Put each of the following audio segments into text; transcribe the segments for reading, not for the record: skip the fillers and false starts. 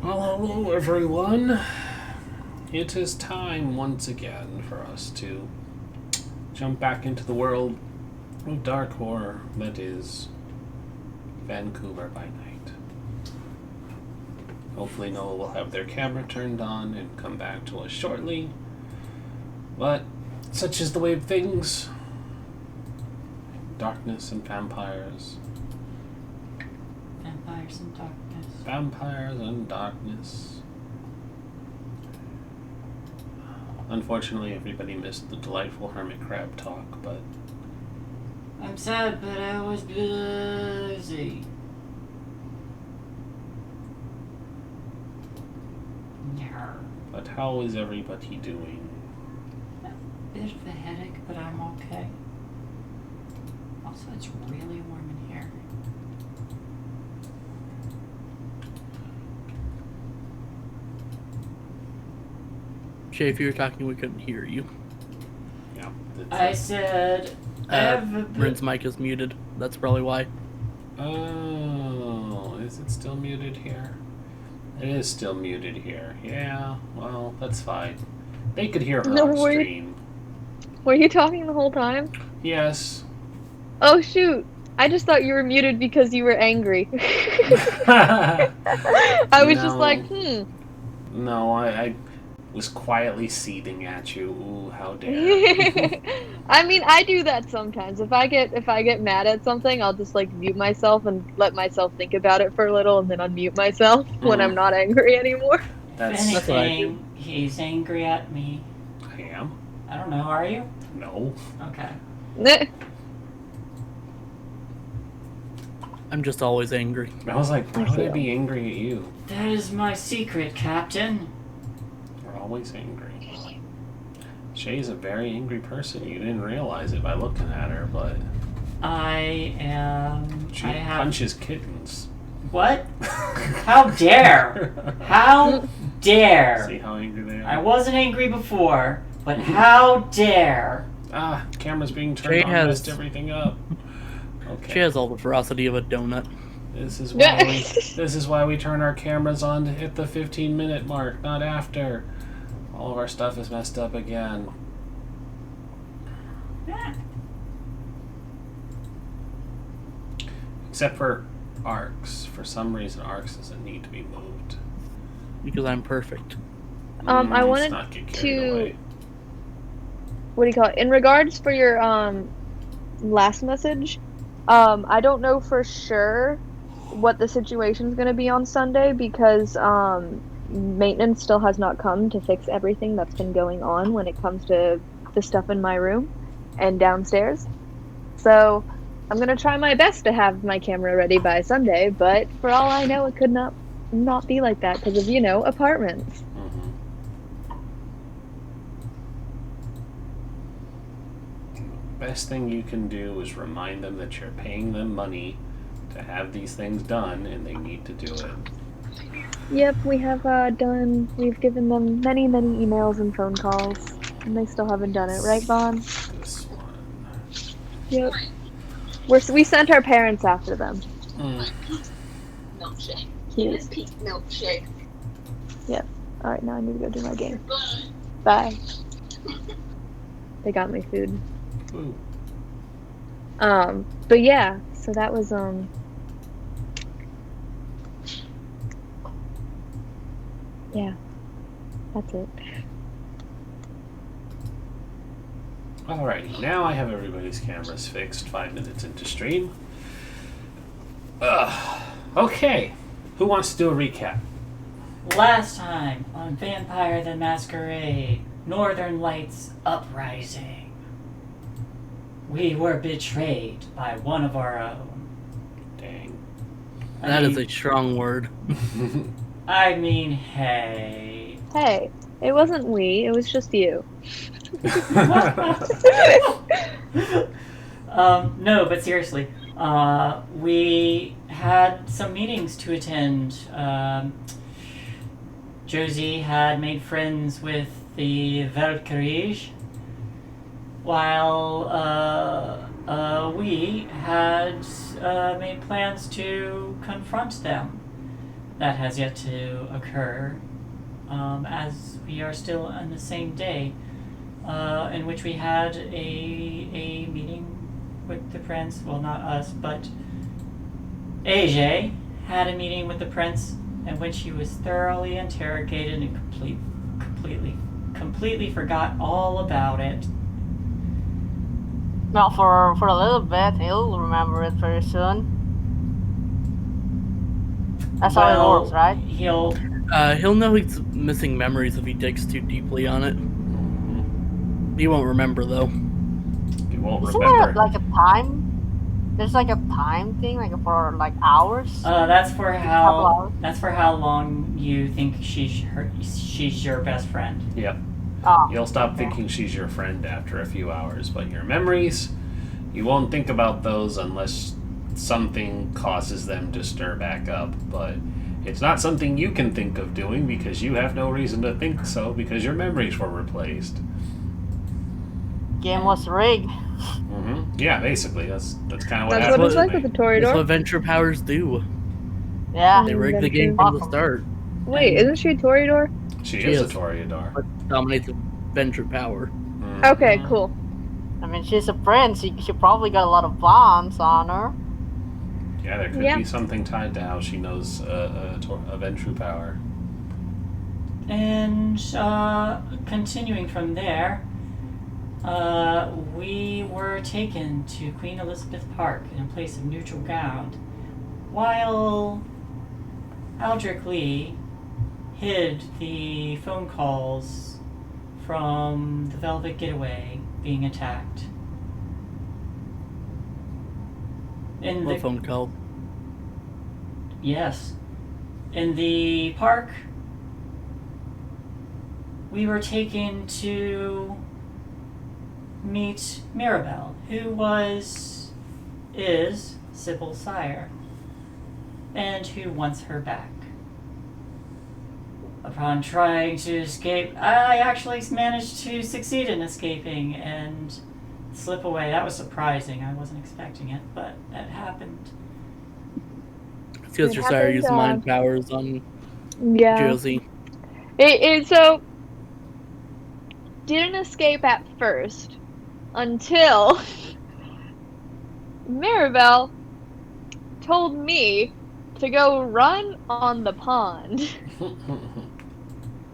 Well, hello everyone. It is time once again for us to jump back into the world of dark horror that is Vancouver by night. Hopefully Noah will have their camera turned on and come back to us shortly. But such is the way of things. Darkness and vampires. Vampires and darkness. Vampires and darkness. Unfortunately, everybody missed the delightful hermit crab talk, but... I'm sad, but I was busy. Yarr. But how is everybody doing? A bit of a headache, but I'm okay. Also, it's really warm in here. Shay, if you were talking, we couldn't hear you. Yeah. I said, I have a Bryn's mic is muted. That's probably why. Oh, is it still muted here? It is still muted here. Yeah, well, that's fine. They could hear her on stream. Were you talking the whole time? Yes. Oh shoot! I just thought you were muted because you were angry. I was just like, No, I was quietly seething at you. Ooh, how dare. I mean, I do that sometimes. If I get mad at something, I'll just like mute myself and let myself think about it for a little, and then unmute myself when I'm not angry anymore. If anything, he's angry at me. I am? I don't know, are you? No. Okay. I'm just always angry. I was like, why would I be angry at you? That is my secret, Captain. You're always angry. Shay's a very angry person. You didn't realize it by looking at her, but... I am... She punches kittens. What? How dare! How dare! See how angry they are? I wasn't angry before, but how dare! Ah, camera's being turned on, messed everything up. Okay. She has all the ferocity of a donut. This is why we turn our cameras on to hit the 15-minute mark, not after. All of our stuff is messed up again. Except for Arcs. For some reason, Arcs doesn't need to be moved. Because I'm perfect. I wanted to... What do you call it? In regards for your last message, I don't know for sure what the situation's going to be on Sunday because maintenance still has not come to fix everything that's been going on when it comes to the stuff in my room and downstairs. So I'm going to try my best to have my camera ready by Sunday, but for all I know, it could not be like that because of, you know, apartments. Best thing you can do is remind them that you're paying them money to have these things done and they need to do it. Yep, we have we've given them many emails and phone calls, and they still haven't done it, right, Vaughn? This one. Yep. We sent our parents after them. Milkshake. Cute. Peak milkshake. Yep. Alright, now I need to go do my game. Bye. They got me food. Ooh. But yeah, so that was, yeah, that's it. Alrighty, now I have everybody's cameras fixed 5 minutes into stream. Okay, who wants to do a recap? Last time on Vampire the Masquerade, Northern Lights Uprising, we were betrayed by one of our own. Dang. That is a strong word. I mean, hey. Hey, it wasn't we, it was just you. No, but seriously, we had some meetings to attend. Josie had made friends with the Valkyrie, while we had made plans to confront them. that has yet to occur, as we are still on the same day, in which we had a meeting with the prince. Well, not us, but AJ had a meeting with the prince, in which he was thoroughly interrogated and completely forgot all about it. Well, for a little bit, he'll remember it very soon. That's how it works, right? He'll know he's missing memories if he digs too deeply on it. He won't remember, though. He won't Isn't remember. there like a time? There's like a time thing, like for like hours. That's for how long you think she's your best friend. Yep. Oh, You'll stop okay. thinking she's your friend after a few hours, but your memories, you won't think about those unless something causes them to stir back up. But it's not something you can think of doing because you have no reason to think so because your memories were replaced. Game was rigged. Yeah, basically, that's kind of what That's happened. what it's like to with the me. That's Toreador. what Venture Powers do. Yeah. They rig the game from the start. Wait, isn't she a Toreador? She She is a is. Toreador. What dominates Venture Power. Okay, cool. I mean, she's a prince. She probably got a lot of bonds on her. Yeah, there could Yeah. be something tied to how she knows a Venture Power. And continuing from there, we were taken to Queen Elizabeth Park in a place of neutral ground, while Aldrich Lee hid the phone calls from the Velvet Getaway being attacked. What phone call? Yes. In the park, we were taken to meet Mirabelle, who is Sybil's sire, and who wants her back. Upon trying to escape, I actually managed to succeed in escaping and slip away. That was surprising. I wasn't expecting it, but that happened. It's because It your sire happened, used mind powers on Yeah. Josie. It so didn't escape at first until Mirabelle told me to go run on the pond.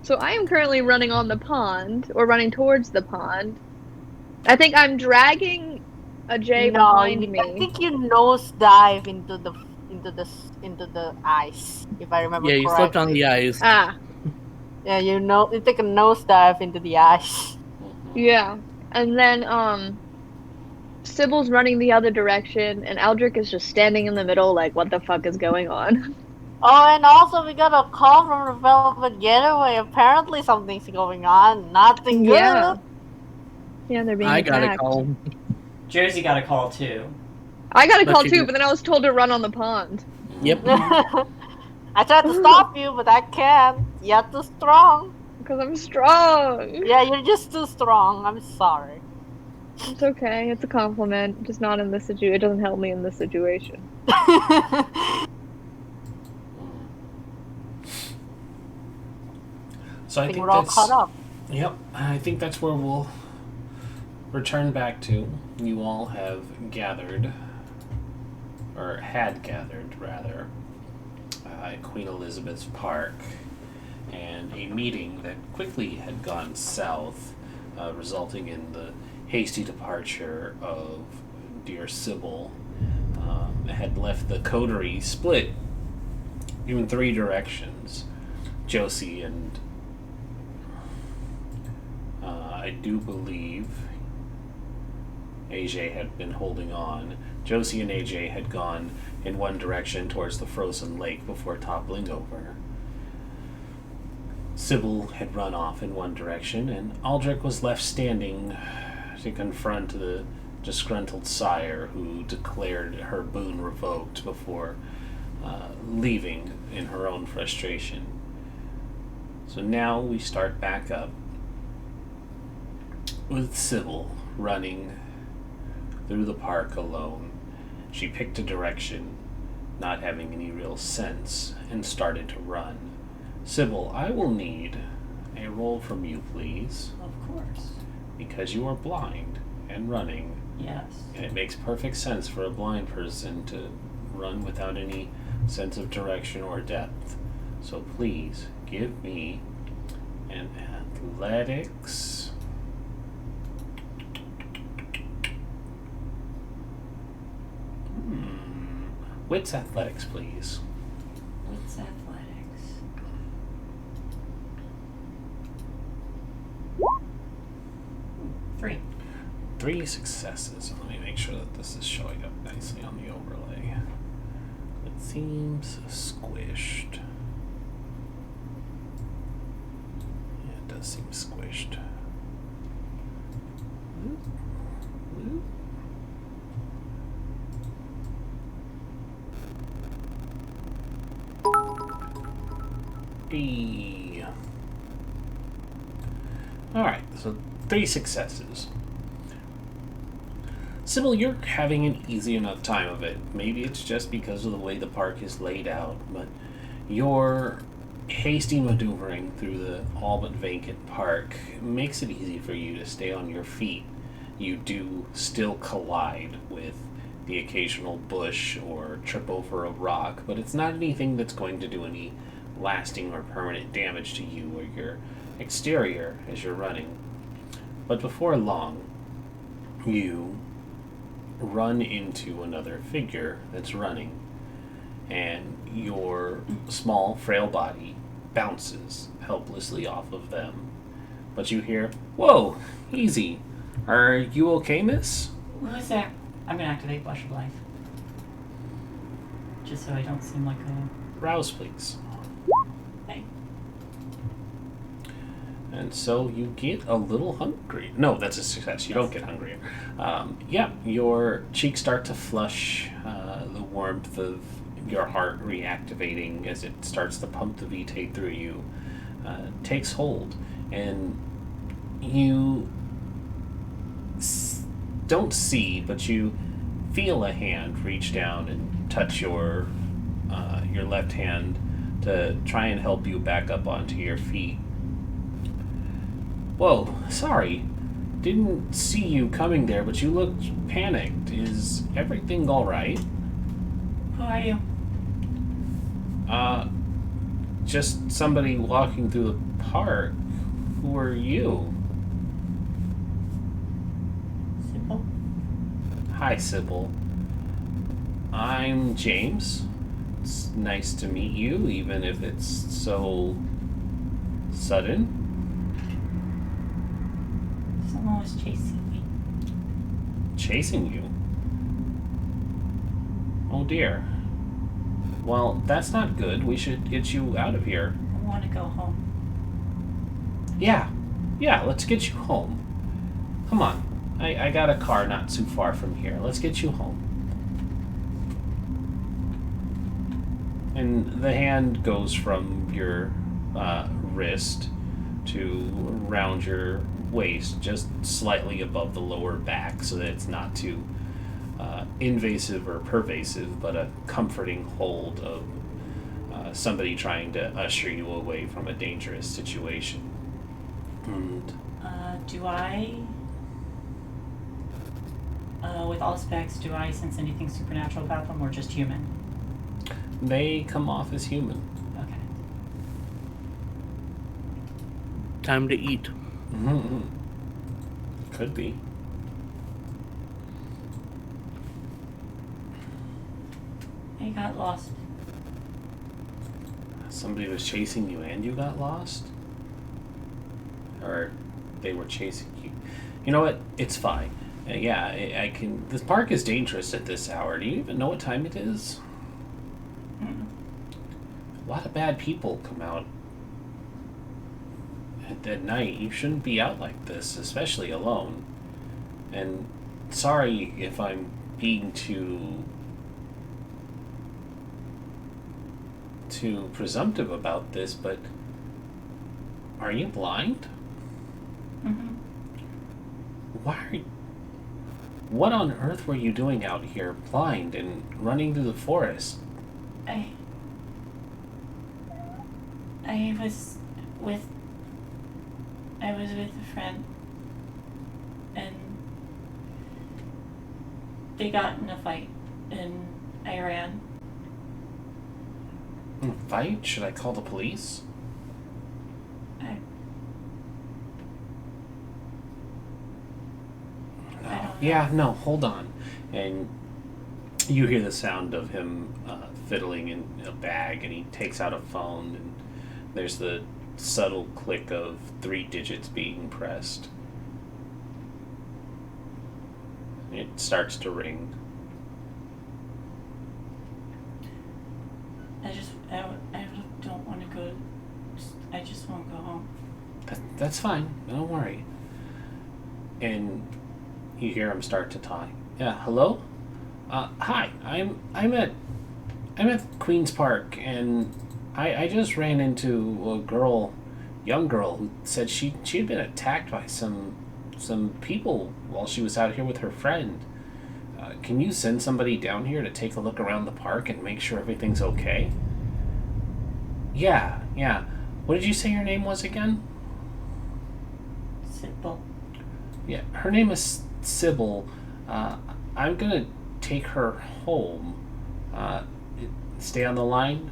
So I am currently running on the pond, or running towards the pond. I think I'm dragging a J behind me. I think you nose dive into the ice, if I remember Yeah, correctly. you slipped on the ice. Ah, Yeah, you take a nose dive into the ice. yeah. And then Sybil's running the other direction, and Aldrich is just standing in the middle like, what the fuck is going on? Oh, and also we got a call from the Velvet Getaway. Apparently something's going on. Nothing good. Yeah. Yeah, they're being I attacked. got a call. Josie got a call too. I got a But call you too, did- but then I was told to run on the pond. Yep. I tried to stop you, but I can't. You're too strong. Because I'm strong. Yeah, you're just too strong. I'm sorry. It's okay. It's a compliment. Just not in this situation. It doesn't help me in this situation. So I think we're all that's, caught up. Yep, I think that's where we'll return back to. You all have gathered, or had gathered rather, at Queen Elizabeth's Park, and a meeting that quickly had gone south, resulting in the hasty departure of dear Sybil. Had left the coterie split in 3 directions. Josie and I do believe AJ had been holding on. Josie and AJ had gone in one direction towards the frozen lake before toppling over. Sybil had run off in one direction, and Aldrich was left standing to confront the disgruntled sire who declared her boon revoked before leaving in her own frustration. So now we start back up with Sybil running through the park alone. She picked a direction not having any real sense, and started to run. Sybil, I will need a roll from you, please, Of course. because you are blind and running, Yes. and it makes perfect sense for a blind person to run without any sense of direction or depth. So please give me an athletics. Wits athletics, please. What's athletics? Three. 3 successes. Let me make sure that this is showing up nicely on the overlay. It seems squished. Yeah, it does seem squished. E. Alright, so 3 successes. Sybil, you're having an easy enough time of it. Maybe it's just because of the way the park is laid out, but your hasty maneuvering through the all but vacant park makes it easy for you to stay on your feet. You do still collide with the occasional bush or trip over a rock, but it's not anything that's going to do any lasting or permanent damage to you or your exterior as you're running. But before long, you run into another figure that's running, and your small, frail body bounces helplessly off of them. But you hear, "Whoa, easy. Are you okay, miss?" Who's there? I'm gonna activate Blush of Life. Just so I don't seem like a... Rouse, please. Hey. And so you get a little hungry. No, that's a success. You don't get hungry. Yeah, your cheeks start to flush, the warmth of your heart reactivating as it starts to pump the Vitae through you takes hold. And you don't see, but you feel a hand reach down and touch your left hand to try and help you back up onto your feet. Whoa, sorry. Didn't see you coming there, but you looked panicked. Is everything alright? Who are you? Just somebody walking through the park. Who are you? Sybil? Hi, Sybil. I'm James. It's nice to meet you, even if it's so sudden. Someone was chasing me. Chasing you? Oh dear. Well, that's not good. We should get you out of here. I want to go home. Yeah, let's get you home. Come on. I got a car not too far from here. Let's get you home. And the hand goes from your wrist to around your waist, just slightly above the lower back, so that it's not too invasive or pervasive, but a comforting hold of somebody trying to usher you away from a dangerous situation. And Do I... with all specs, do I sense anything supernatural about them, or just human? they come off as human. Okay. Time to eat. Mm-hmm. Could be. I got lost. Somebody was chasing you and you got lost? Or they were chasing you? You know what? It's fine. Yeah, I can... This park is dangerous at this hour. Do you even know what time it is? A lot of bad people come out at night. You shouldn't be out like this, especially alone. And sorry if I'm being too presumptive about this, but are you blind? Mm-hmm. What on earth were you doing out here, blind and running through the forest? I was with a friend, and they got in a fight, and I ran. Fight? Should I call the police? Yeah, no, hold on. And you hear the sound of him fiddling in a bag, and he takes out a phone, and there's the subtle click of 3 digits being pressed. It starts to ring. I don't want to go. I just want to go home. That's fine. Don't worry. And you hear him start to talk. Yeah, hello? Hi. I'm at Queen's Park, and I just ran into a young girl who said she had been attacked by some people while she was out here with her friend. Can you send somebody down here to take a look around the park and make sure everything's okay? Yeah. What did you say your name was again? Sybil. Yeah, her name is Sybil. I'm gonna take her home. Stay on the line?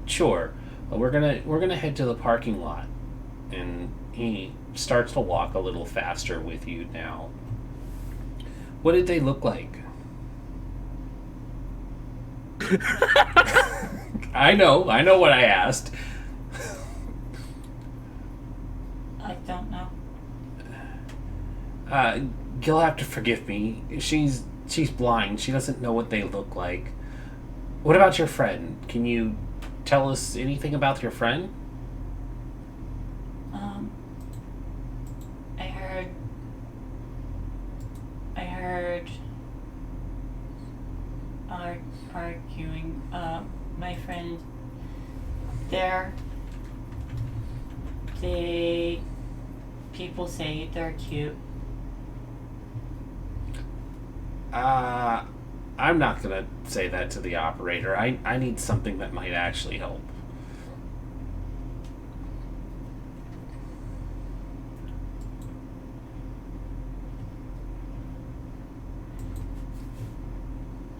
Sure. We're gonna head to the parking lot. And he starts to walk a little faster with you now. What did they look like? I know what I asked. I don't know. You'll have to forgive me. She's blind. She doesn't know what they look like. What about your friend? Can you tell us anything about your friend? I heard arguing. My friend there, people say they're cute. I'm not gonna say that to the operator. I need something that might actually help.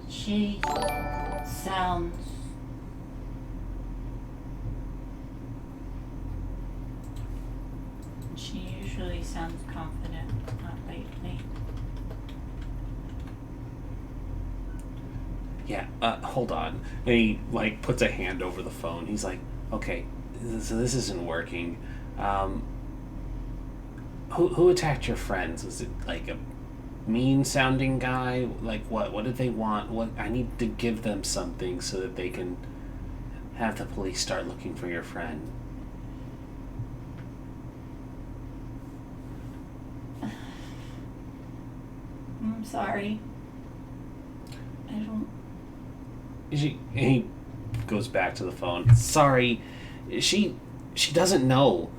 She sounds She usually sounds confident, not lately. Yeah, hold on. And he, puts a hand over the phone. He's like, okay, so this isn't working. Who attacked your friends? Was it, a mean-sounding guy? What did they want? I need to give them something so that they can have the police start looking for your friend. I'm sorry. I don't... He goes back to the phone. Sorry, she doesn't know.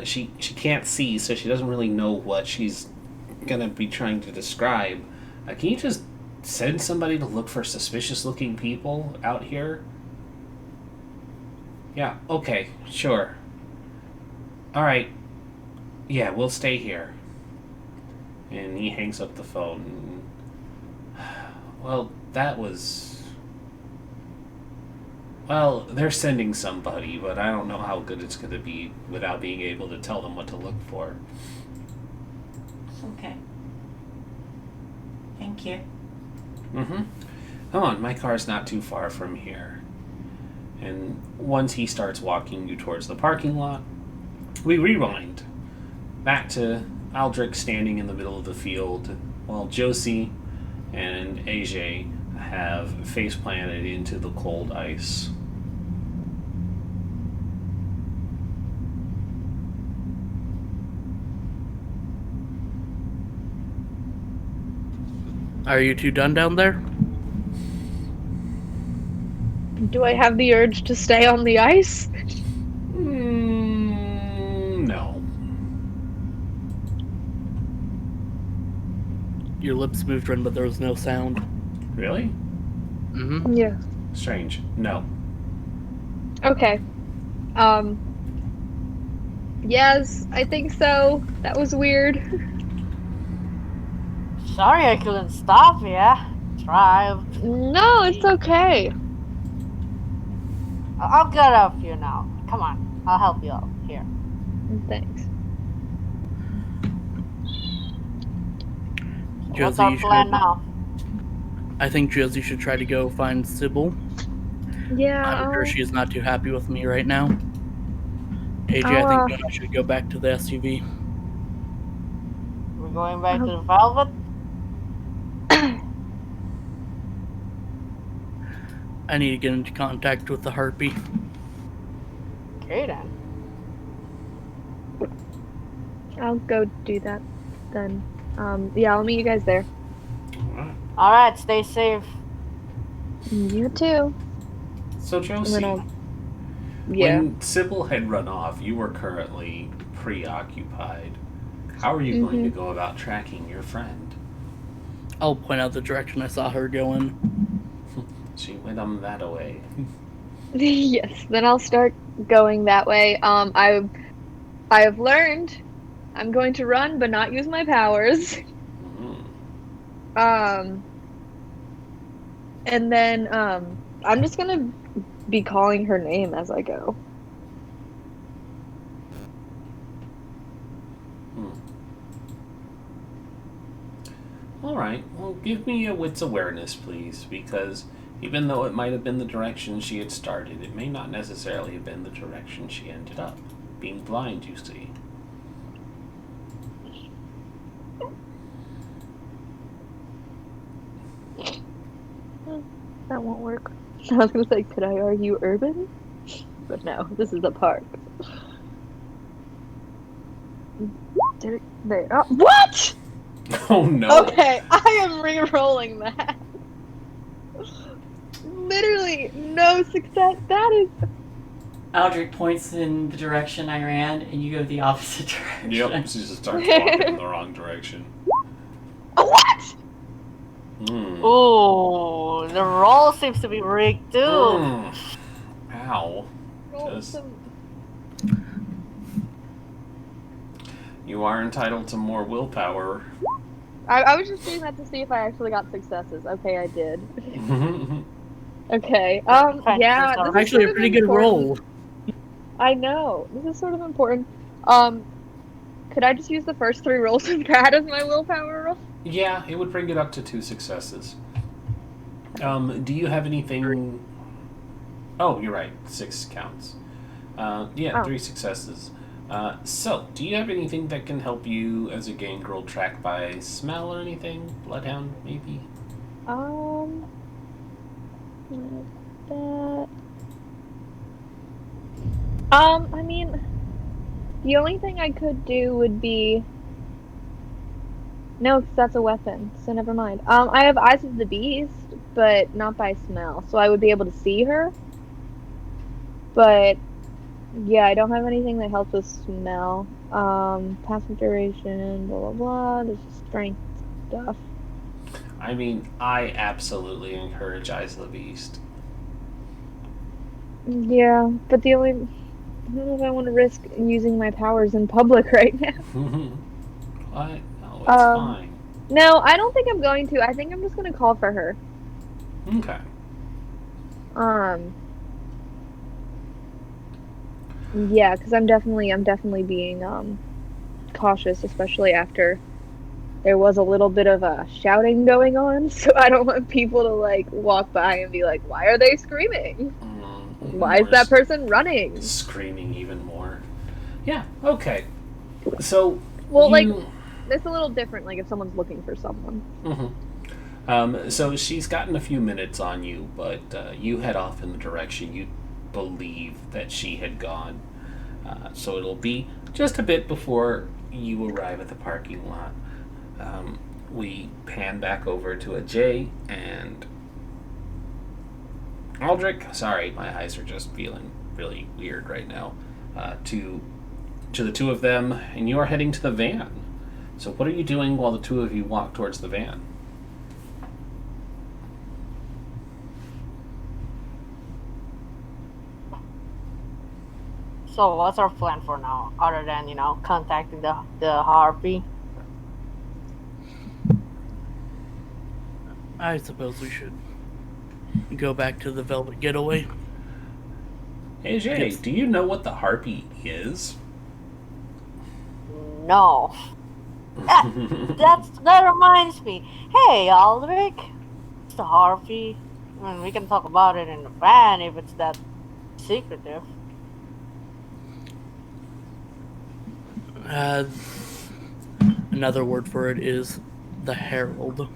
She can't see, so she doesn't really know what she's gonna be trying to describe. Can you just send somebody to look for suspicious-looking people out here? Yeah, okay, sure. Alright. Yeah, we'll stay here. And he hangs up the phone. Well, that was... Well, they're sending somebody, but I don't know how good it's going to be without being able to tell them what to look for. It's okay. Thank you. Mm-hmm. Come on, my car's not too far from here. And once he starts walking you towards the parking lot, we rewind back to Aldrich standing in the middle of the field while Josie and AJ have face planted into the cold ice. Are you two done down there? Do I have the urge to stay on the ice? No. Your lips moved, Ren, but there was no sound. Really? Mm-hmm. Yeah. Strange. No. Okay. Yes, I think so. That was weird. Sorry I couldn't stop you. Tried. No, it's okay. I'll get up you now. Come on, I'll help you out. Here. Thanks. What's our plan now? I think Josie should try to go find Sybil. Yeah. I'm sure she's not too happy with me right now. AJ, I think I should go back to the SUV. We're going back to the Velvet? I need to get into contact with the Harpy. Okay then. I'll go do that then. Yeah, I'll meet you guys there. Alright, stay safe. You too. So Josie, when Sybil had run off, you were currently preoccupied. How are you going to go about tracking your friend? I'll point out the direction I saw her going. She went that way. Yes, then I'll start going that way. I have learned I'm going to run but not use my powers. And then I'm just gonna be calling her name as I go. Alright, well give me a wits awareness, please, because even though it might have been the direction she had started, it may not necessarily have been the direction she ended up. Being blind, you see. That won't work. I was gonna say, could I argue urban? But no, this is the park. There. Oh, what? Oh no. Okay, I am re-rolling that. Literally no success. That is. Aldrich points in the direction I ran, and you go the opposite direction. Yep, she just starts walking in the wrong direction. What? Ooh, the roll seems to be rigged too. Ow. You are entitled to more willpower. I was just doing that to see if I actually got successes. Okay, I did. Okay. Yeah. This is actually a pretty good roll. I know. This is sort of important. Could I just use the first 3 rolls of that as my willpower roll? Yeah, it would bring it up to 2 successes. Do you have anything... Oh, you're right. 6 counts. 3 successes. So, do you have anything that can help you as a gangrel track by smell or anything? Bloodhound, maybe? That. I mean, the only thing I could do would be... No, because that's a weapon, so never mind. I have Eyes of the Beast, but not by smell, so I would be able to see her. But, yeah, I don't have anything that helps with smell. Passive duration, blah, blah, blah, there's strength stuff. I mean, I absolutely encourage Eyes of the Beast. Yeah, but the only... I don't know if I want to risk using my powers in public right now. What? No, it's fine. No, I don't think I'm going to. I think I'm just going to call for her. Okay. Yeah, because I'm definitely being cautious, especially after there was a little bit of shouting going on. So I don't want people to like walk by and be like, "Why are they screaming? Why is that person running?" Screaming even more. Yeah. Okay. So. Well, like it's a little different. Like if someone's looking for someone. So she's gotten a few minutes on you, but you head off in the direction you believe that she had gone. So it'll be just a bit before you arrive at the parking lot. We pan back over to a Jay and Aldrich. Sorry, my eyes are just feeling really weird right now. To the 2 of them, and you are heading to the van. So what are you doing while the 2 of you walk towards the van? So what's our plan for now, other than contacting the Harpy? I suppose we should go back to the Velvet Getaway. Hey Jay, do you know what the Harpy is? No. That reminds me. Hey, Aldrich, it's the Harpy. I mean, we can talk about it in the van if it's that secretive. Another word for it is the Herald.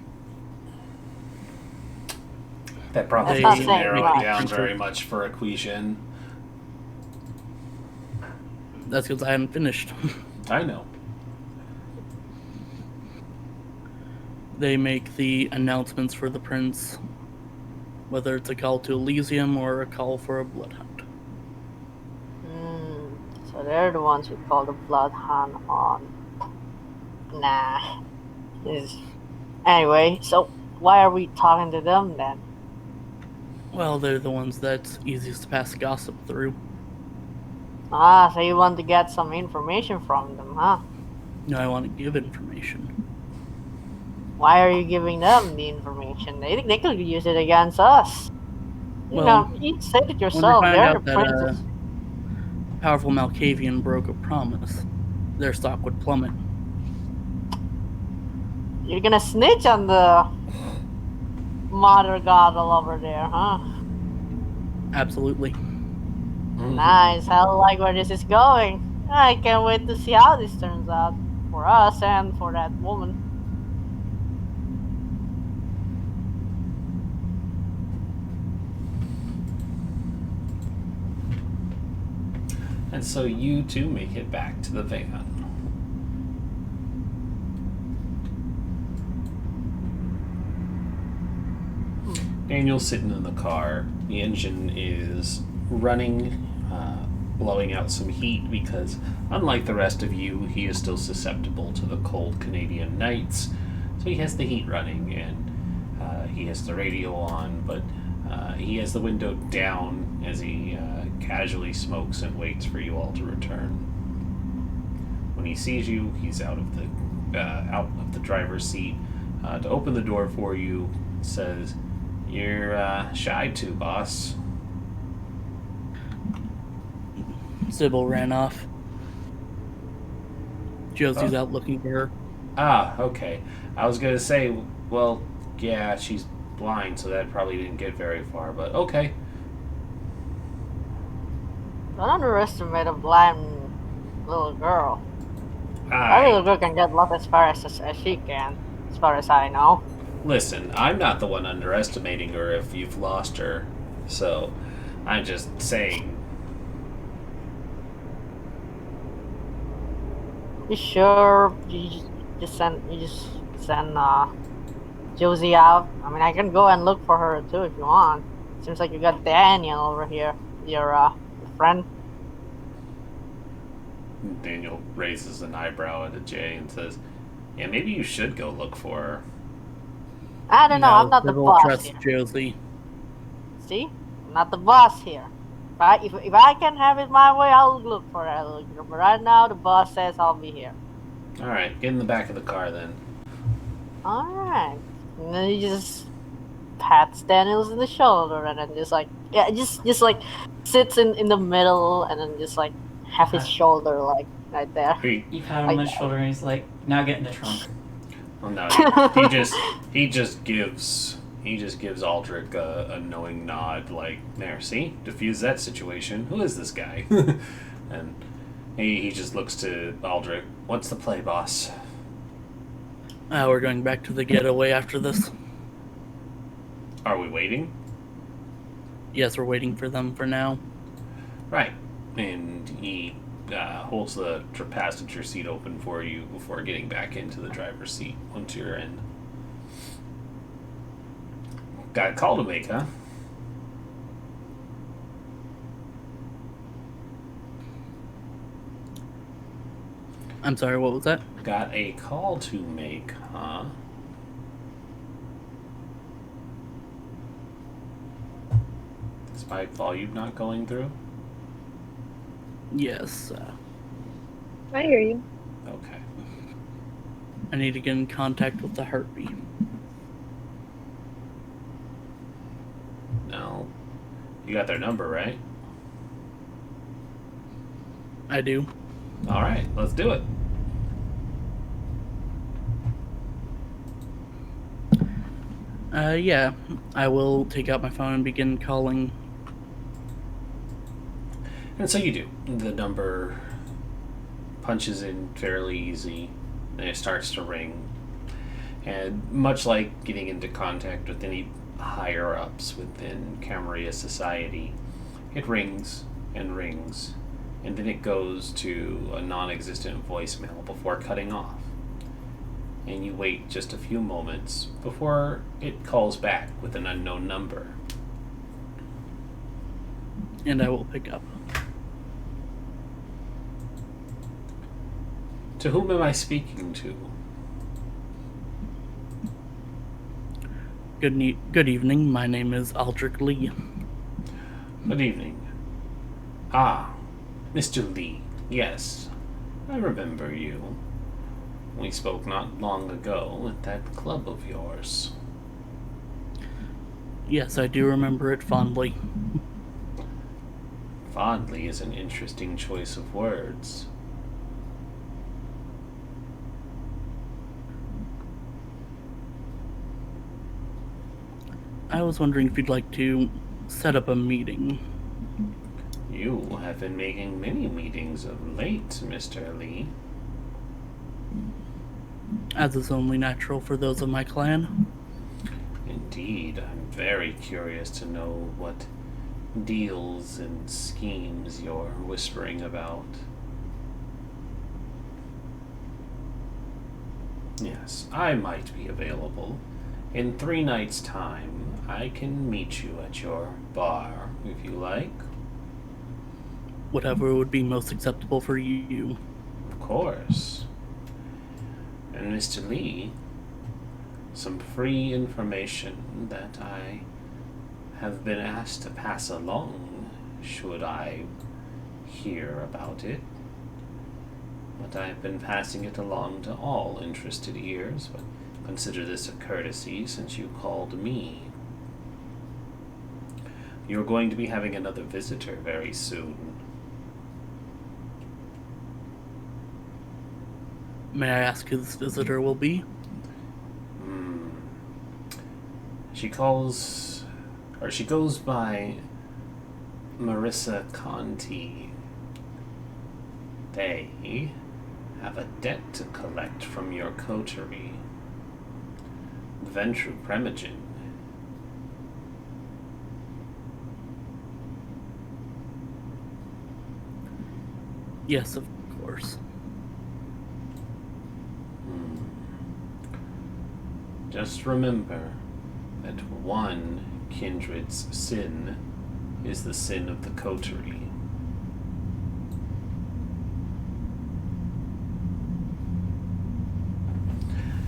That probably That's doesn't not narrow saying it down much. very much for Equation. That's because I haven't finished. I know. They make the announcements for the prince, whether it's a call to Elysium or a call for a bloodhound. So they're the ones who call the Bloodhound on. Nah. Anyway, so why are we talking to them then? Well, they're the ones that's easiest to pass gossip through. Ah, so you want to get some information from them, huh? No, I want to give information. Why are you giving them the information? They could use it against us. Well, You said it When yourself. they find They're the out that princes. a powerful Malkavian broke a promise, their stock would plummet. You're gonna snitch on the mother god over there, huh? Absolutely. Nice. I like where this is going. I can't wait to see how this turns out for us and for that woman. And so you two make it back to the van. Daniel's sitting in the car. The engine is running, blowing out some heat because, unlike the rest of you, he is still susceptible to the cold Canadian nights. So he has the heat running and he has the radio on, but he has the window down as he casually smokes and waits for you all to return. When he sees you, he's out of the driver's seat to open the door for you. Says, "You're shy too, boss." Sybil ran off. Josie's out looking for her. Ah, okay. I was gonna say, well, yeah, she's blind, so that probably didn't get very far, but okay. Don't underestimate a blind little girl. That I little girl can get lost as far as she can, as far as I know. Listen, I'm not the one underestimating her if you've lost her, so I'm just saying. You sure you just send Josie out? I mean, I can go and look for her too if you want. Seems like you got Daniel over here, your friend. Daniel raises an eyebrow at Jay and says, "Yeah, maybe you should go look for her." I don't know. No, I'm not the Sybil boss trusts here. Josie. See, I'm not the boss here. If I can have it my way, I'll look for her. But right now, the boss says I'll be here. All right, get in the back of the car then. All right. And then he just pats Daniels in the shoulder, and then just like sits in the middle, and then just like have his shoulder like right there. You pat him on the shoulder and he's like, now get in the trunk. Oh no, he just gives Aldrich a knowing nod, like, there, see, diffuse that situation. Who is this guy? And he just looks to Aldrich. What's the play, boss? We're going back to the getaway after this. Are we waiting? Yes, we're waiting for them for now. Right. And he holds the passenger seat open for you before getting back into the driver's seat once you're in. Got a call to make, huh? I'm sorry, what was that? Got a call to make, huh? Despite volume not going through? Yes, I hear you. Okay. I need to get in contact with the Heartbeat. Now, you got their number, right? I do. All right, let's do it. Yeah, I will take out my phone and begin calling. And so you do. The number punches in fairly easy, and it starts to ring. And much like getting into contact with any higher-ups within Camerilla society, it rings and rings, and then it goes to a non-existent voicemail before cutting off. And you wait just a few moments before it calls back with an unknown number. And I will pick up. To whom am I speaking to? Good evening. My name is Aldrich Lee. Good evening. Ah, Mr. Lee. Yes, I remember you. We spoke not long ago at that club of yours. Yes, I do remember it fondly. Fondly is an interesting choice of words. I was wondering if you'd like to set up a meeting. You have been making many meetings of late, Mr. Lee. As is only natural for those of my clan. Indeed, I'm very curious to know what deals and schemes you're whispering about. Yes, I might be available. In 3 nights' time, I can meet you at your bar, if you like. Whatever would be most acceptable for you. Of course. And Mr. Lee, some free information that I have been asked to pass along, should I hear about it. But I've been passing it along to all interested ears, but consider this a courtesy since you called me. You're going to be having another visitor very soon. May I ask who this visitor will be? She goes by Marissa Conti. They have a debt to collect from your coterie. VtM. Yes, of course. Just remember that one kindred's sin is the sin of the coterie.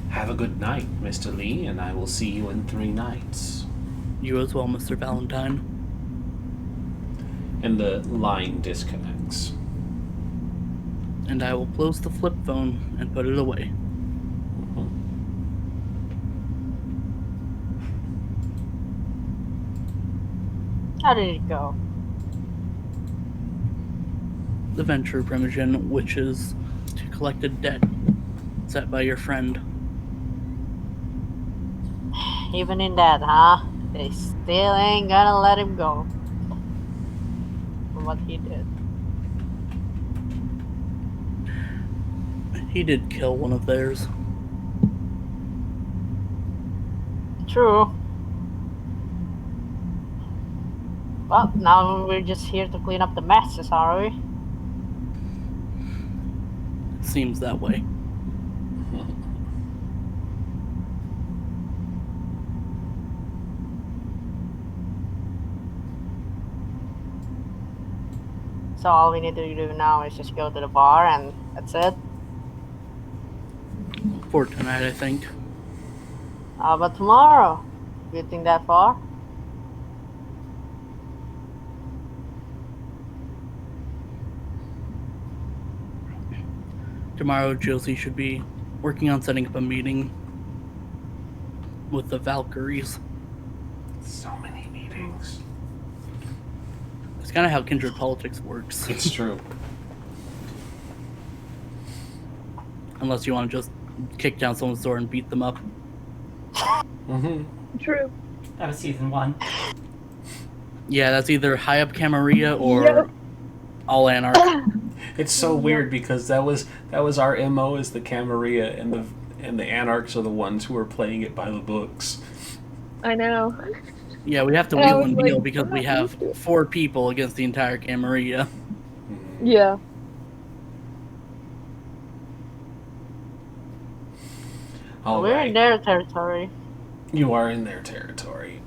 Have a good night, Mr. Lee, and I will see you in 3 nights. You as well, Mr. Valentine. And the line disconnects. And I will close the flip phone and put it away. How did it go? The venture primogen, which is to collect a debt set by your friend. Even in that, huh? They still ain't gonna let him go. From what he did. He did kill one of theirs. True. Well, now we're just here to clean up the messes, are we? It seems that way. So all we need to do now is just go to the bar and that's it. For tonight, I think. How about tomorrow? Do you think that far? Tomorrow, Josie should be working on setting up a meeting with the Valkyries. So many meetings. It's kind of how kindred politics works. It's true. Unless you want to just kick down someone's door and beat them up. Mm-hmm. True. That was season 1. Yeah, that's either high up Camerilla or all Anarch. It's so weird because that was our MO as the Camerilla, and the Anarchs are the ones who are playing it by the books. I know. Yeah, we have to wheel and deal because we have 4 people against the entire Camerilla. Yeah. We're in their territory. You are in their territory.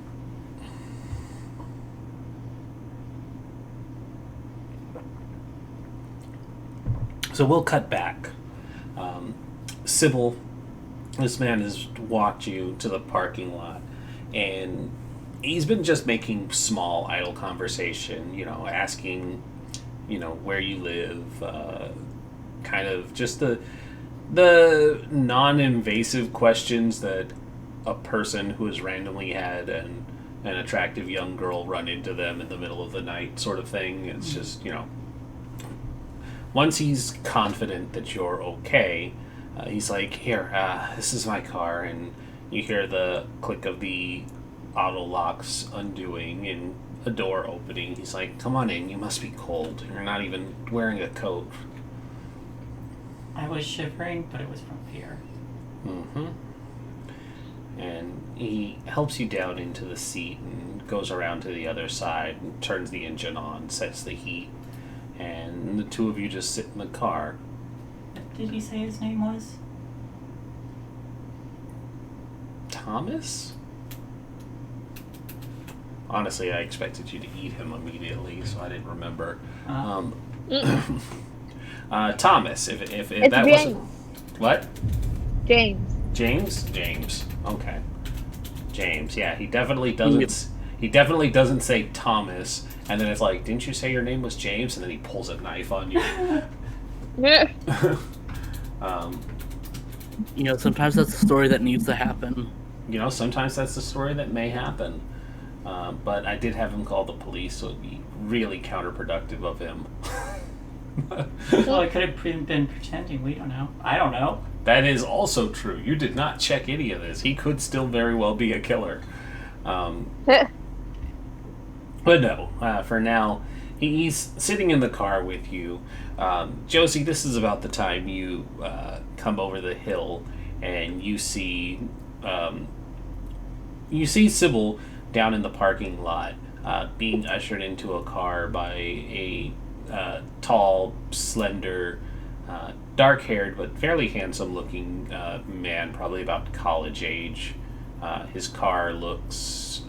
So we'll cut back. Sybil, this man has walked you to the parking lot, and he's been just making small, idle conversation, asking, where you live, kind of just the non-invasive questions that a person who has randomly had an attractive young girl run into them in the middle of the night sort of thing. It's just, once he's confident that you're okay, he's like, here, this is my car, and you hear the click of the auto locks undoing and a door opening. He's like, come on in, you must be cold. You're not even wearing a coat. I was shivering, but it was from fear. Mm-hmm. And he helps you down into the seat and goes around to the other side and turns the engine on, sets the heat, and the two of you just sit in the car. What did he say his name was? Thomas? Honestly, I expected you to eat him immediately, so I didn't remember. Thomas, if It's that James. wasn't... What? James. James? Okay. James, yeah, he definitely doesn't... He definitely doesn't say Thomas, and then it's like, didn't you say your name was James? And then he pulls a knife on you. Yeah. Sometimes that's a story that needs to happen. Sometimes that's the story that may happen. But I did have him call the police, so it'd be really counterproductive of him. Well, it could have been pretending. We don't know. I don't know. That is also true. You did not check any of this. He could still very well be a killer. But no, for now, he's sitting in the car with you. Josie, this is about the time you come over the hill and you see Sybil down in the parking lot being ushered into a car by a tall, slender, dark-haired but fairly handsome-looking man, probably about college age. His car looks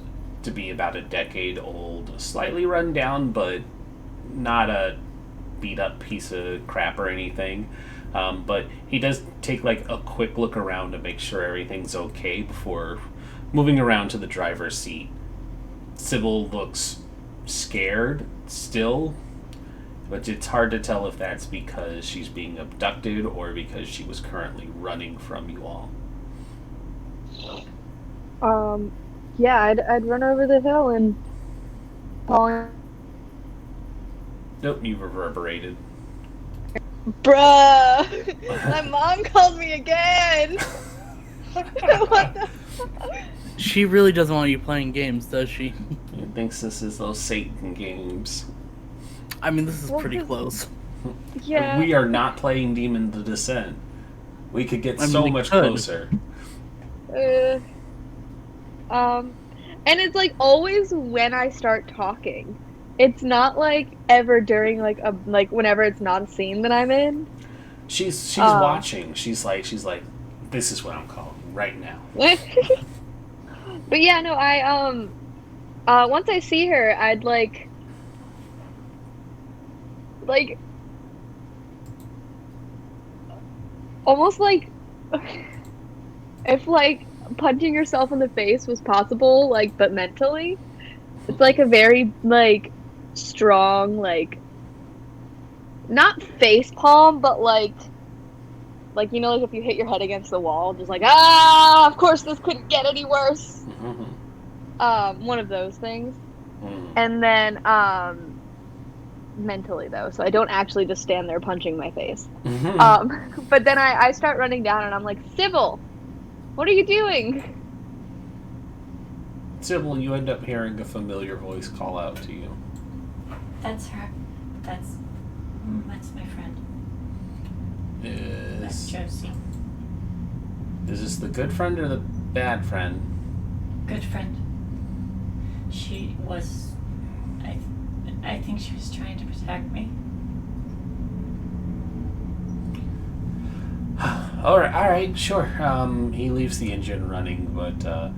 to be about a decade old, slightly run down, but not a beat-up piece of crap or anything. But he does take a quick look around to make sure everything's okay before moving around to the driver's seat. Sybil looks scared still, but it's hard to tell if that's because she's being abducted or because she was currently running from you all. Yeah, I'd run over the hill and call. Nope, you reverberated. Bruh! My mom called me again! What the fuck? She really doesn't want you playing games, does she? He thinks this is those Satan games. I mean, this is pretty close. Yeah. We are not playing Demon the Descent. We could get we much could. closer. And it's always when I start talking. It's not ever during whenever it's not a scene that I'm in. She's watching. She's like, this is what I'm calling right now. But yeah, no, I once I see her, I'd almost if punching yourself in the face was possible, but mentally, it's a very strong, not face palm, but Like, you know, like if you hit your head against the wall, just like, ah, of course this couldn't get any worse. One of those things. And then, mentally though, so I don't actually just stand there punching my face. But then I start running down and I'm like, Sybil, what are you doing? Sybil, you end up hearing a familiar voice call out to you. That's her. That's my friend. That's Josie. Is this the good friend or the bad friend? Good friend. She was... I think she was trying to protect me. All right, sure. He leaves the engine running, but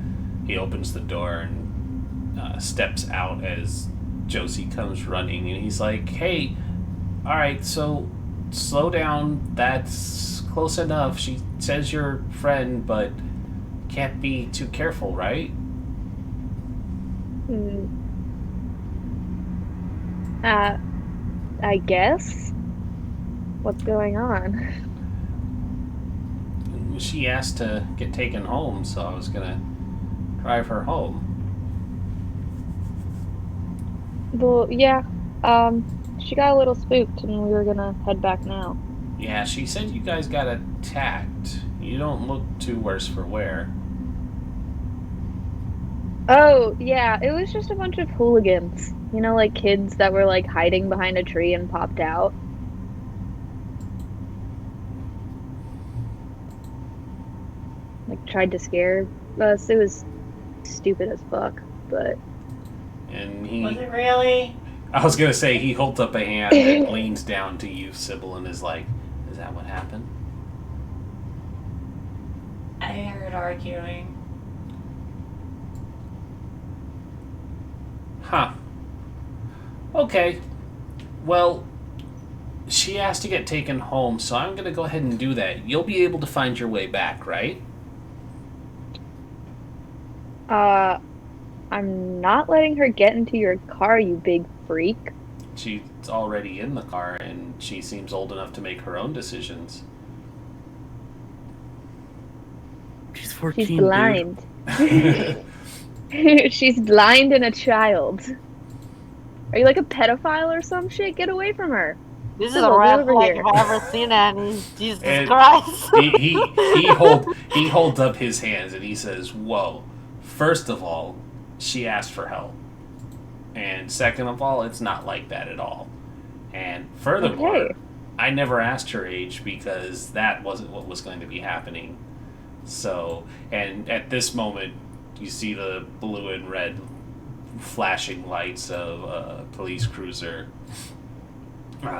he opens the door and steps out as Josie comes running, and he's like, "Hey, all right, so slow down. That's close enough. She says you're a friend, but can't be too careful, right?" I guess. What's going on? She asked to get taken home, so I was gonna drive her home. Well, yeah. She got a little spooked, and we were gonna head back now. Yeah, she said you guys got attacked. You don't look too worse for wear. Oh, yeah, it was just a bunch of hooligans. You know, like kids that were like hiding behind a tree and popped out. Like tried to scare us. It was stupid as fuck, but... And he... Was it really? I was gonna say, he holds up a hand and leans down to you, Sybil, and is like, "Is that what happened?" I heard arguing. Huh. Okay. Well, she asked to get taken home, so I'm gonna go ahead and do that. You'll be able to find your way back, right? I'm not letting her get into your car, you big freak. She's already in the car, and she seems old enough to make her own decisions. She's 14, She's blind. She's blind and a child. Are you like a pedophile or some shit? Get away from her. This is a red flag if I've ever seen any. Jesus Christ. he holds up his hands and he says, "Whoa. First of all, she asked for help. And second of all, it's not like that at all. And furthermore, I never asked her age because that wasn't what was going to be happening. So, and at this moment, you see the blue and red flashing lights of a police cruiser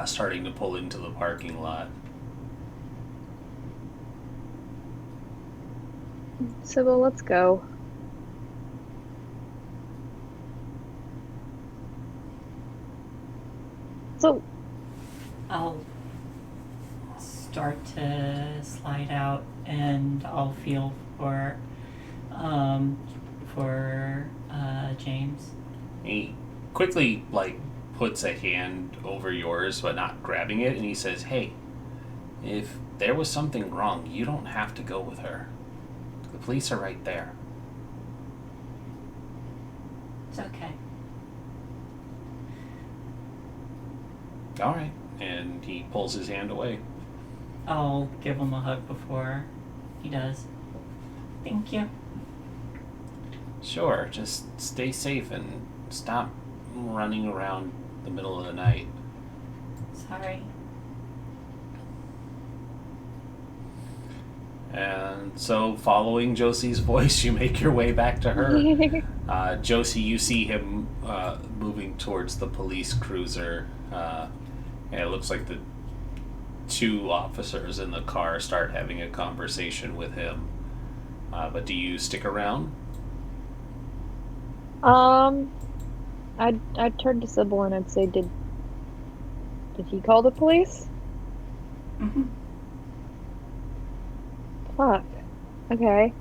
starting to pull into the parking lot." Sybil, let's go. So, I'll start to slide out and I'll feel for James. He quickly, puts a hand over yours, but not grabbing it, and he says, "Hey, if there was something wrong, you don't have to go with her. The police are right there." It's okay. All right. And he pulls his hand away. I'll give him a hug before he does. Thank you. Sure, just stay safe and stop running around the middle of the night. Sorry. And so, following Josie's voice, you make your way back to her. Josie, you see him moving towards the police cruiser. And it looks like the two officers in the car start having a conversation with him. But do you stick around? I'd turn to Sybil and I'd say, did he call the police? Mm-hmm. Fuck. Okay.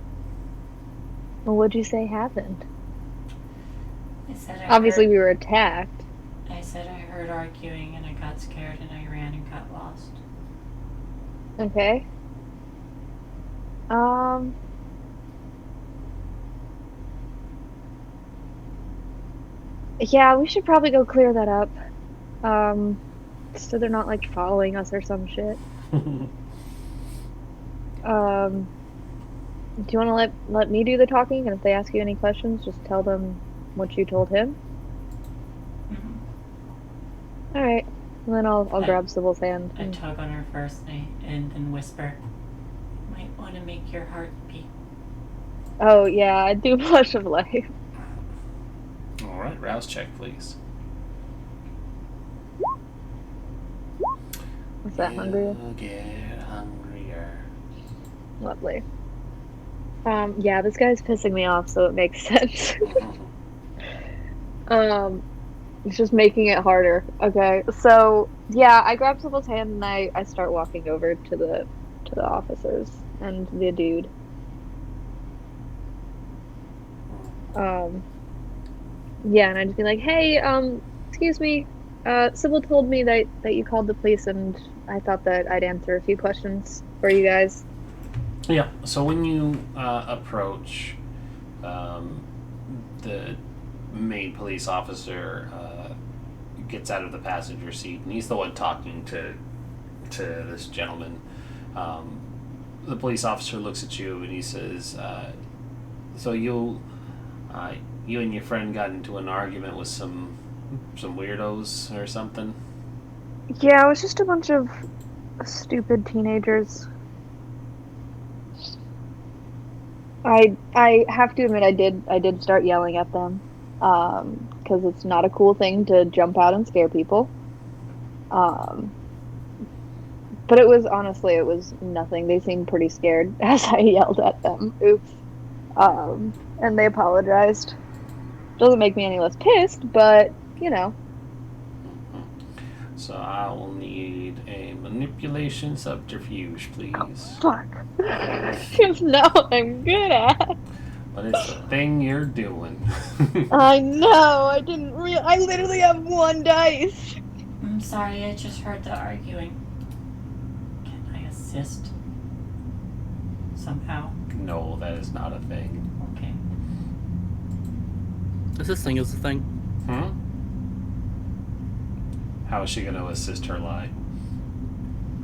Well, what'd you say happened? I said Obviously, we were attacked. I said I heard arguing and I got scared and I ran and got lost. Okay. Yeah, we should probably go clear that up. So they're not like following us or some shit. Do you want to let me do the talking, and if they ask you any questions, just tell them what you told him? Mm-hmm. All right. And then I'll grab Sybil's hand. I tug on her first and then whisper, "Might want to make your heart beat." Oh yeah, I do blush of life. All right, rouse check, please. What's that, hungrier? You get hungrier. Lovely. Yeah, this guy's pissing me off, so it makes sense. It's just making it harder. Okay, so yeah, I grab Sybil's hand and I start walking over to the officers and the dude. Yeah, and I'd just be like, hey, excuse me, Sybil told me that you called the police, and I thought that I'd answer a few questions for you guys. Yeah, so when you approach the main police officer, gets out of the passenger seat, and he's the one talking to this gentleman. The police officer looks at you and he says, so you and your friend got into an argument with some weirdos or something? Yeah, it was just a bunch of stupid teenagers. I have to admit I did start yelling at them, because it's not a cool thing to jump out and scare people. But it was nothing. They seemed pretty scared as I yelled at them. Oops. And they apologized. Doesn't make me any less pissed, but you know. So I will need a manipulation subterfuge, please. Oh, fuck. Because now I'm good at. But it's the thing you're doing. I know. I literally have one dice. I'm sorry, I just heard the arguing. Can I assist? Somehow? No, that is not a thing. Okay. Assisting is the thing. How is she going to assist her lie?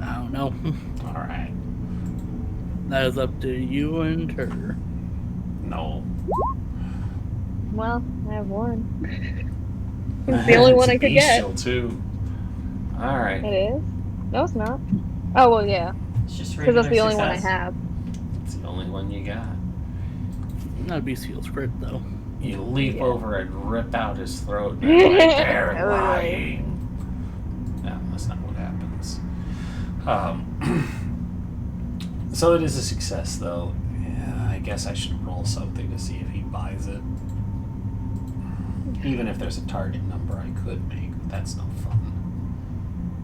I don't know. Alright. That is up to you and her. No. Well, I have one. It's the only one I could get. It's too. Alright. It is? No, it's not. Oh, well, yeah. It's just Because that's the only success. one I have. It's the only one you got. That'd be Seal's crit, though. You leap over and rip out his throat. And you're like, they're Totally. lying. No, that's not what happens. So it is a success, though. Yeah, I guess I should roll something to see if he buys it. Even if there's a target number I could make, but that's no fun.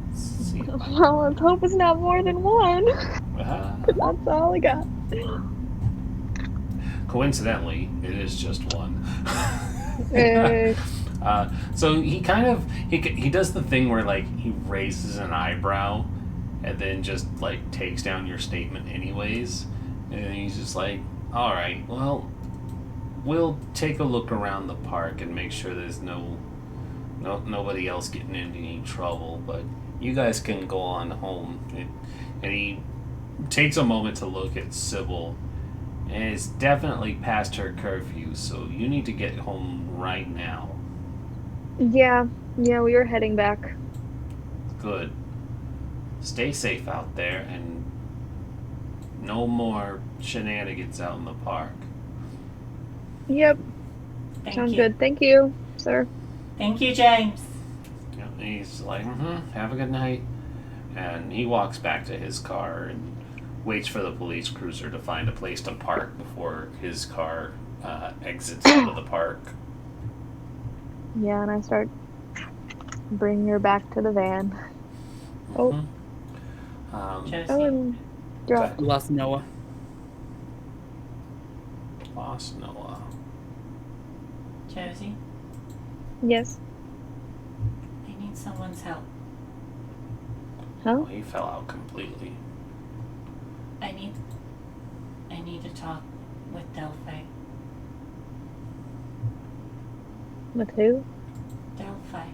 Let's see. Well, let's hope it's not more than one. That's all I got. Coincidentally, it is just one. Hey. So he kind of he does the thing where like he raises an eyebrow and then just like takes down your statement anyways, and he's just like, all right, well, we'll take a look around the park and make sure there's nobody else getting into any trouble, but you guys can go on home. And he takes a moment to look at Sybil, and it's definitely past her curfew, so you need to get home right now. Yeah, we were heading back. Good. Stay safe out there, and no more shenanigans out in the park. Yep. Thank Sounds you. good. Thank you, sir. Thank you, James. Yeah, and he's like, have a good night. And he walks back to his car and waits for the police cruiser to find a place to park before his car exits out of the park. Yeah, and I start bringing her back to the van. Oh. Josie. Oh, and drop. Lost Noah. Lost Noah. Josie, Yes. I need someone's help. Huh? Oh, he fell out completely. I need I need to talk with Delphi. With who? Delphi.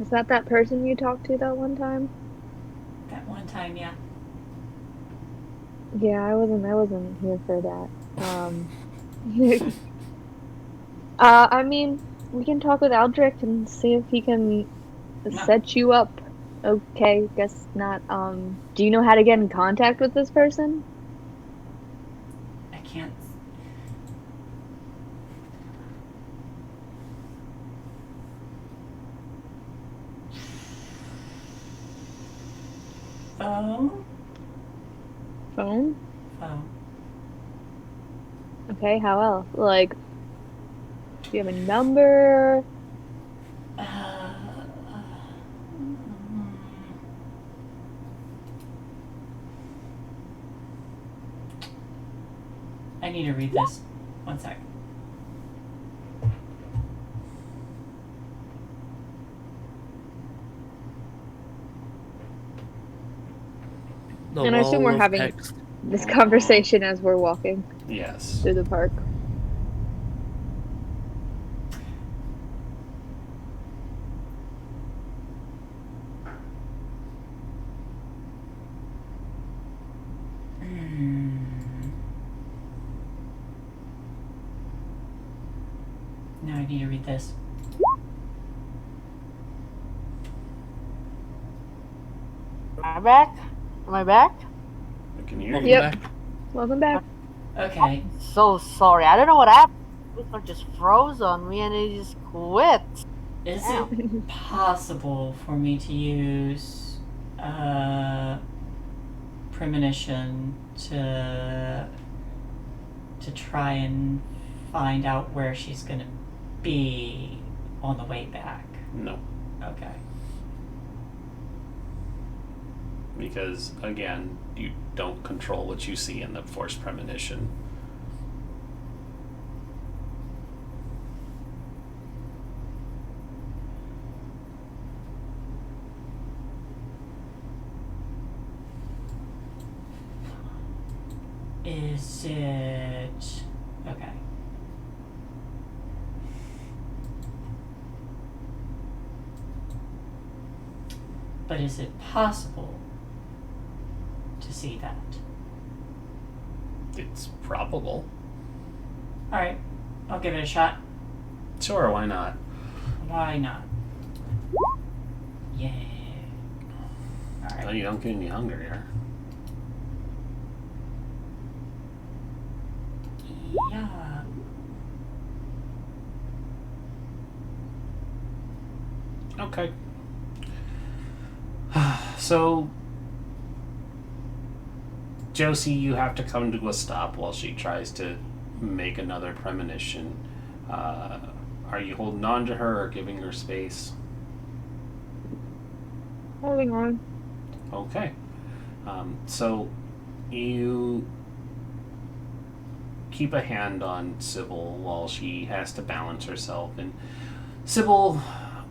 Is that person you talked to that one time? That one time, yeah. Yeah, I wasn't here for that. I mean, we can talk with Aldrich and see if he can set you up. Okay, guess not. Do you know how to get in contact with this person? I can't. Phone? Phone? Phone. Okay, how else? Like, do you have a number? I need to read this. One sec. And I assume we're having this conversation as we're walking. Yes. Through the park. Now I need to read this. Am I back? Am I back? I can hear you. Yep. Welcome back. Okay. So sorry. I don't know what happened. It just froze on me and it just quit. Is Ow. it possible for me to use premonition to try and find out where she's gonna be on the way back? No. Okay. Because, again, you don't control what you see in the forced premonition. Is it... Okay. But is it possible to see that? It's probable. Alright, I'll give it a shot. Sure, why not? Why not? Yeah. Alright. Oh, you don't get any hungrier. Yeah. Okay. So, Josie, you have to come to a stop while she tries to make another premonition. Are you holding on to her or giving her space? Holding on. Okay. So, you keep a hand on Sybil while she has to balance herself. And Sybil,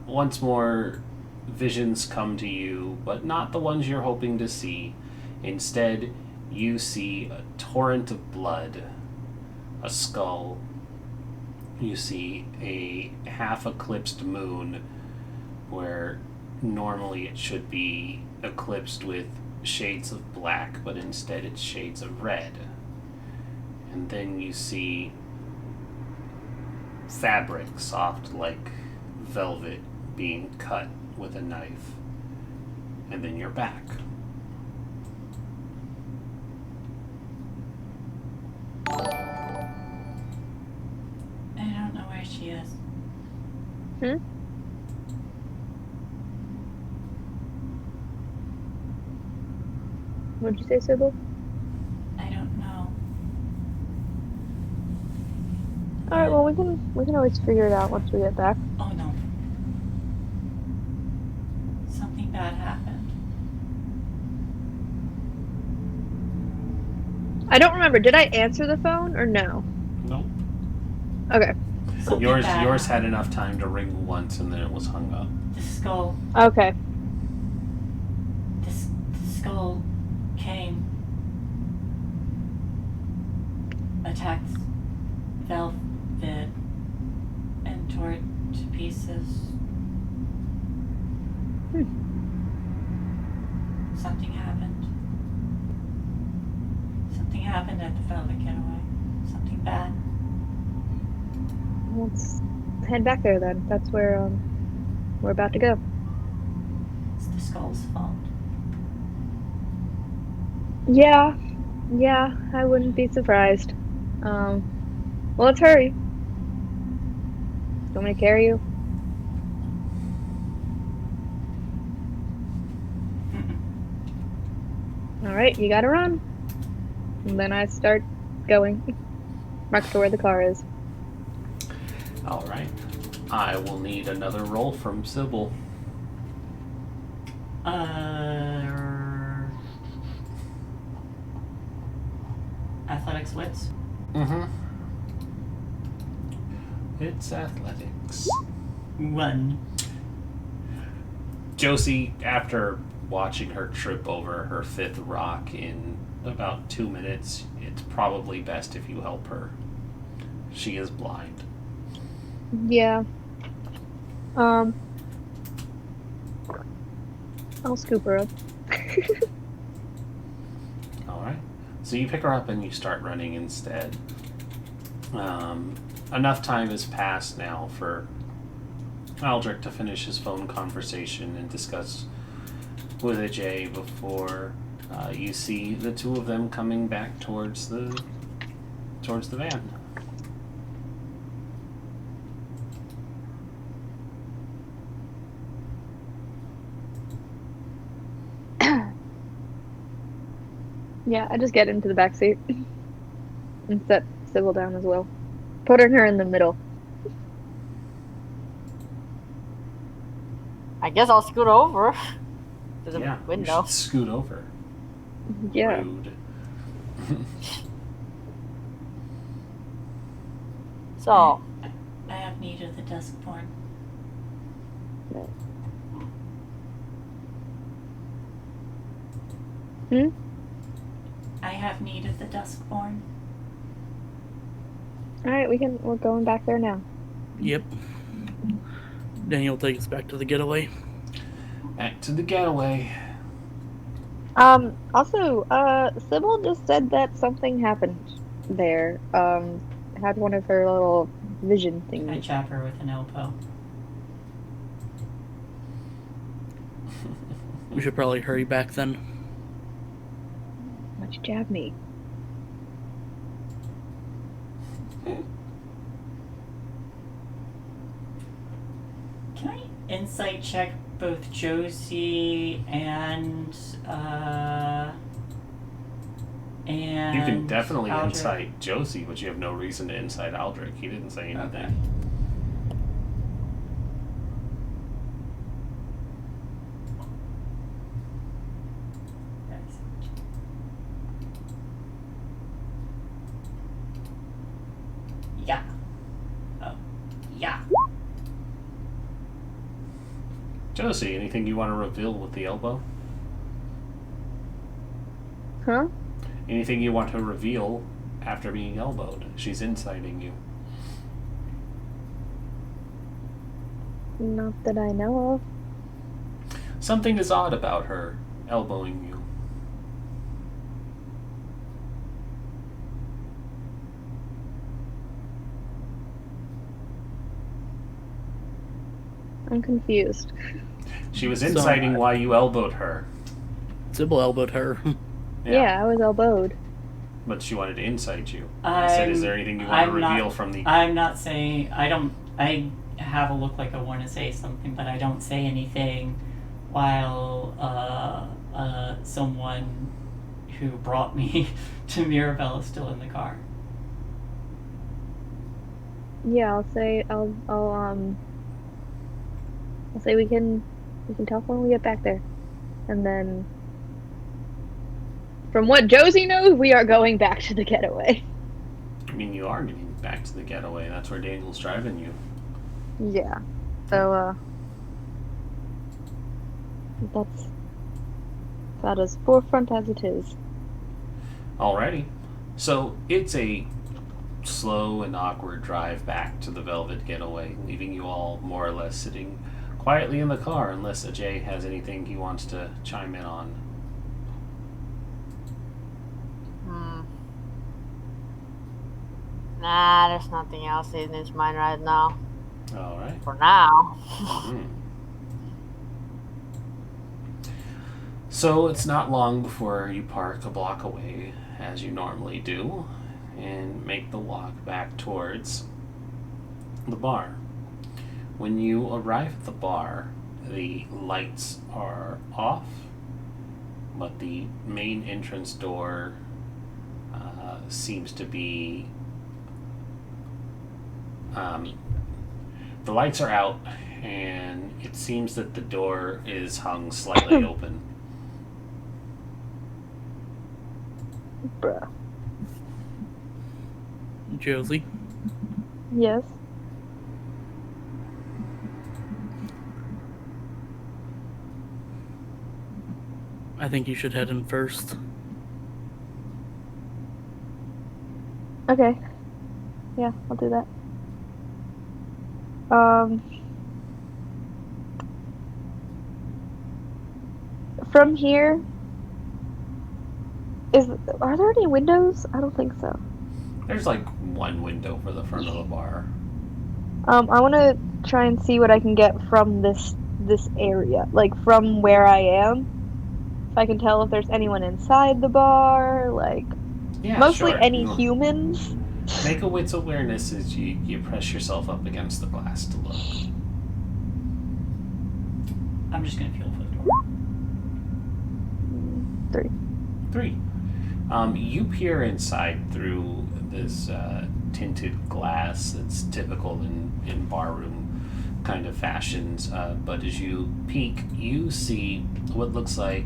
once more, visions come to you, but not the ones you're hoping to see. Instead, you see a torrent of blood, a skull. You see a half-eclipsed moon where normally it should be eclipsed with shades of black, but instead it's shades of red. And then you see fabric, soft like velvet, being cut with a knife. And then you're back. I don't know where she is. What'd you say, Sybil? I don't know. Alright, well we can always figure it out once we get back. Oh no. Something bad happened. I don't remember. Did I answer the phone or no? Nope. Okay. Something Yours bad had enough time to ring once and then it was hung up. The skull. Okay. The skull came, attacked Velvet, and tore it to pieces. Something happened. Something happened at the Velvet Getaway. Something bad. Let's head back there then. That's where we're about to go. It's the Skull's fault. Yeah, I wouldn't be surprised. Well, let's hurry. You want me to carry you? Alright, you gotta run. And then I start going. Back to where the car is. Alright. I will need another roll from Sybil. Athletics wits? Mm-hmm. It's athletics. 1. Josie, after watching her trip over her 5th rock in about 2 minutes, it's probably best if you help her. She is blind. Yeah. I'll scoop her up. Alright. So you pick her up and you start running instead. Enough time has passed now for Aldrich to finish his phone conversation and discuss with Ajay before you see the two of them coming back towards the van. Yeah, I just get into the back seat and set Sybil down as well. Putting her in the middle. I guess I'll scoot over to the Yeah, window. you should scoot over. Yeah. Rude. So, I have need of the Duskborn. I have need of the Duskborn. Alright, we're going back there now. Yep. Then you'll take us back to the getaway. Back to the getaway. Also, Sybil just said that something happened there. Had one of her little vision I thingies. chop her with an elbow. We should probably hurry back then. Why'd you jab me? Can I insight check both Josie and You can definitely Aldrich? insight Josie, but you have no reason to insight Aldrich. He didn't say anything. Okay. Yeah. Oh. Yeah. Josie, anything you want to reveal with the elbow? Huh? Anything you want to reveal after being elbowed? She's inciting you. Not that I know of. Something is odd about her elbowing you. I'm confused. She was inciting why you elbowed her. Sybil elbowed her. Yeah, I was elbowed. But she wanted to incite you. I said, is there anything you want to reveal from the... I'm not saying... I have a look like I want to say something, but I don't say anything while someone who brought me to Mirabelle is still in the car. Yeah, I'll say we can talk when we get back there. And then from what Josie knows, we are going back to the getaway. I mean, you are getting back to the getaway. That's where Daniel's driving you. Yeah. So That is forefront as it is. Alrighty. So it's a slow and awkward drive back to the Velvet Getaway, leaving you all more or less sitting quietly in the car, unless Ajay has anything he wants to chime in on. Nah, there's nothing else in his mind right now. Alright. For now. So it's not long before you park a block away, as you normally do, and make the walk back towards the bar. When you arrive at the bar, the lights are off, but the main entrance door seems to be... the lights are out, and it seems that the door is hung slightly open. Bruh. Josie? Yes. I think you should head in first. Okay. Yeah, I'll do that. From here, are there any windows? I don't think so. There's like one window for the front of the bar. I want to try and see what I can get from this area, like from where I am. If I can tell if there's anyone inside the bar, like Yeah, mostly sure. any humans. Make a wits awareness as you press yourself up against the glass to look. I'm just gonna feel for the door. 3. 3. You peer inside through this tinted glass that's typical in barroom kind of fashions, but as you peek, you see what looks like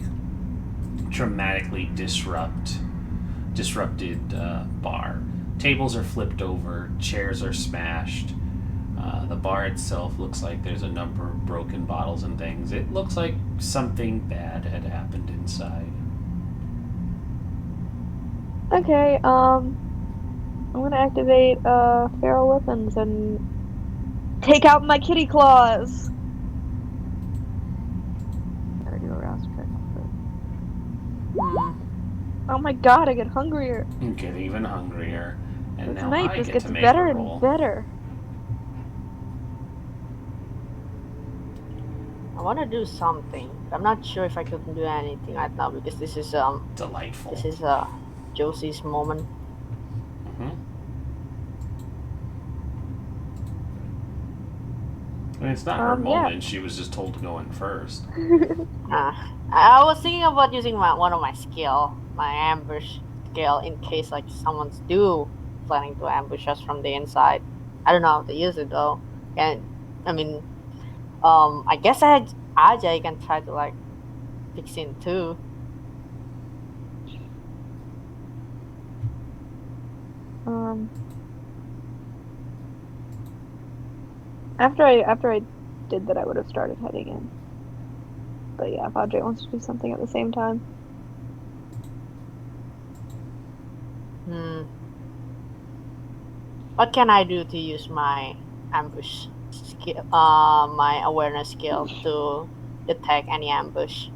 dramatically disrupted bar. Tables are flipped over, chairs are smashed. The bar itself looks like there's a number of broken bottles and things. It looks like something bad had happened inside. Okay, I'm gonna activate feral weapons and take out my kitty claws. Gotta do a rouse check. Oh my god, I get hungrier. You get even hungrier, and This now night I just get gets to make better a and roll. better. I want to do something. I'm not sure if I could do anything right now because this is Delightful. this is Josie's moment. I mean, it's not her Yeah. moment. She was just told to go in first. I was thinking about using one of my skill, my ambush skill, in case like someone's planning to ambush us from the inside. I don't know how to use it though. And I mean, I guess Ajay can try to like fix in too. After I did that, I would have started heading in. But yeah, if Ajay wants to do something at the same time. What can I do to use my ambush skill, my awareness skill to detect any ambush?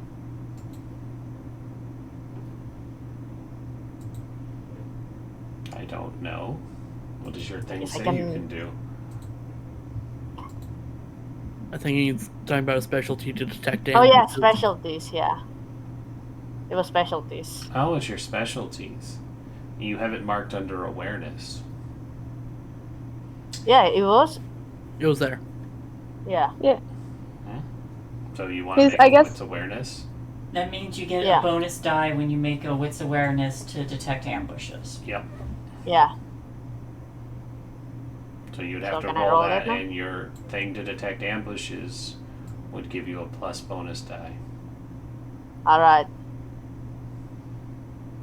I don't know. What does your thing Yes, I say can- you can do? I think he's talking about a specialty to detect damage. Oh yeah, specialties. Yeah, it was specialties. Oh, it's your specialties. You have it marked under awareness. Yeah, it was. It was there. Yeah. So you want to His- make I a guess- wits awareness? That means you get Yeah. a bonus die when you make a wits awareness to detect ambushes. Yep. Yeah. So you'd So have to can I roll roll that, that now? and your thing to detect ambushes would give you a plus bonus die. All right.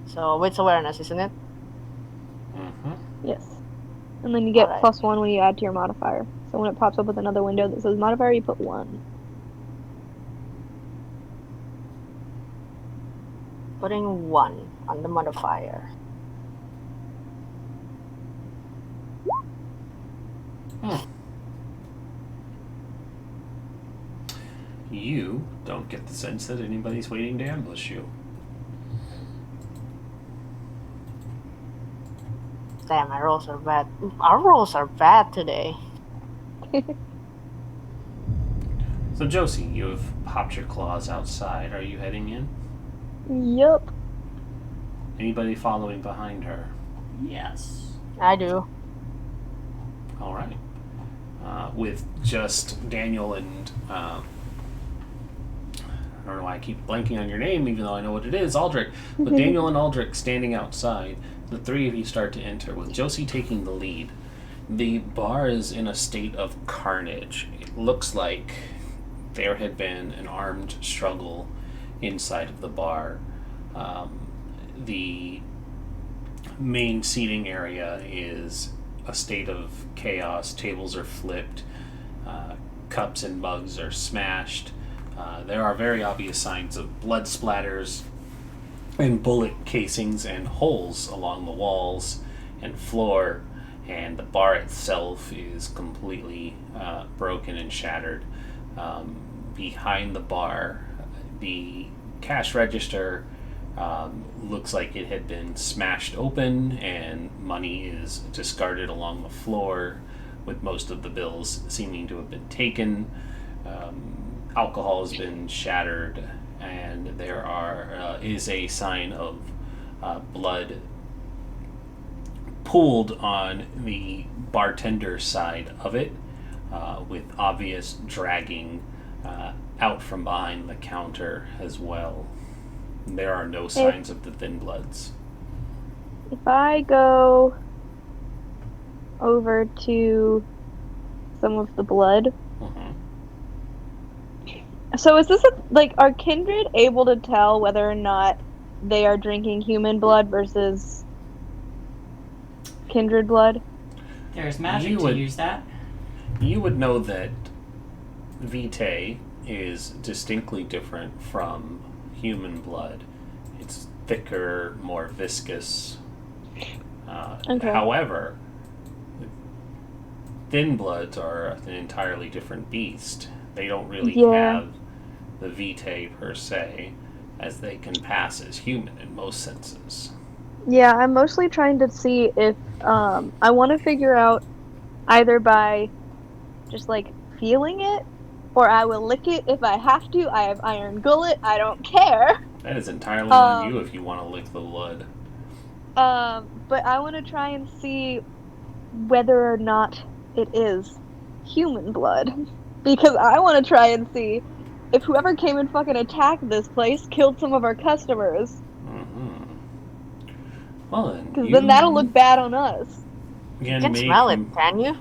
So wits awareness, isn't it? Mm-hmm. Yes. And then you get Alright. +1 when you add to your modifier. So when it pops up with another window that says modifier, you put 1. Putting 1 on the modifier. You don't get the sense that anybody's waiting to ambush you. Damn, my rolls are bad. Our rolls are bad today. So Josie, you have popped your claws outside. Are you heading in? Yup. Anybody following behind her? Yes. I do. All right. With just Daniel and I don't know why I keep blanking on your name, even though I know what it is, Aldrich. With Daniel and Aldrich standing outside, the three of you start to enter, with Josie taking the lead. The bar is in a state of carnage. It looks like there had been an armed struggle inside of the bar. The main seating area is a state of chaos. Tables are flipped. Cups and mugs are smashed. There are very obvious signs of blood splatters and bullet casings and holes along the walls and floor, and the bar itself is completely broken and shattered. Behind the bar, the cash register looks like it had been smashed open, and money is discarded along the floor, with most of the bills seeming to have been taken. Alcohol has been shattered, and there is a sign of blood pooled on the bartender's side of it, with obvious dragging out from behind the counter as well. There are no signs of the thin bloods. If I go over to some of the blood. So is this are Kindred able to tell whether or not they are drinking human blood versus Kindred blood? There's magic to use that. You would know that Vitae is distinctly different from human blood. It's thicker, more viscous. Okay. However, thin bloods are an entirely different beast. They don't really have the Vitae per se, as they can pass as human in most senses. Yeah, I'm mostly trying to see if I want to figure out either by just feeling it, or I will lick it if I have to. I have iron gullet. I don't care. That is entirely on you if you want to lick the blood. But I want to try and see whether or not it is human blood, because I want to try and see if whoever came and fucking attacked this place killed some of our customers. Mm-hmm. Well then, because then that'll look bad on us. You can smell it, can you?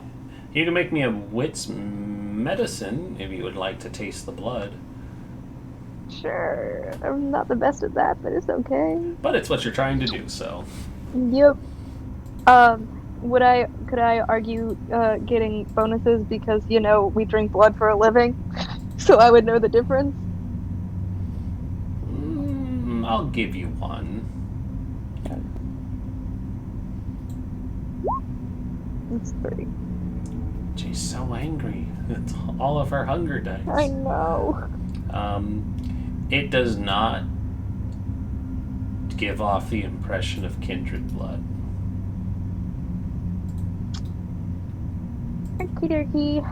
You can make me a wits medicine if you would like to taste the blood. Sure. I'm not the best at that, but it's okay. But it's what you're trying to do, so. Yep. Could I argue getting bonuses because, we drink blood for a living? So I would know the difference? I'll give you one. It's 3. She's so angry. It's all of her hunger dice. I know. It does not give off the impression of kindred blood. Okie dokie.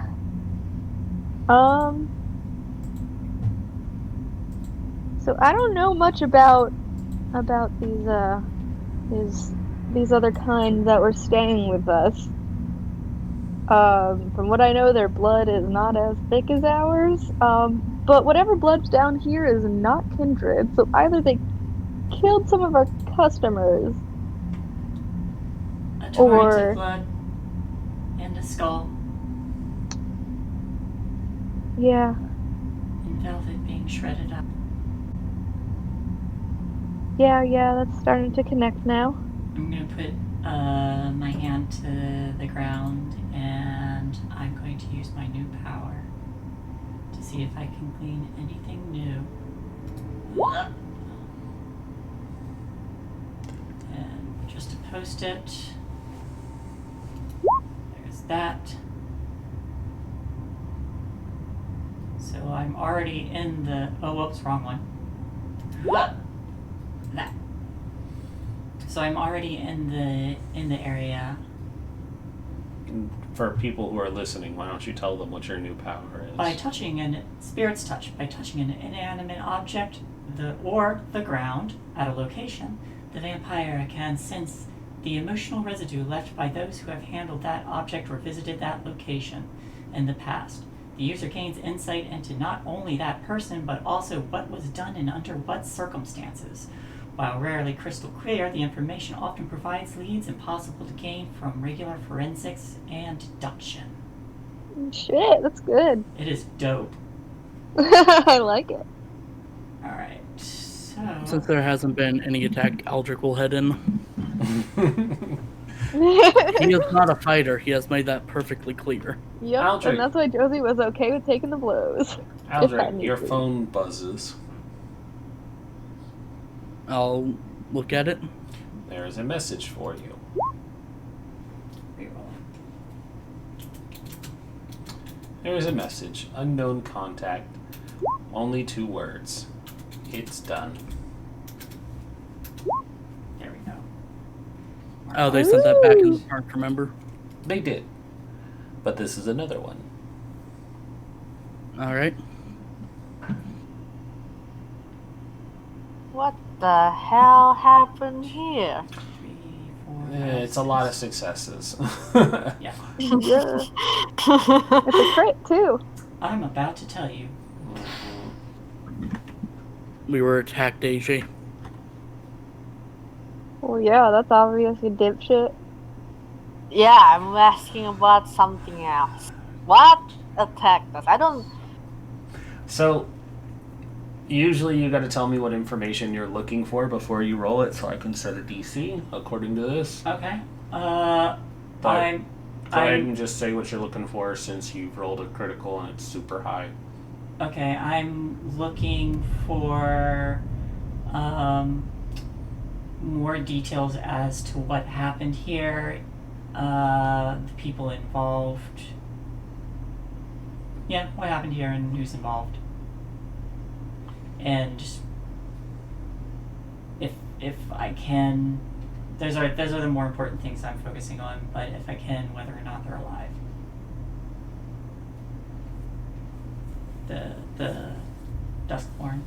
So I don't know much about these other kinds that were staying with us. From what I know, their blood is not as thick as ours. But whatever blood's down here is not kindred. So either they killed some of our customers, a torrent of blood and a skull. Yeah. And velvet being shredded up. Yeah, that's starting to connect now. I'm gonna put my hand to the ground, and I'm going to use my new power to see if I can glean anything new. just to post it. There's that. So I'm already in the... Oh, whoops, wrong one. That. So I'm already in the area. For people who are listening, why don't you tell them what your new power is? By touching Spirit's Touch, by touching an inanimate object or the ground at a location, the vampire can sense the emotional residue left by those who have handled that object or visited that location in the past. The user gains insight into not only that person, but also what was done and under what circumstances. While rarely crystal clear, the information often provides leads impossible to gain from regular forensics and deduction. Shit, that's good. It is dope. I like it. Alright, so... Since there hasn't been any attack, Aldrich will head in. He is not a fighter. He has made that perfectly clear. Yep, Aldrich. and that's why Josie was okay with taking the blows. Aldrich, your phone buzzes. I'll look at it. There is a message for you. There is a message. Unknown contact. Only 2 words. It's done. There we go. Oh, they sent that back in the park, remember? They did. But this is another one. Alright. What the hell happened here? 3, 4, 5, It's a lot of successes. Yeah. Yeah. It's a crit, too. I'm about to tell you. We were attacked, AJ. Well, yeah, that's obviously dipshit. Yeah, I'm asking about something else. What attacked us? I don't... So, usually you gotta tell me what information you're looking for before you roll it so I can set a DC according to this. Okay. But go ahead I'm and just say what you're looking for since you've rolled a critical and it's super high. okay. I'm looking for more details as to what happened here, the people involved. Yeah, what happened here and who's involved. And if I can, those are the more important things I'm focusing on. But if I can, whether or not they're alive. The Duskborn.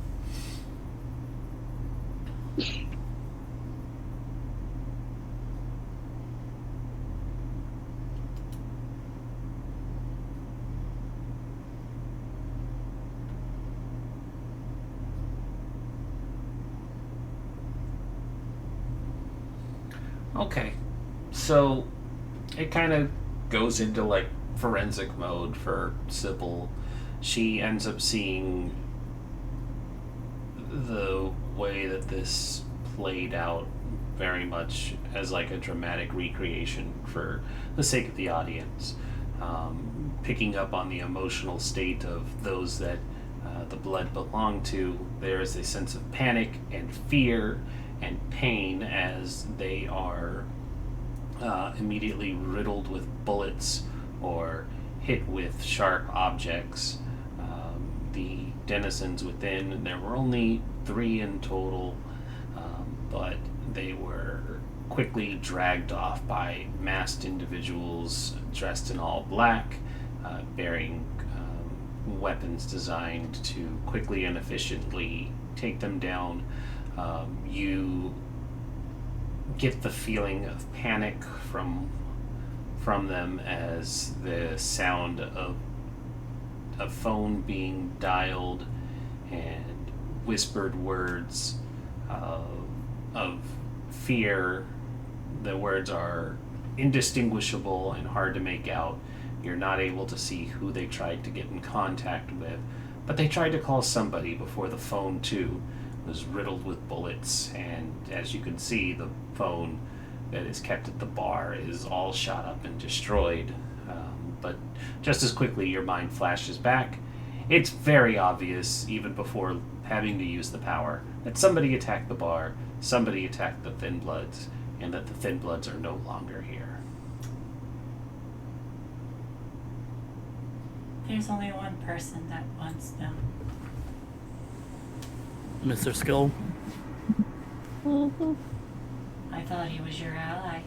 Okay, so it kind of goes into like forensic mode for Sybil. She ends up seeing the way that this played out very much as like a dramatic recreation for the sake of the audience, picking up on the emotional state of those that the blood belonged to. There is a sense of panic and fear and pain as they are immediately riddled with bullets or hit with sharp objects. The denizens within, there were only 3 in total, but they were quickly dragged off by masked individuals dressed in all black, bearing weapons designed to quickly and efficiently take them down. You get the feeling of panic from them as the sound of a phone being dialed and whispered words of fear. The words are indistinguishable and hard to make out. You're not able to see who they tried to get in contact with, but they tried to call somebody before the phone too was riddled with bullets, and as you can see, the phone that is kept at the bar is all shot up and destroyed. But just as quickly your mind flashes back, it's very obvious, even before having to use the power, that somebody attacked the bar, somebody attacked the Thin Bloods, and that the Thin Bloods are no longer here. There's only one person that wants them. Mr. Skull. Mm-hmm. I thought he was your ally.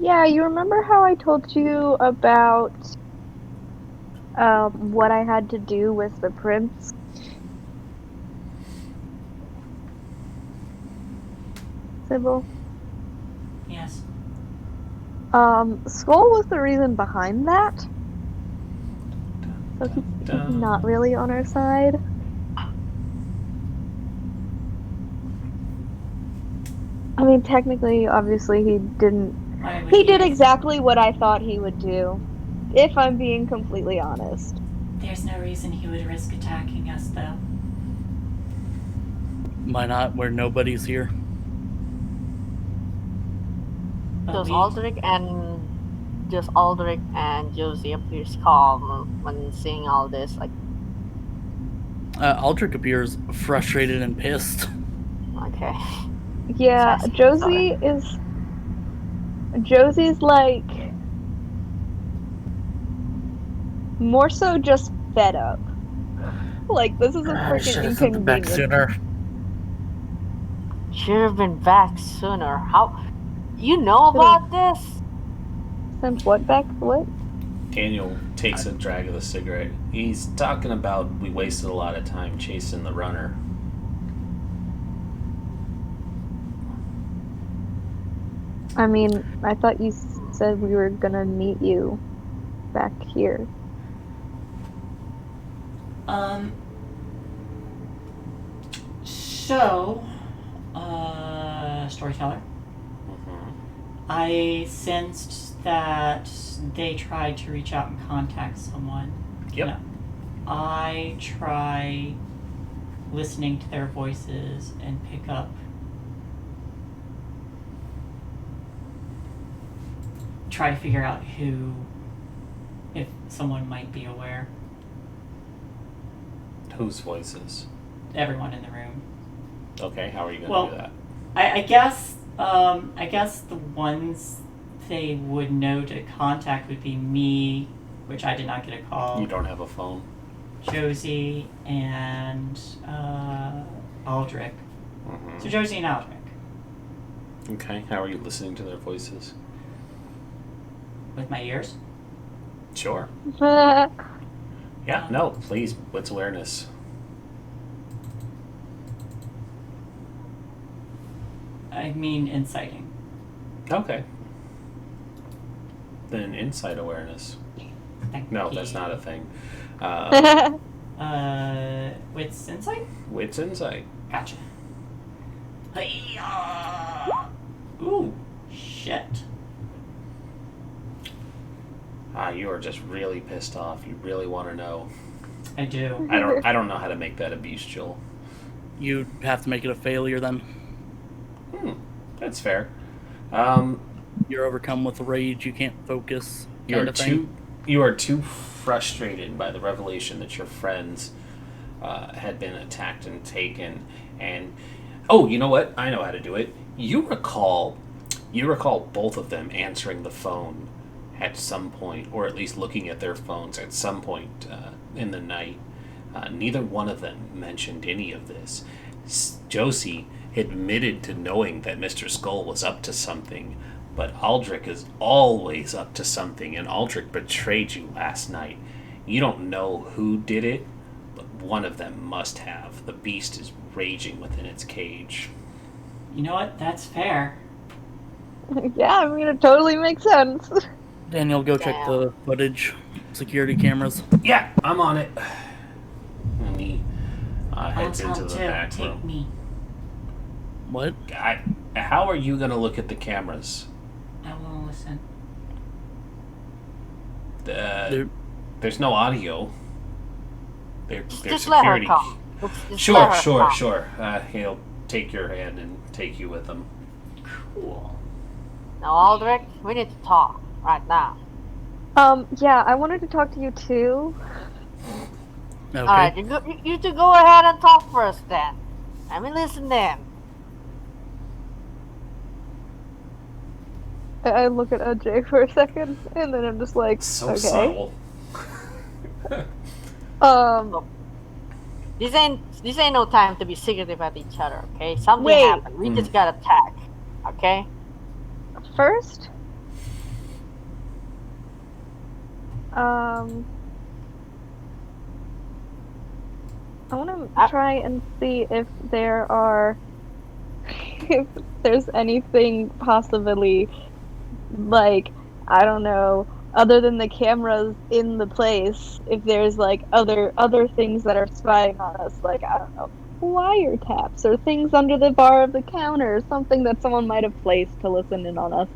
Yeah, you remember how I told you about what I had to do with the prince? Sybil? Yes. Skull was the reason behind that. So he's not really on our side. I mean, technically, obviously, he didn't. He did exactly what I thought he would do, if I'm being completely honest. There's no reason he would risk attacking us, though. Why not? Where nobody's here. Does Aldrich and Josie appears calm when seeing all this? Like, Aldrich appears frustrated and pissed. okay. Yeah, Josie's like more so just fed up. Like, this is a freaking inconvenience. Sooner. Should have been back sooner. How? You know about this? Since what back? What? Daniel takes a drag of the cigarette. He's talking about we wasted a lot of time chasing the runner. I mean, I thought you said we were gonna meet you back here. So, storyteller. I sensed that they tried to reach out and contact someone. Yep. No. I try listening to their voices and pick up. Try to figure out who, if someone might be aware. Whose voices? Everyone in the room. Okay, how are you going to do that? I guess the ones they would know to contact would be me, which I did not get a call. You don't have a phone? Josie and Aldrich. Mm-hmm. So Josie and Aldrich. Okay, how are you listening to their voices? With my ears? Sure. Yeah. Yeah, no, please, what's awareness? I mean inciting. Okay. Then insight awareness. No, that's not a thing. Wits insight? Wits insight. Gotcha. Hi-ya! Ooh, shit. You are just really pissed off. You really want to know. I do. I don't know how to make that a bestial. You have to make it a failure then. That's fair. You're overcome with rage. You can't focus. You are too frustrated by the revelation that your friends had been attacked and taken. And oh, you know what? I know how to do it. You recall both of them answering the phone at some point, or at least looking at their phones at some point in the night. Neither one of them mentioned any of this. Josie admitted to knowing that Mr. Skull was up to something, but Aldrich is always up to something, and Aldrich betrayed you last night. You don't know who did it, but one of them must have. The beast is raging within its cage. You know what? That's fair. Yeah, I mean, it totally makes sense. Daniel, go check the footage, security cameras. Yeah, I'm on it. And he heads into the back room. Take me. What? How are you going to look at the cameras? I will listen. There's no audio. They're just let her security. come. Sure. He'll take your hand and take you with him. Cool. Now, Aldrich, we need to talk right now. Yeah, I wanted to talk to you too. Okay. Alright, you two go ahead and talk first then. Let me listen then. I look at Ajay for a second, and then I'm just like, So okay. subtle. Look, this ain't no time to be secretive at each other, okay? Something Wait. happened. We just got attacked, okay? First, I want to try and see if if there's anything possibly, like, I don't know, other than the cameras in the place, if there's, like, other things that are spying on us, like, I don't know, wiretaps or things under the bar of the counter, something that someone might have placed to listen in on us.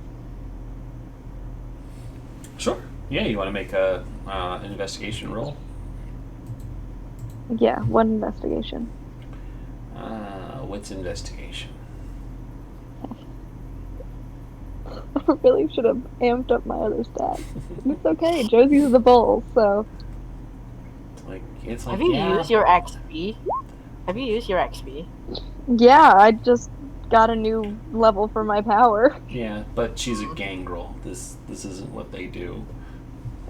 Sure. Yeah, you want to make an investigation roll? Yeah, one investigation. What's investigation? I really should have amped up my other stats. It's okay, Josie's the bull, so... It's like, Have you used your XP? Have you used your XP? Yeah, I just got a new level for my power. Yeah, but she's a gangrel. This isn't what they do.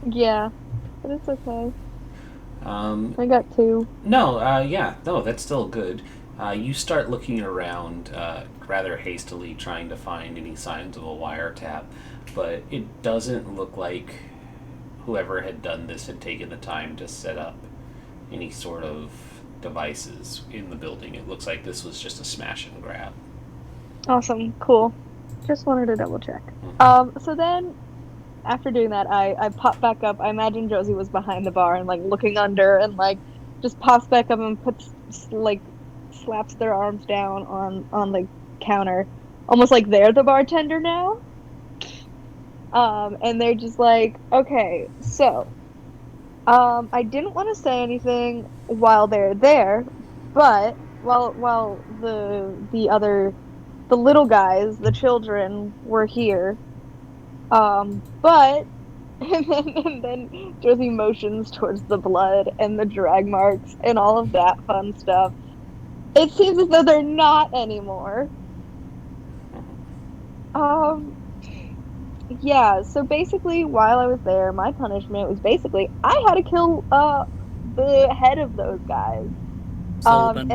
Yeah, but it's okay. I got 2. No, that's still good. You start looking around rather hastily, trying to find any signs of a wiretap, but it doesn't look like whoever had done this had taken the time to set up any sort of devices in the building. It looks like this was just a smash and grab. Awesome, cool. Just wanted to double check. So then, after doing that, I pop back up. I imagine Josie was behind the bar and, like, looking under and, like, just pops back up and slaps their arms down on the counter. Almost like they're the bartender now. And they're just like, okay, so, I didn't want to say anything while they're there, but while the little guys, the children, were here, but and then Josie motions towards the blood and the drag marks and all of that fun stuff. It seems as though they're not anymore. Yeah, so basically, while I was there, my punishment was basically I had to kill the head of those guys. Sullivan.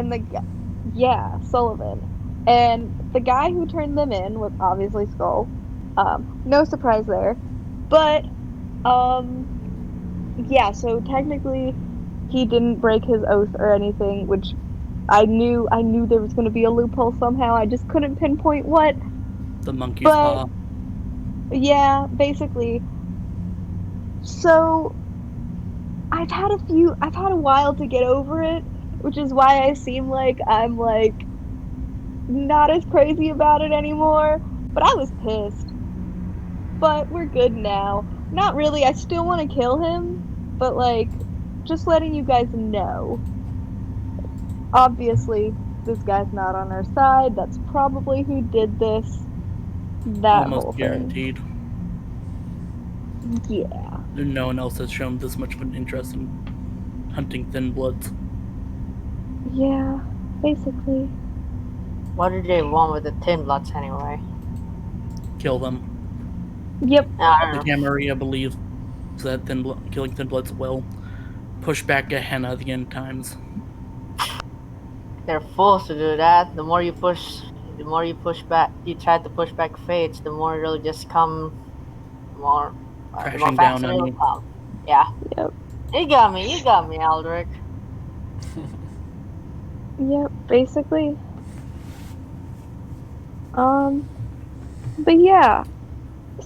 Sullivan. And the guy who turned them in was obviously Skull. No surprise there. But yeah, so technically he didn't break his oath or anything, which I knew there was going to be a loophole somehow. I just couldn't pinpoint what. The monkey's paw. Yeah, basically. So I've had a while to get over it, which is why I seem like I'm, like, not as crazy about it anymore. But I was pissed. But we're good now. Not really, I still want to kill him, but, like, just letting you guys know. Obviously, this guy's not on our side. That's probably who did this. That almost whole thing. guaranteed. Yeah. No one else has shown this much of an interest in hunting thin bloods. Yeah, basically. What do they want with the Thin Bloods anyway? Kill them. Yep. The Camerilla believes that killing thin bloods will push back Gehenna the end times. They're forced to do that. The more you push back, you try to push back fates, the more it'll just come more Crashing down on you. Yeah. Yep. You got me, Aldrich. Yep, basically. But yeah.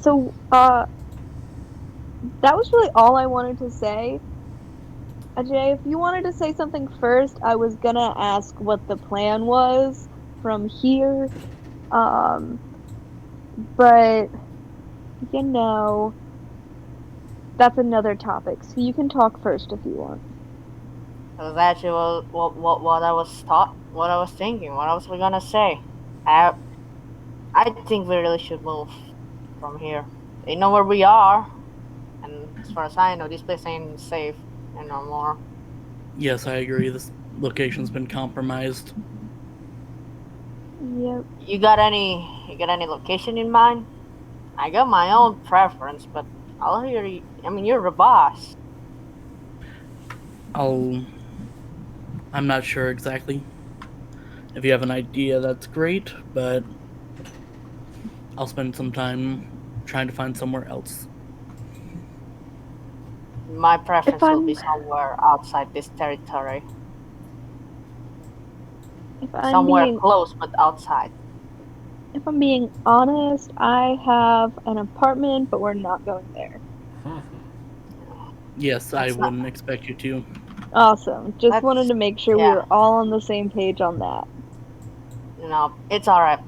So, that was really all I wanted to say. Ajay, if you wanted to say something first, I was gonna ask what the plan was from here. But, you know, that's another topic, so you can talk first if you want. That was actually what I was thinking, what I was gonna say. I think we really should move from here. They know where we are, and as far as I know, this place ain't safe no more. Yes, I agree. This location's been compromised. Yep. You got any location in mind? I got my own preference, but I'll hear you. I mean, you're the boss. I'm not sure exactly. If you have an idea, that's great, but I'll spend some time trying to find somewhere else. My preference will be somewhere outside this territory. Somewhere close, but outside. If I'm being honest, I have an apartment, but we're not going there. Yes, I wouldn't expect you to. Awesome. Just wanted to make sure we were all on the same page on that. No, it's alright.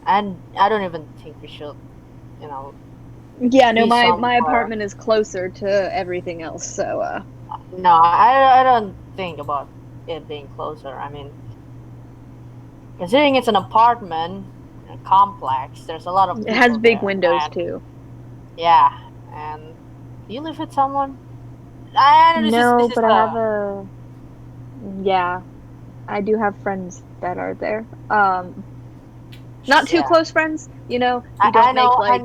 And I don't even think we should, Yeah, no, my apartment is closer to everything else, so, No, I don't think about it being closer. I mean, considering it's an apartment, a complex, there's a lot of people. It has big there, windows, too. Yeah, and do you live with someone? No, but I have a... Yeah, I do have friends that are there. Not too close friends, you don't make, like,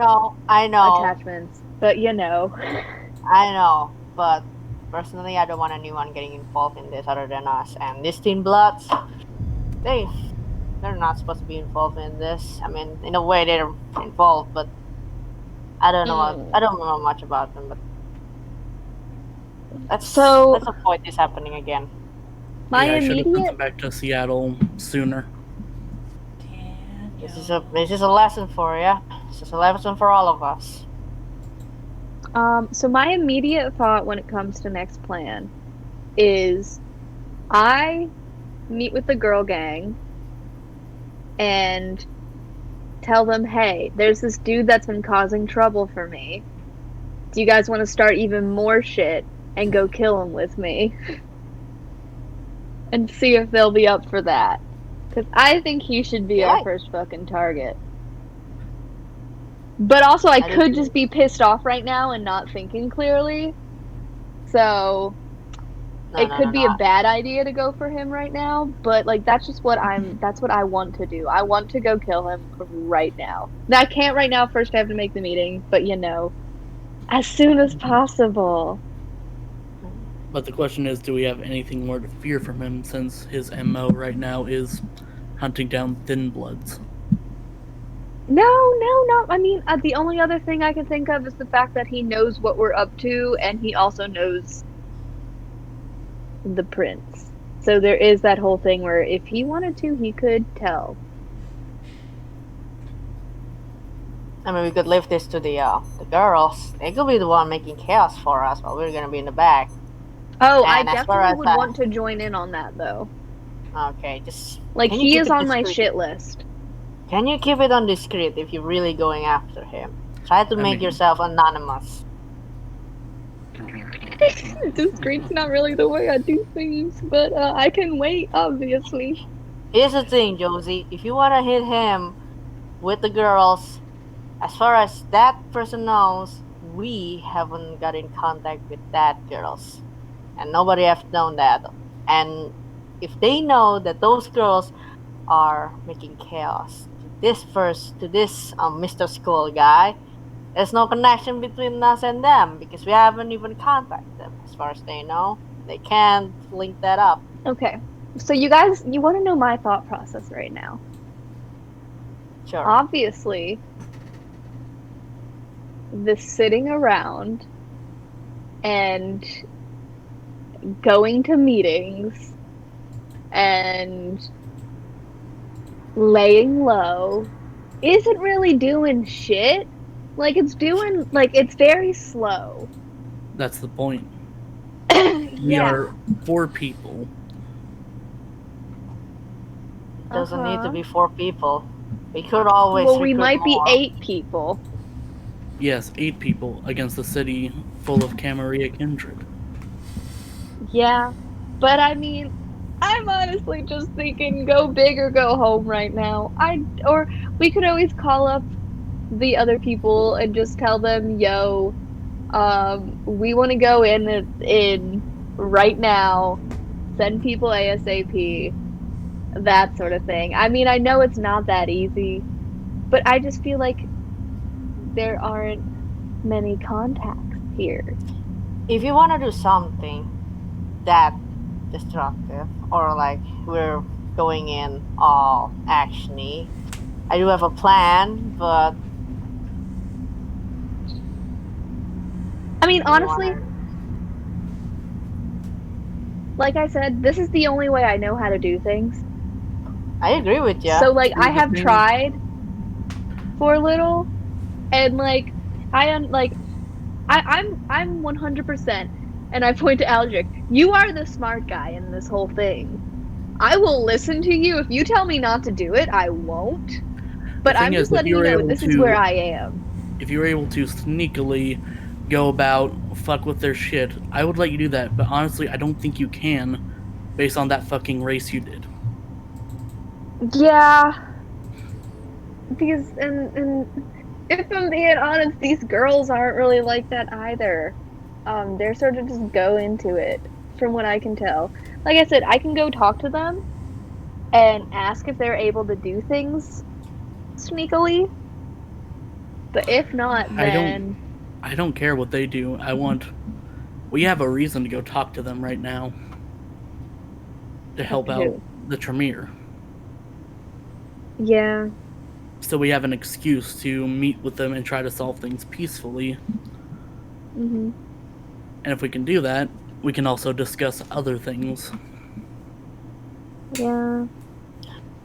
I know. attachments, but I know, but personally, I don't want anyone getting involved in this other than us. And these Teen Bloods, they're not supposed to be involved in this. I mean, in a way, they're involved, but I don't know. I don't know much about them, but let's avoid this happening again. I should have sent them back to Seattle sooner. This is a lesson for you. This is a lesson for all of us. So my immediate thought when it comes to next plan is I meet with the girl gang and tell them, hey, there's this dude that's been causing trouble for me. Do you guys want to start even more shit and go kill him with me? And see if they'll be up for that. Because I think he should be our first fucking target. But also, I could just be pissed off right now and not thinking clearly. So, it could be a bad idea to go for him right now. But, like, that's just what that's what I want to do. I want to go kill him right now. Now, I can't right now. First, I have to make the meeting. But, as soon as possible. But the question is, do we have anything more to fear from him since his MO right now is hunting down Thin Bloods? No, not. I mean, the only other thing I can think of is the fact that he knows what we're up to, and he also knows the prince. So there is that whole thing where if he wanted to, he could tell. I mean, we could leave this to the girls. They could be the one making chaos for us while we're gonna be in the back. Oh, I definitely would want to join in on that, though. Okay, just... Like, he is on my shit list. Can you keep it on discreet if you're really going after him? Try to make yourself anonymous. Discreet's not really the way I do things, but I can wait, obviously. Here's the thing, Josie. If you want to hit him with the girls, as far as that person knows, we haven't got in contact with that girls. And nobody has known that. And if they know that those girls are making chaos to this Mr. Skull guy, there's no connection between us and them because we haven't even contacted them. As far as they know, they can't link that up. Okay, so you guys, you want to know my thought process right now? Sure. Obviously, the sitting around and going to meetings and laying low isn't really doing shit. Like, it's very slow. That's the point. Yeah. We are 4 people. Doesn't need to be 4 people. We could always. Well, we might be 8 people. Yes, 8 people against a city full of Camerilla kindred. Yeah, but I mean, I'm honestly just thinking go big or go home right now. Or we could always call up the other people and just tell them, yo, we want to go in right now, send people ASAP, that sort of thing. I mean, I know it's not that easy, but I just feel like there aren't many contacts here. If you want to do something that destructive, or like we're going in all actiony, I do have a plan, but I mean, if you honestly, want like I said, this is the only way I know how to do things. I agree with you. So like See, I the have thing is, tried for a little and like like I'm 100% and I point to Aldrich. You are the smart guy in this whole thing. I will listen to you. If you tell me not to do it, I won't. the But thing I'm is, just letting you know this is where I am. if you were able to sneakily go about fuck with their shit, I would let you do that. But honestly, I don't think you can, based on that fucking race you did. Yeah, because and if I'm being honest, these girls aren't really like that either. They're sort of just go into it, from what I can tell. Like I said, I can go talk to them and ask if they're able to do things sneakily. But if not, I don't. then I don't care what they do. We have a reason to go talk to them right now to help out who? the Tremere. Yeah. So we have an excuse to meet with them and try to solve things peacefully. Mhm. And if we can do that, we can also discuss other things. Yeah.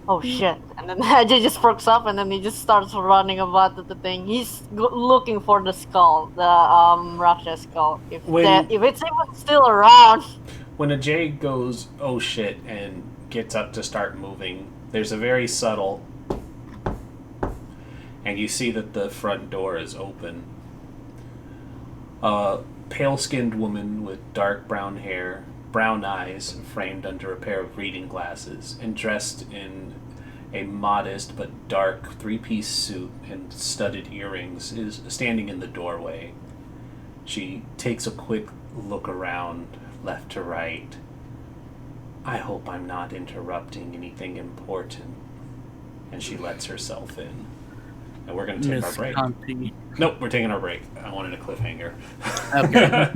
Oh shit! And then Ajay just perks up, and then he just starts running about the thing. He's looking for the skull, the Raksha skull. If When it's even still around. when a Jay goes, oh shit, and gets up to start moving, there's a very subtle, and you see that the front door is open. A pale-skinned woman with dark brown hair, brown eyes framed under a pair of reading glasses, and dressed in a modest but dark three-piece suit and studded earrings, is standing in the doorway. She takes a quick look around, left to right. I hope I'm not interrupting anything important. And she lets herself in. And we're going to take our Miss break. Conti. Nope, we're taking our break. I wanted a cliffhanger. Okay.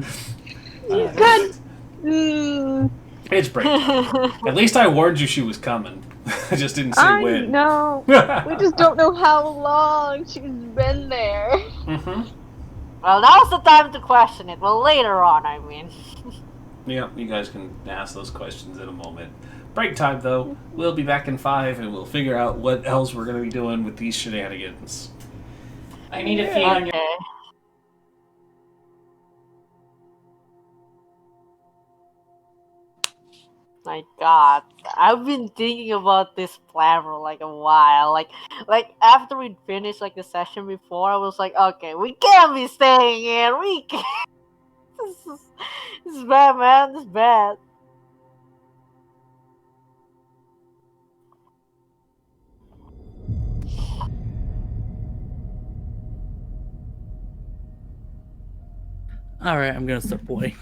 Good. Mm, It's break time. At least I warned you she was coming. I just didn't say I when. know. We just don't know how long she's been there. Mm-hmm. Well, now's the time to question it. Well, later on, I mean. Yeah, you guys can ask those questions in a moment. Break time, though. We'll be back in 5, and we'll figure out what else we're going to be doing with these shenanigans. I need to feed on your. Okay. My God, I've been thinking about this plan for like a while. Like after we finished like the session before, I was like, okay, we can't be staying here. We can't. This is bad, man. This is bad. Alright, I'm gonna step away.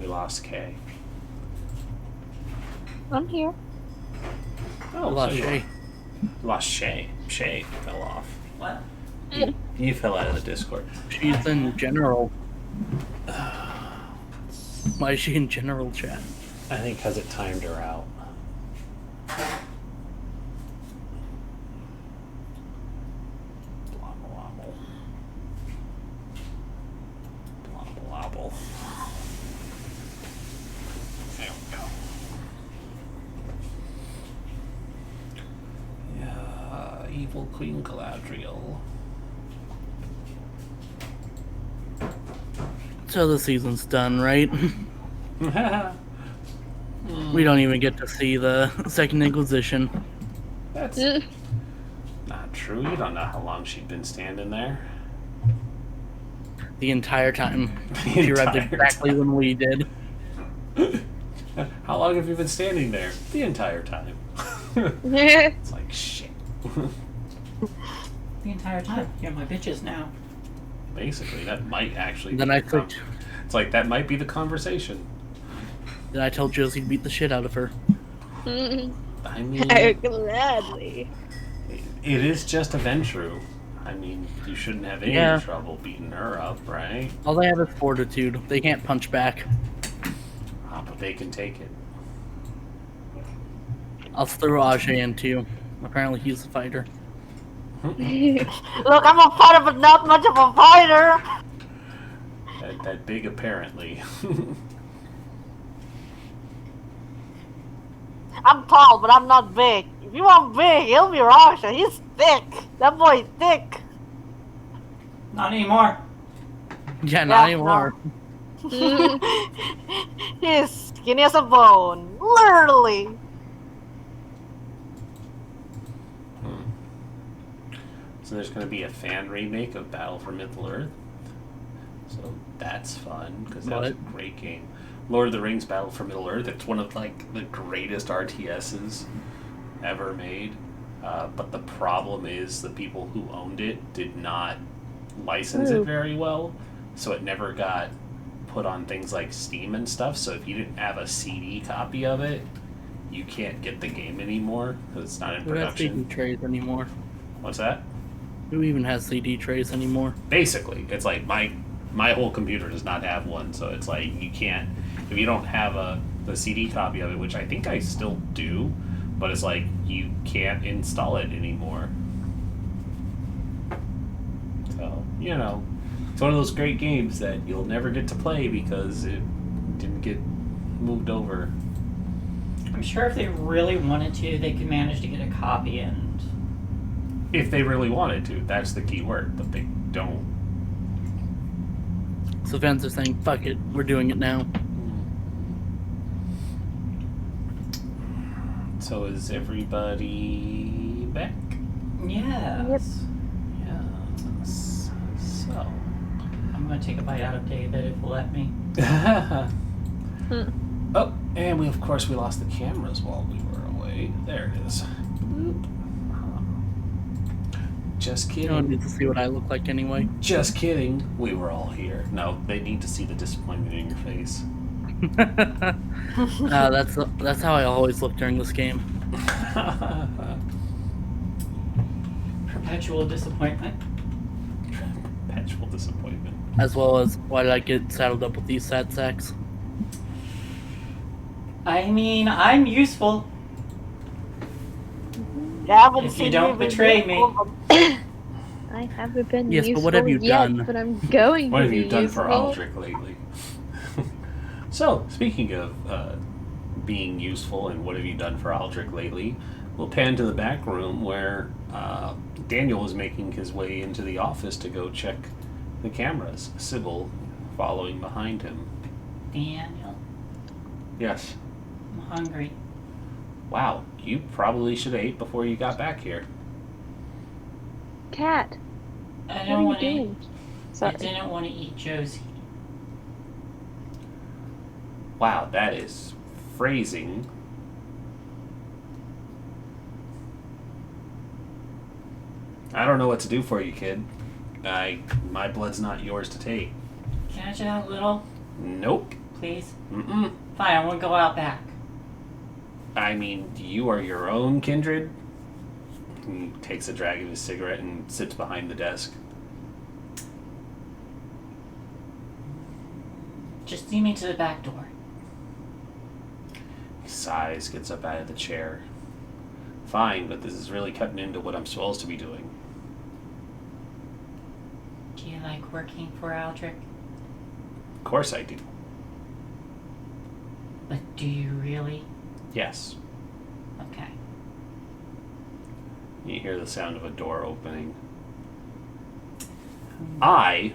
We lost Kay. I'm here. Oh, Lost so Shay. Lost Shay. Shay fell off. What? You fell out of the Discord. She's in general. Why is she in general chat? I think because it timed her out. Blobble, wobble. Blobble, wobble. There we go. Yeah, evil Queen Galadriel. So the season's done, right? We don't even get to see the Second Inquisition. That's not true. You don't know how long she'd been standing there. The entire time. The She arrived entire exactly time. when we did. How long have you been standing there? The entire time. It's like, shit. The entire time. You're my bitches now. Basically, that might actually Then be I the clicked. It's like, that might be the conversation. Then I told Josie to beat the shit out of her. I mean, Gladly. it is just a Ventru. I mean, you shouldn't have any Yeah. trouble beating her up, right? All they have is fortitude. They can't punch back. But they can take it. I'll throw Ajay in too. Apparently he's a fighter. Look, I'm a fighter, but not much of a fighter. That big, apparently. I'm tall, but I'm not big. If you want big, he'll be Rasha. He's thick. That boy's thick. Not anymore. Yeah, not Yeah, anymore. He's skinny as a bone. Literally. So there's going to be a fan remake of Battle for Middle-earth. So that's fun, because that was a great game. Lord of the Rings Battle for Middle-earth, it's one of like the greatest RTSs ever made. But the problem is the people who owned it did not license it very well. So it never got put on things like Steam and stuff. So if you didn't have a CD copy of it, you can't get the game anymore because it's not in Who has CD production. trays anymore? What's that? Who even has CD trays anymore? Basically, it's like my whole computer does not have one, so it's like you can't, if you don't have the CD copy of it, which I think I still do, but it's like you can't install it anymore. So, you know, it's one of those great games that you'll never get to play because it didn't get moved over. I'm sure if they really wanted to, they could manage to get a copy and... If they really wanted to, that's the key word, but they don't. So fans are saying, fuck it, we're doing it now. So is everybody back? Yes. Yes. So. I'm gonna take a bite out of David if he'll let me. Oh, and we lost the cameras while we were away. There it is. Boop. Just You don't kidding. need to see what I look like anyway. Just kidding. We were all here. No, they need to see the disappointment in your face. That's how I always look during this game. Perpetual disappointment. Perpetual disappointment. As well as why did I get saddled up with these sad sacks? I mean, I'm useful. Yeah, I haven't If seen you don't be betray me. useful, I haven't been Yes, but useful what have you yet, done? but I'm going What to have be you done useful. for Aldrich lately? So, speaking of being useful and what have you done for Aldrich lately, we'll pan to the back room where Daniel is making his way into the office to go check the cameras. Sybil following behind him. Daniel, Yes. I'm hungry. Wow, you probably should have ate before you got back here. Cat, I what are don't you want to eat. doing? I Sorry. didn't want to eat Josie. Wow, that is phrasing. I don't know what to do for you, kid. My blood's not yours to take. Can I chat a little? Nope. please? Mm-mm. Fine, I won't go out back. I mean, you are your own kindred. He takes a drag of his cigarette and sits behind the desk. Just lead me to the back door. He sighs, gets up out of the chair. Fine, but this is really cutting into what I'm supposed to be doing. Do you like working for Aldrich? Of course I do. But do you really? Yes. Okay. You hear the sound of a door opening. I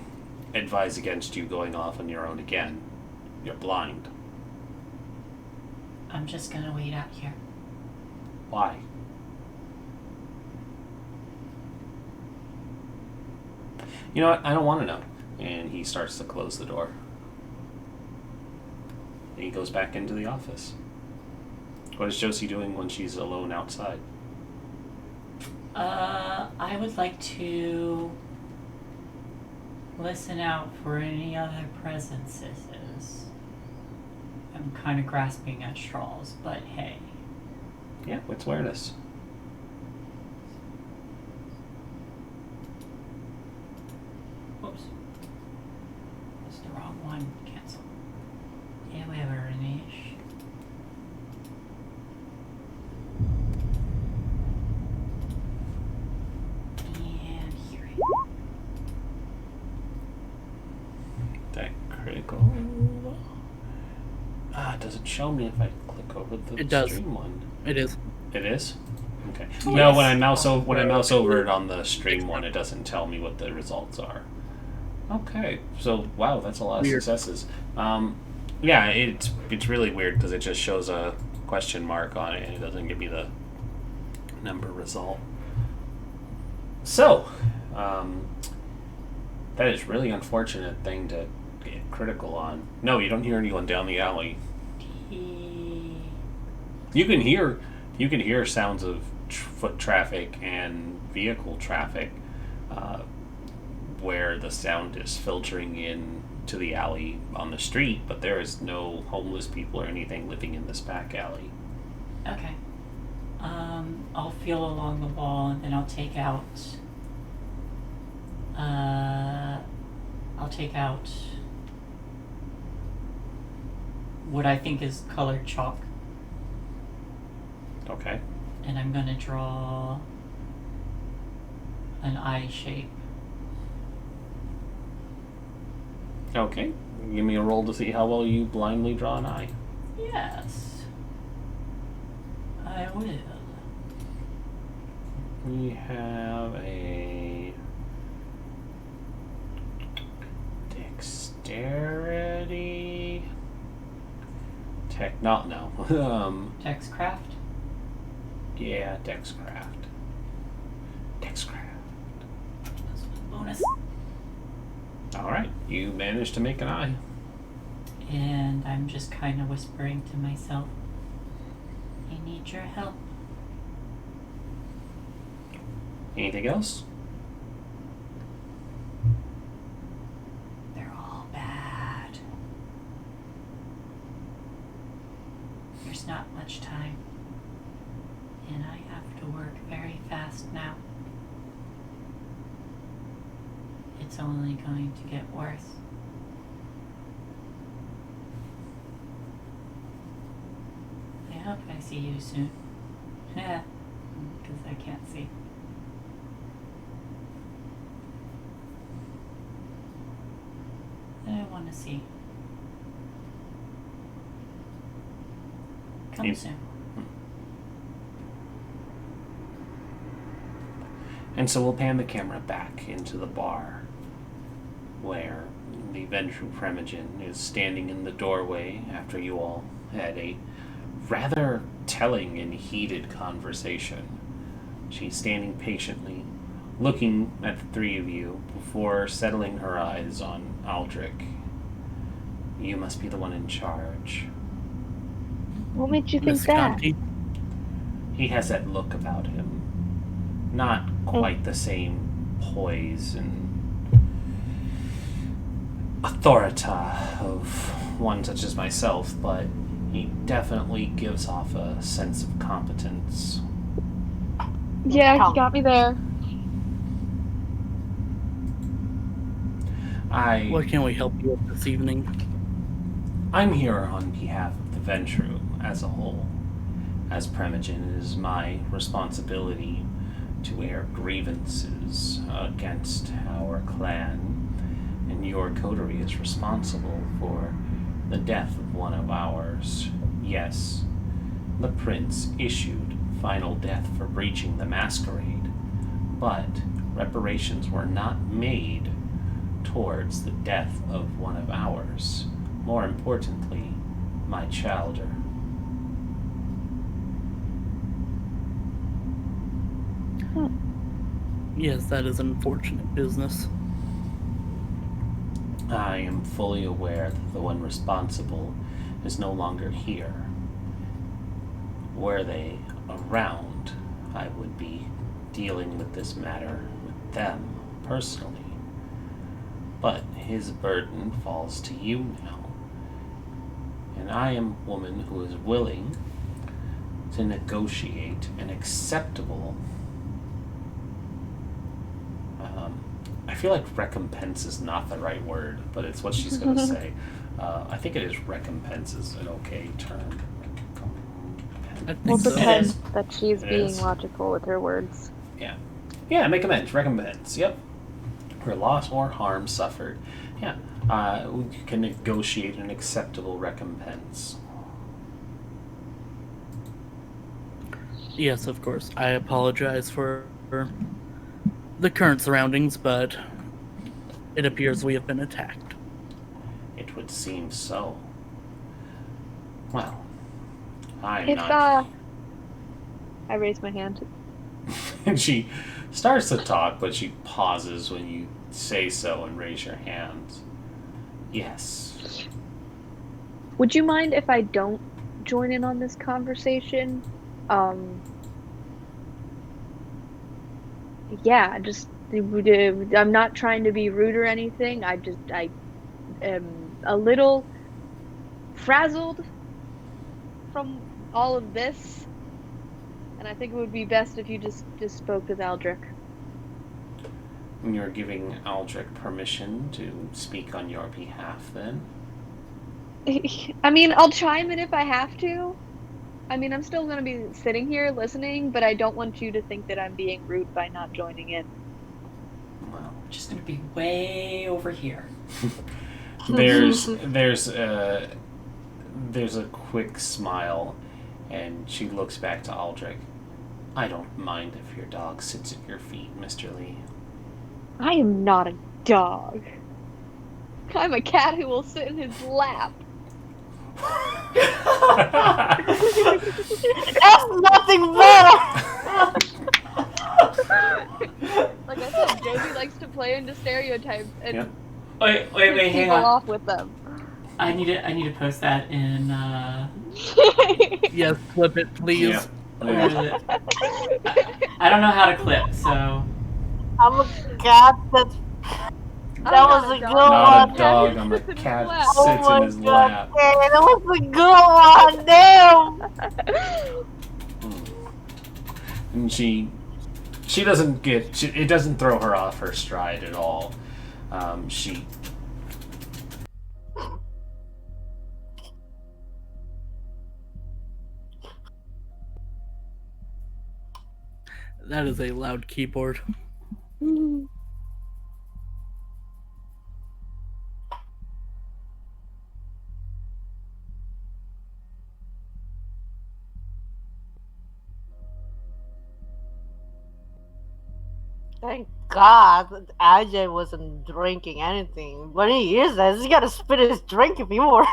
advise against you going off on your own again. You're blind. I'm just gonna wait out here. Why? You know what? I don't want to know. And he starts to close the door. And he goes back into the office. What is Josie doing when she's alone outside? I would like to listen out for any other presences. I'm kind of grasping at straws, but hey. Yeah, what's awareness? Whoops. That's the wrong one. Cancel. Yeah, we have a Renish. And hearing. That critical. Does it show me if I click over the It does. stream one? It is. It is? Okay. Oh, No, yes. when I mouse over it on the stream one, it doesn't tell me what the results are. Okay. So wow, that's a lot of Weird. successes. Yeah, it's really weird because it just shows a question mark on it and it doesn't give me the number result. So, that is really unfortunate thing to get critical on. No, you don't hear anyone down the alley. You can hear sounds of foot traffic and vehicle traffic, where the sound is filtering in to the alley on the street, but there is no homeless people or anything living in this back alley. Okay. I'll feel along the wall and then I'll take out what I think is colored chalk, Okay. and I'm gonna draw an eye shape. Okay. Give me a roll to see how well you blindly draw an eye. Yes, I will. We have a dexterity. No. Dexcraft? Yeah, Dexcraft. That's a bonus. Alright, you managed to make an eye. And I'm just kind of whispering to myself, I need your help. Anything else? They're all bad. There's not much time, and I have to work very fast now. It's only going to get worse. I hope I see you soon. Yeah, because I can't see. I want to see. Come You- soon. And so we'll pan the camera back into the bar, where the Ventru Primogen is standing in the doorway after you all had a rather telling and heated conversation. She's standing patiently, looking at the three of you before settling her eyes on Aldrich. You must be the one in charge. What makes you think Miss that? Conti. He has that look about him. Not quite the same poise and authority of one such as myself, but he definitely gives off a sense of competence. Yeah, you got me there. What can we help you with this evening? I'm here on behalf of the Ventru as a whole. As Primogen, it is my responsibility to air grievances against our clan, and your coterie is responsible for the death of one of ours. Yes, the prince issued final death for breaching the Masquerade, but reparations were not made towards the death of one of ours. More importantly, my childer. Yes, that is unfortunate business. I am fully aware that the one responsible is no longer here. Were they around, I would be dealing with this matter with them personally. But his burden falls to you now. And I am a woman who is willing to negotiate an acceptable... I feel like recompense is not the right word, but it's what she's going to say. I think it is recompense is an okay term. We'll so. pretend that she's being logical with her words. Yeah. Yeah, make amends. Recompense. Yep. For loss or harm suffered. Yeah. You can negotiate an acceptable recompense. Yes, of course. I apologize for the current surroundings, but it appears we have been attacked. It would seem so. Well, I'm If, not... I raise my hand. And she starts to talk, but she pauses when you say so and raise your hands. Yes. Would you mind if I don't join in on this conversation? Yeah, just I'm not trying to be rude or anything. I am a little frazzled from all of this, and I think it would be best if you just spoke with Aldrich. And you're giving Aldrich permission to speak on your behalf, then? I mean, I'll chime in if I have to. I mean, I'm still going to be sitting here listening, but I don't want you to think that I'm being rude by not joining in. Well, Just gonna be way over here. there's a quick smile, and she looks back to Aldrich. I don't mind if your dog sits at your feet, Mr. Lee. I am not a dog. I'm a cat who will sit in his lap. That's nothing better! Like I said, Josie likes to play into stereotypes and Yep. Wait, hang people on. off with them. I need to post that in. Yes, flip it, please. Yeah. Where is it? I don't know how to clip, so. I'm a cat that's... That was a good Not one. a dog, I'm a cat that sits in his lap. That was a good one, damn! And she doesn't get... it doesn't throw her off her stride at all. She... That is a loud keyboard. Thank God AJ wasn't drinking anything. When he hears that, he's gotta spit his drink if he were.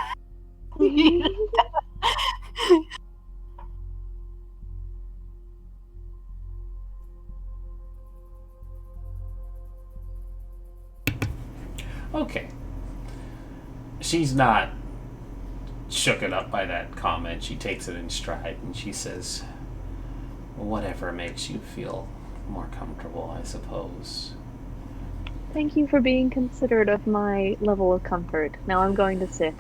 Okay. She's not shooken up by that comment. She takes it in stride and she says, whatever makes you feel more comfortable, I suppose. Thank you for being considerate of my level of comfort. Now I'm going to sit.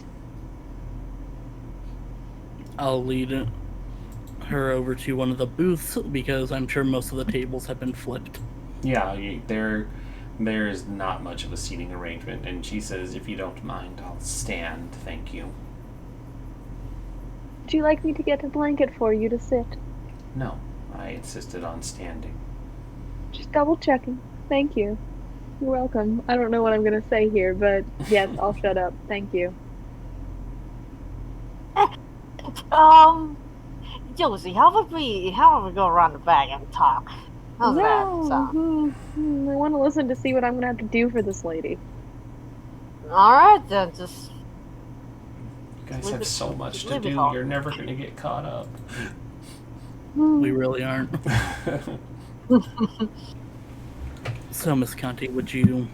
I'll lead her over to one of the booths because I'm sure most of the tables have been flipped. Yeah, there's not much of a seating arrangement, and she says, if you don't mind, I'll stand, thank you. Would you like me to get a blanket for you to sit? No, I insisted on standing. Just double checking. Thank you. You're welcome. I don't know what I'm gonna say here, but yes, I'll shut up. Thank you. Josie, how about we go around the back and talk? How's that sound? I want to listen to see what I'm gonna have to do for this lady. Alright then, just... You guys have so much to do, you're never gonna get caught up. We really aren't. So, Miss Conti, would you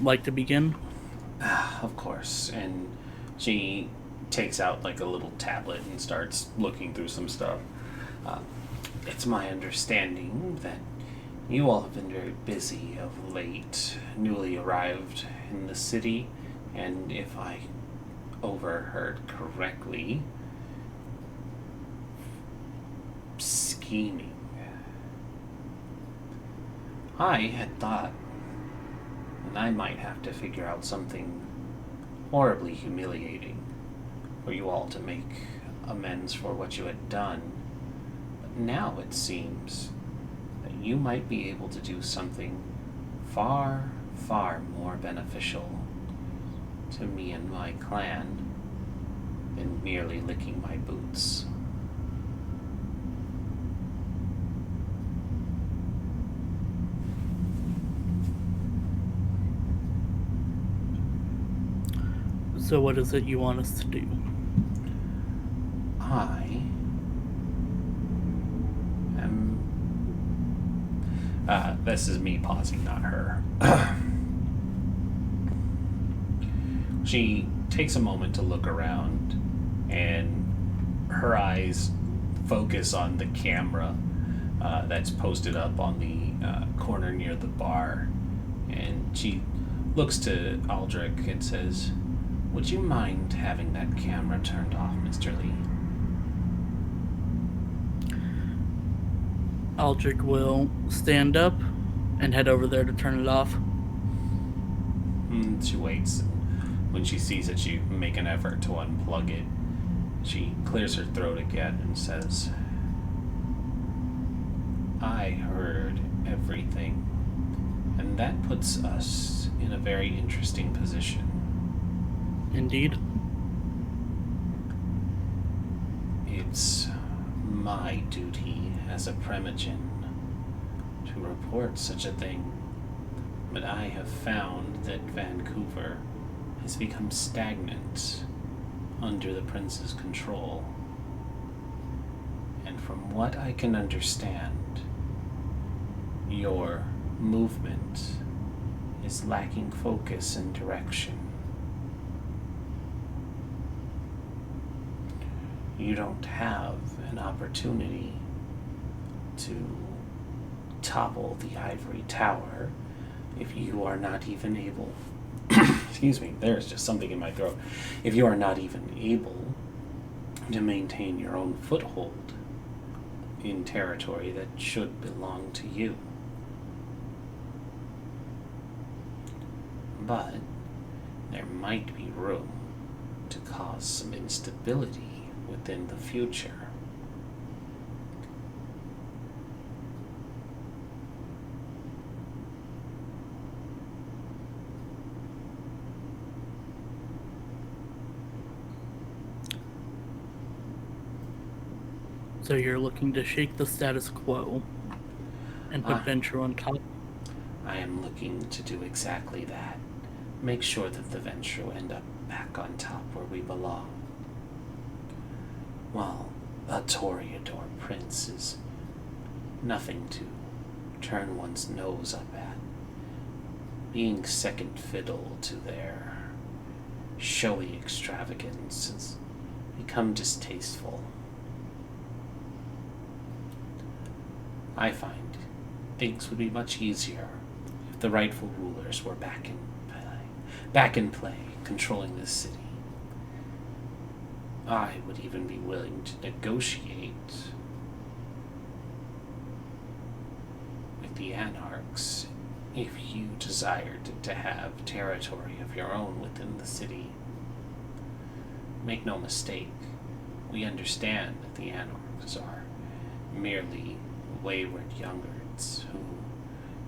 like to begin? Of course, and she takes out like a little tablet and starts looking through some stuff. It's my understanding that you all have been very busy of late, newly arrived in the city, and if I overheard correctly, scheming. I had thought that I might have to figure out something horribly humiliating for you all to make amends for what you had done. But now it seems that you might be able to do something far, far more beneficial to me and my clan than merely licking my boots. So what is it you want us to do? I am... this is me pausing, not her. She takes a moment to look around, and her eyes focus on the camera that's posted up on the corner near the bar. And she looks to Aldrich and says, "Would you mind having that camera turned off, Mr. Lee?" Aldrich will stand up and head over there to turn it off. She waits. When she sees it, she make an effort to unplug it. She clears her throat again and says, "I heard everything, and that puts us in a very interesting position. Indeed. It's my duty as a Primogen to report such a thing, but I have found that Vancouver has become stagnant under the Prince's control. And from what I can understand, your movement is lacking focus and direction. You don't have an opportunity to topple the ivory tower if you are not even able excuse me, there's just something in my throat. If you are not even able to maintain your own foothold in territory that should belong to you. But there might be room to cause some instability within the future. So you're looking to shake the status quo and put Venture on top? I am looking to do exactly that. Make sure that the Venture will end up back on top where we belong. While a Toreador prince is nothing to turn one's nose up at, being second fiddle to their showy extravagance has become distasteful. I find things would be much easier if the rightful rulers were back in play, controlling this city, I would even be willing to negotiate with the Anarchs if you desired to have territory of your own within the city. Make no mistake, we understand that the Anarchs are merely wayward youngers who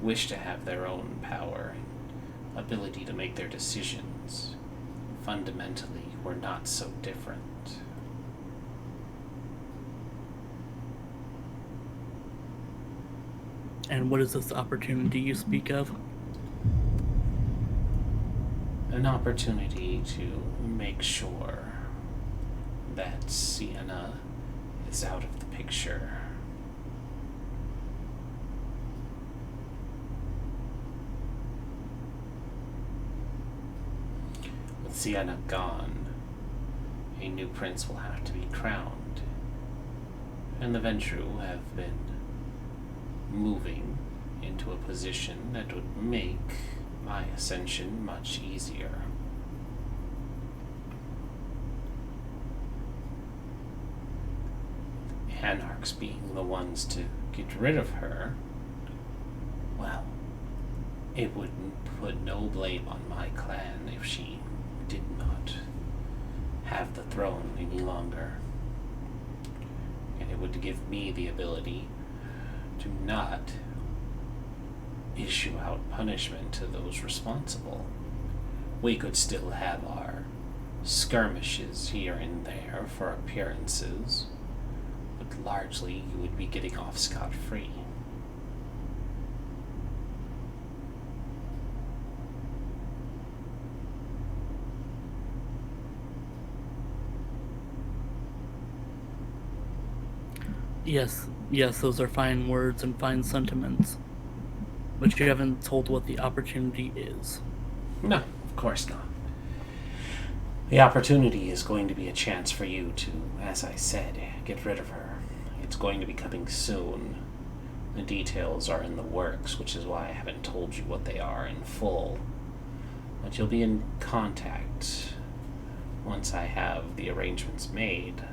wish to have their own power and ability to make their decisions. Fundamentally, we're not so different. And what is this opportunity you speak of? An opportunity to make sure that Sienna is out of the picture. With Sienna gone, a new prince will have to be crowned, and the Ventru have been moving into a position that would make my ascension much easier. Anarchs being the ones to get rid of her, well, it would put no blame on my clan if she did not have the throne any longer. And it would give me the ability to not issue out punishment to those responsible. We could still have our skirmishes here and there for appearances, but largely you would be getting off scot-free. Yes, those are fine words and fine sentiments. But you haven't told what the opportunity is. No, of course not. The opportunity is going to be a chance for you to, as I said, get rid of her. It's going to be coming soon. The details are in the works, which is why I haven't told you what they are in full. But you'll be in contact once I have the arrangements made.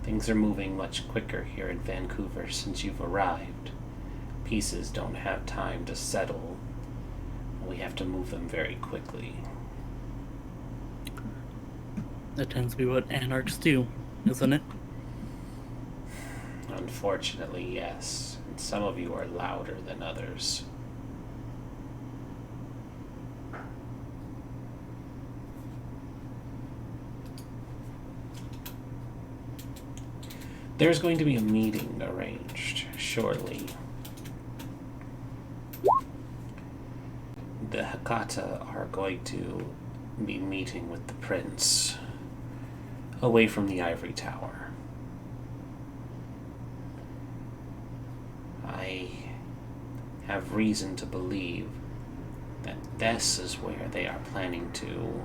Things are moving much quicker here in Vancouver since you've arrived. Pieces don't have time to settle. We have to move them very quickly. That tends to be what Anarchs do, isn't it? Unfortunately, yes. And some of you are louder than others. There's going to be a meeting arranged shortly. The Hakata are going to be meeting with the prince away from the ivory tower. I have reason to believe that this is where they are planning to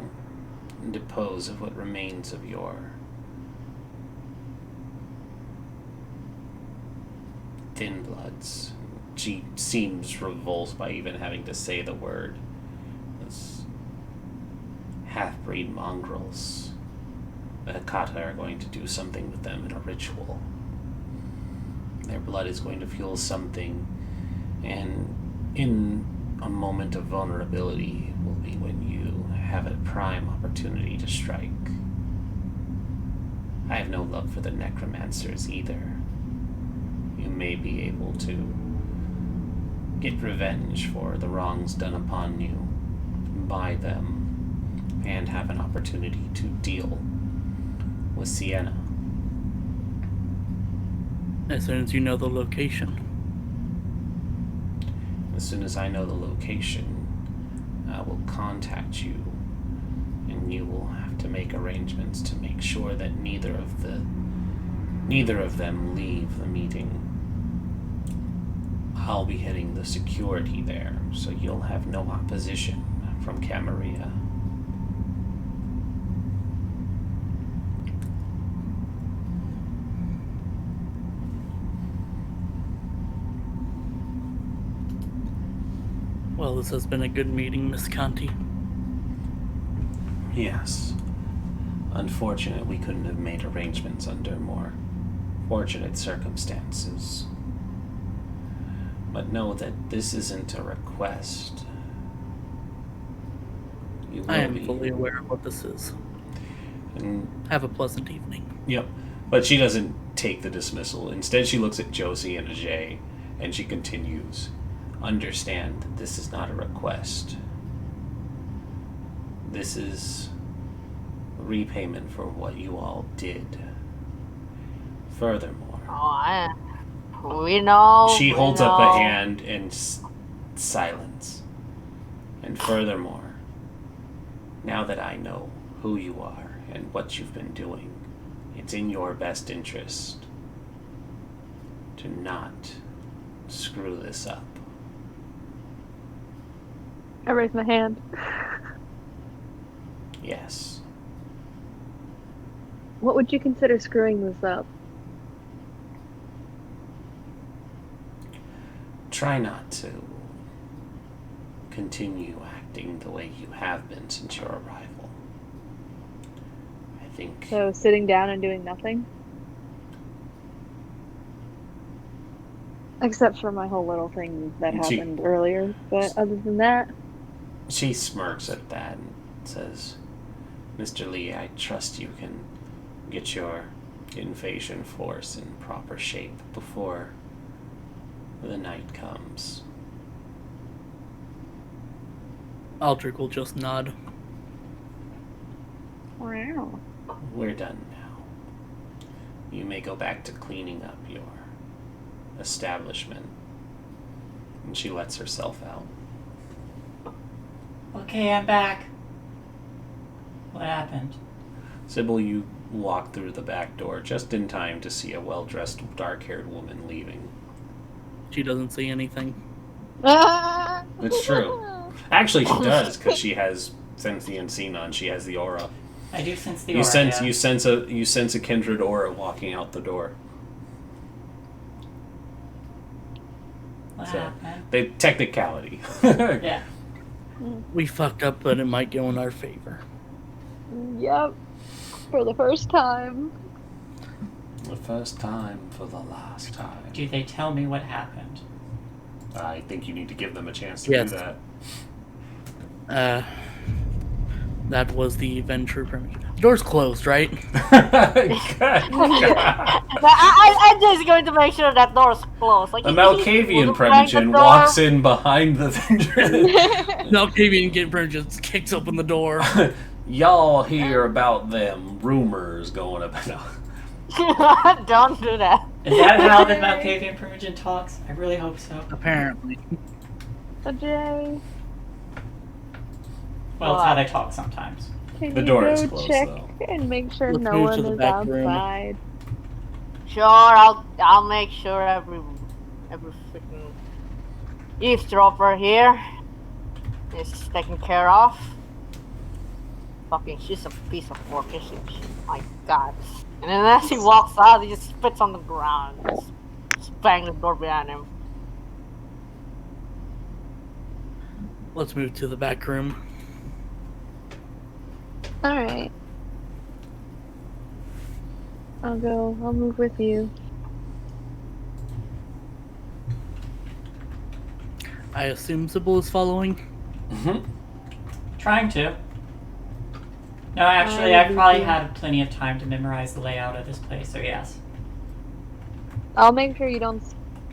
dispose of what remains of your thin bloods. She seems revolted by even having to say the word. Those half-breed mongrels. The Hakata are going to do something with them in a ritual. Their blood is going to fuel something, and in a moment of vulnerability will be when you have a prime opportunity to strike. I have no love for the necromancers either. You may be able to get revenge for the wrongs done upon you by them, and have an opportunity to deal with Sienna. As soon as you know the location. As soon as I know the location, I will contact you, and you will have to make arrangements to make sure that neither of them leave the meeting. I'll be hitting the security there, so you'll have no opposition from Camerilla. Well, this has been a good meeting, Miss Conti. Yes. Unfortunate we couldn't have made arrangements under more fortunate circumstances. But know that this isn't a request. You will I am be. fully aware of what this is. And, Have a pleasant evening. yep. But she doesn't take the dismissal. Instead, she looks at Josie and Ajay, and she continues. Understand that this is not a request. This is repayment for what you all did. Furthermore, We know. she we holds know. up a hand in silence. And furthermore, now that I know who you are and what you've been doing, it's in your best interest to not screw this up. I raise my hand. Yes. What would you consider screwing this up? Try not to continue acting the way you have been since your arrival. I think So sitting down and doing nothing? Except for my whole little thing that happened earlier. But other than that... she smirks at that and says, Mr. Lee, I trust you can get your invasion force in proper shape before the night comes. Aldrich will just nod. Wow. We're done now. You may go back to cleaning up your establishment. And she lets herself out. Okay, I'm back. What happened? Sybil, you walk through the back door just in time to see a well-dressed, dark-haired woman leaving. She doesn't see anything. It's true. Actually, she does, because she has sense the unseen on. She has the aura. I do sense the You aura. sense Yeah. you sense a kindred aura walking out the door. What So, happened? the technicality. Yeah. We fucked up, but it might go in our favor. Yep. For the first time. The first time for the last time. Do they tell me what happened? I think you need to give them a chance to Yes. do that. That was the Venture permission. The door's closed, right? I'm just going to make sure that door's closed. Like, The Malkavian Primogen walks in behind the Vendrick. No, Malkavian getting permission just kicks open the door. Y'all hear about them rumors going up. No. Don't do that. Is that how the Malkavian Primogen talks? I really hope so. Apparently. Ajay, Well, it's how they talk sometimes. can The you door go is closed, check though. and make sure Let's no move one to the is back room. outside? Sure, I'll make sure every freaking eavesdropper here is taken care of. Fucking, she's a piece of work, isn't she? My God. And then as he walks out, he just spits on the ground. Just bang the door behind him. Let's move to the back room. Alright. I'll move with you. I assume Sybil is following. Mm-hmm. Trying to. No, actually, I've probably had plenty of time to memorize the layout of this place, so yes. I'll make sure you don't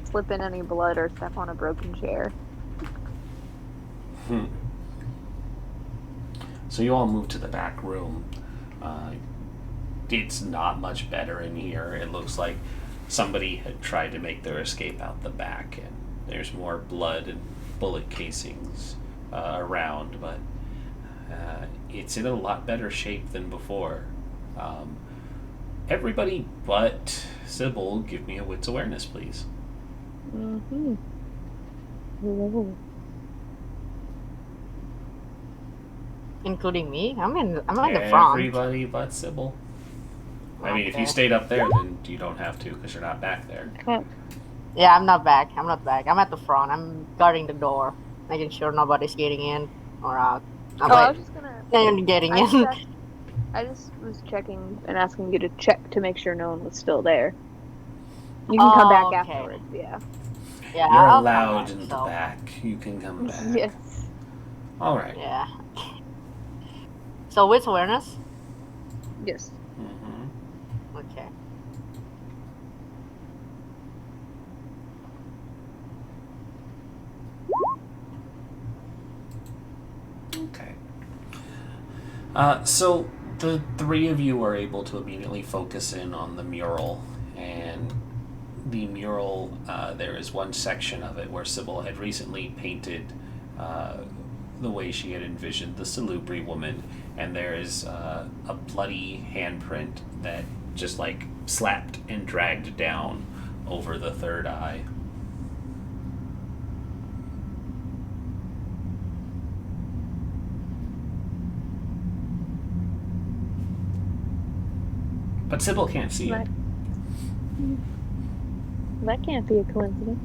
slip in any blood or step on a broken chair. So you all move to the back room. It's not much better in here. It looks like somebody had tried to make their escape out the back, and there's more blood and bullet casings around, but it's in a lot better shape than before. Everybody but Sybil, give me a wits awareness, please. Mm-hmm. Ooh. Including me? I'm in the front. Everybody but Sybil. I mean, if you stayed up there, then you don't have to, because you're not back there. Okay. Yeah, I'm not back. I'm at the front. I'm guarding the door. making sure nobody's getting in or out. Oh, I was just gonna. And getting in. I just was checking and asking you to check to make sure no one was still there. You can come back afterwards, yeah. Yeah, You're I'll allowed come in back, the so. back. You can come back. Yes. All right. Yeah. So with awareness? Yes. Mm-hmm. Okay. Okay. So the three of you are able to immediately focus in on the mural, and the mural, there is one section of it where Sybil had recently painted the way she had envisioned the Salubri woman, and there is a bloody handprint that just like slapped and dragged down over the third eye. But Sybil can't see it. That can't be a coincidence.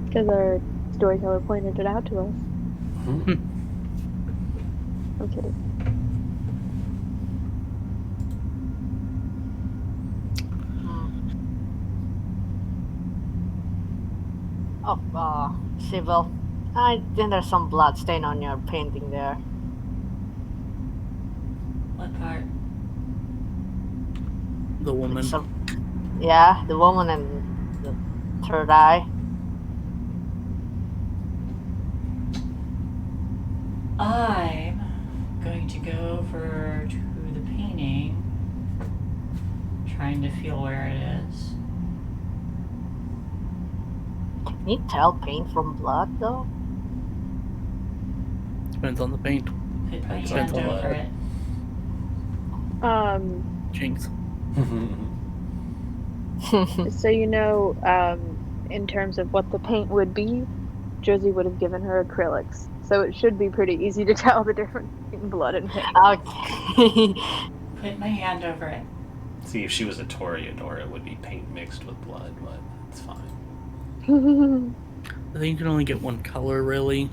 Because our storyteller pointed it out to us. Mm-hmm. I'm kidding. Oh, Sybil, I think there's some blood stain on your painting there. What part? The woman. Yeah, the woman and the third eye. I'm going to go over to the painting, trying to feel where it is. Can you tell paint from blood, though? Depends on the paint. Put my Depends hand on the over blood. it. Jinx. So you know, in terms of what the paint would be, Josie would have given her acrylics. So it should be pretty easy to tell the difference between blood and paint. Okay. Put my hand over it. See, if she was a Toreador, it would be paint mixed with blood, but it's fine. I think you can only get one color, really.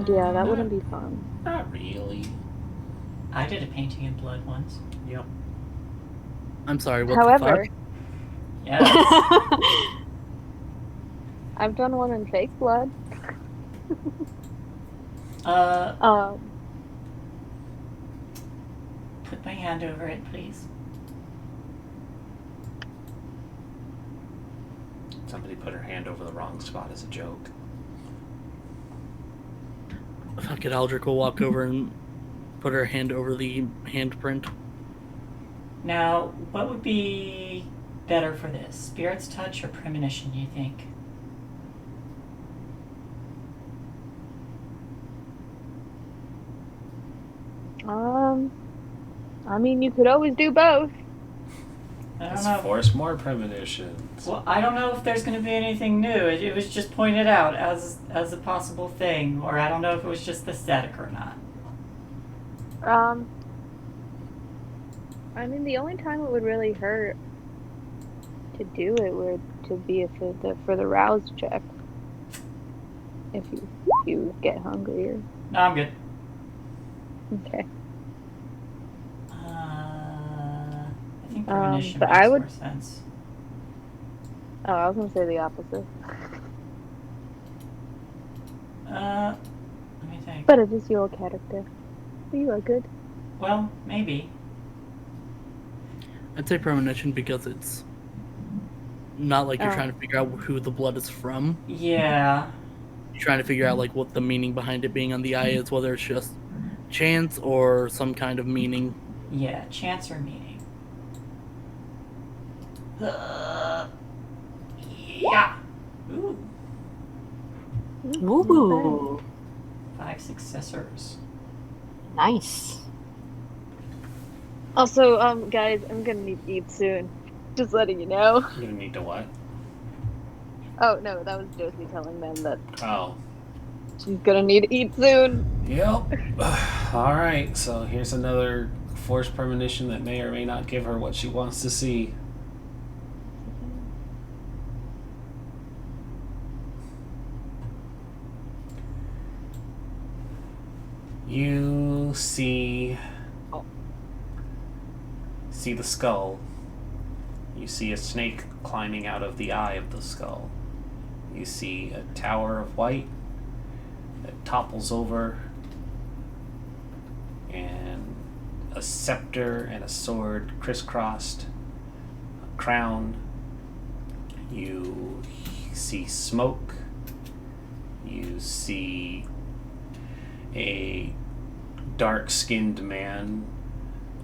Yeah, that wouldn't be fun. Not really. I did a painting in blood once. Yep. I'm sorry, what However, the Yes. I've done one in fake blood. Put my hand over it, please. Somebody put her hand over the wrong spot as a joke. fuck it, Aldrich will walk over and put her hand over the handprint. Now, what would be better for this? Spirit's touch or premonition, you think? I mean, you could always do both. I don't Let's know. force more premonitions. Well, I don't know if there's going to be anything new. It was just pointed out as a possible thing, or I don't know if it was just aesthetic or not. I mean, the only time it would really hurt to do it would to be for the rouse check. If you get hungrier. No, I'm good. Okay. I think premonition but makes I would- more sense. Oh, I was gonna say the opposite. Let me think. But it is your character. You are good. Well, maybe. I'd say premonition because it's not like you're Oh. trying to figure out who the blood is from. Yeah. You're trying to figure out like what the meaning behind it being on the eye is, whether it's just chance or some kind of meaning. Yeah, chance or meaning. Yeah. Ooh. Ooh, 5 successors. nice. Also, guys, I'm gonna need to eat soon. Just letting you know. You're gonna need to what? Oh no, that was Josie telling them that Oh. she's gonna need to eat soon. Yep. Alright, so here's another forced premonition that may or may not give her what she wants to see. You see the skull. You see a snake climbing out of the eye of the skull. You see a tower of white that topples over, and a scepter and a sword crisscrossed, a crown. You see smoke. You see a dark-skinned man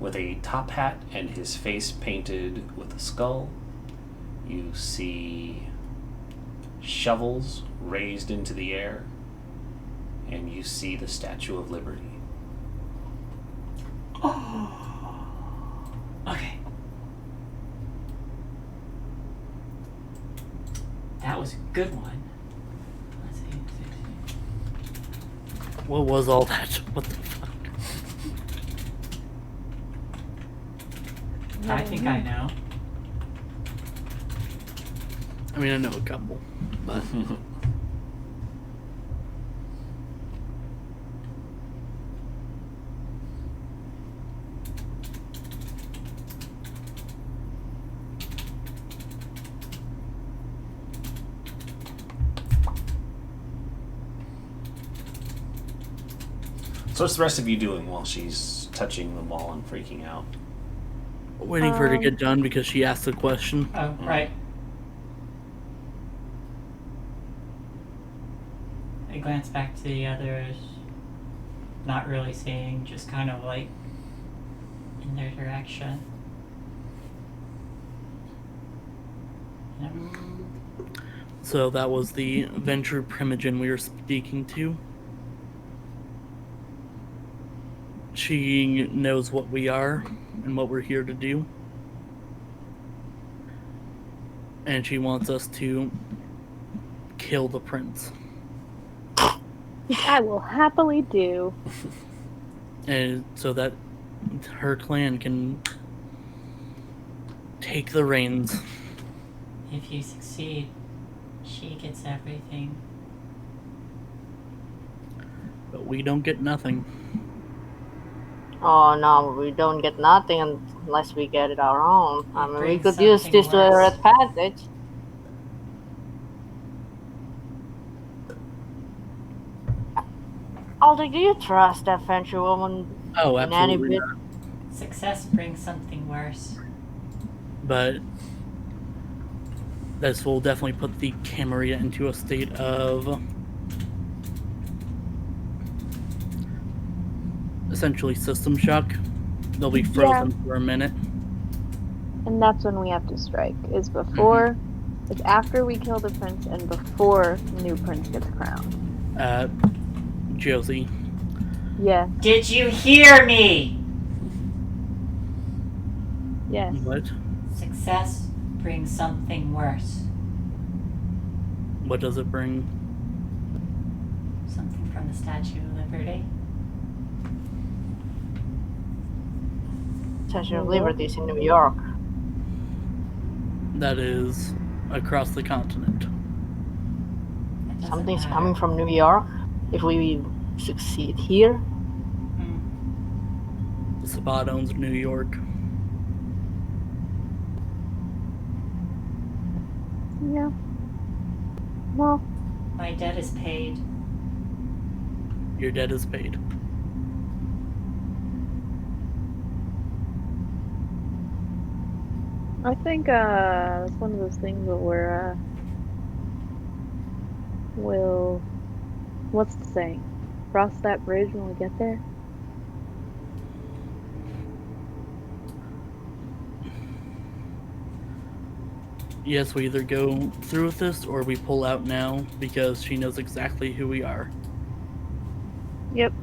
with a top hat and his face painted with a skull. You see shovels raised into the air, and you see the Statue of Liberty. Oh. Okay. That was a good one. Let's see. What was all that? What the fuck? I think I know. I mean, I know a couple, but So what's the rest of you doing while she's touching the wall and freaking out? waiting for her to get done because she asked a question. Oh, right. I glance back to the others, not really seeing, just kind of like in their direction. So that was the Venture Primogen we were speaking to. She knows what we are and what we're here to do. And she wants us to kill the prince. Which I will happily do. And so that her clan can take the reins. If you succeed, she gets everything. But we don't get nothing. Oh no, we don't get nothing unless we get it our own. I mean, we Bring could use something this to our worse. advantage. Alder, do you trust that French woman Oh, in any absolutely bit? not. Success brings something worse. But this will definitely put the Camerilla into a state of essentially system shock. They'll be frozen for a minute. And that's when we have to strike. Is before, it's after we kill the prince and before new prince gets crowned. Josie. Yes. Did you hear me? Yes. What? Success brings something worse. What does it bring? Something from the Statue of Liberty. Statue of Liberty is in New York. That is across the continent. That doesn't Something's matter. coming from New York. If we succeed here, The Sabbat owns New York. Yeah. Well, My debt is paid. Your debt is paid. I think it's one of those things where we'll, what's the saying? Cross that bridge when we get there. Yes, we either go through with this or we pull out now because she knows exactly who we are. Yep.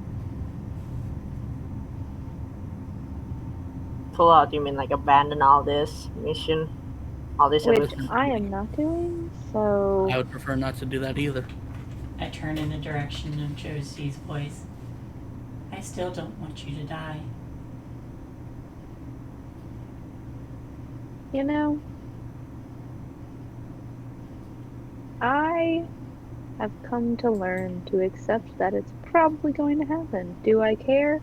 pull out, you mean like abandon all this mission? All this Which everything? I am not doing, so... I would prefer not to do that either. I turn in the direction of Josie's voice. I still don't want you to die. You know, I I've come to learn to accept that it's probably going to happen. Do I care?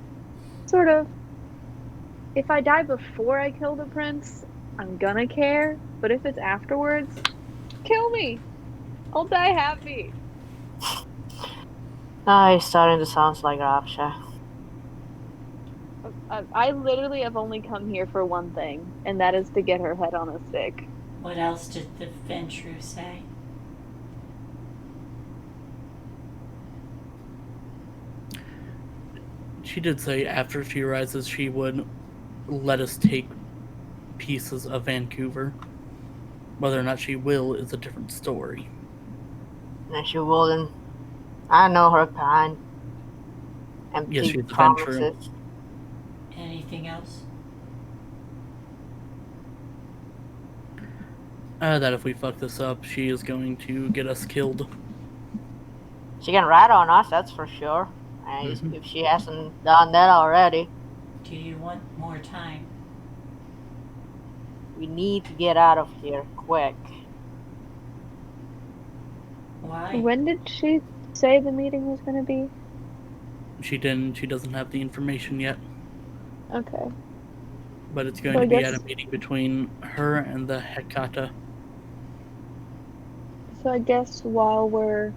Sort of. If I die before I kill the prince, I'm gonna care. But if it's afterwards, kill me! I'll die happy. It's starting to sound like Raksha. I literally have only come here for one thing, and that is to get her head on a stick. What else did the Ventru say? She did say after she rises, she would let us take pieces of Vancouver. Whether or not she will is a different story. And she wouldn't. I know her kind. Empty Yes, she's a promises. Ventru. Anything else? That if we fuck this up, she is going to get us killed. She can rat on us, that's for sure. And if she hasn't done that already. Do you want more time? We need to get out of here quick. Why? When did she say the meeting was gonna be? She didn't. She doesn't have the information yet. Okay. But it's going to be at a meeting between her and the Hecata. So I guess while we're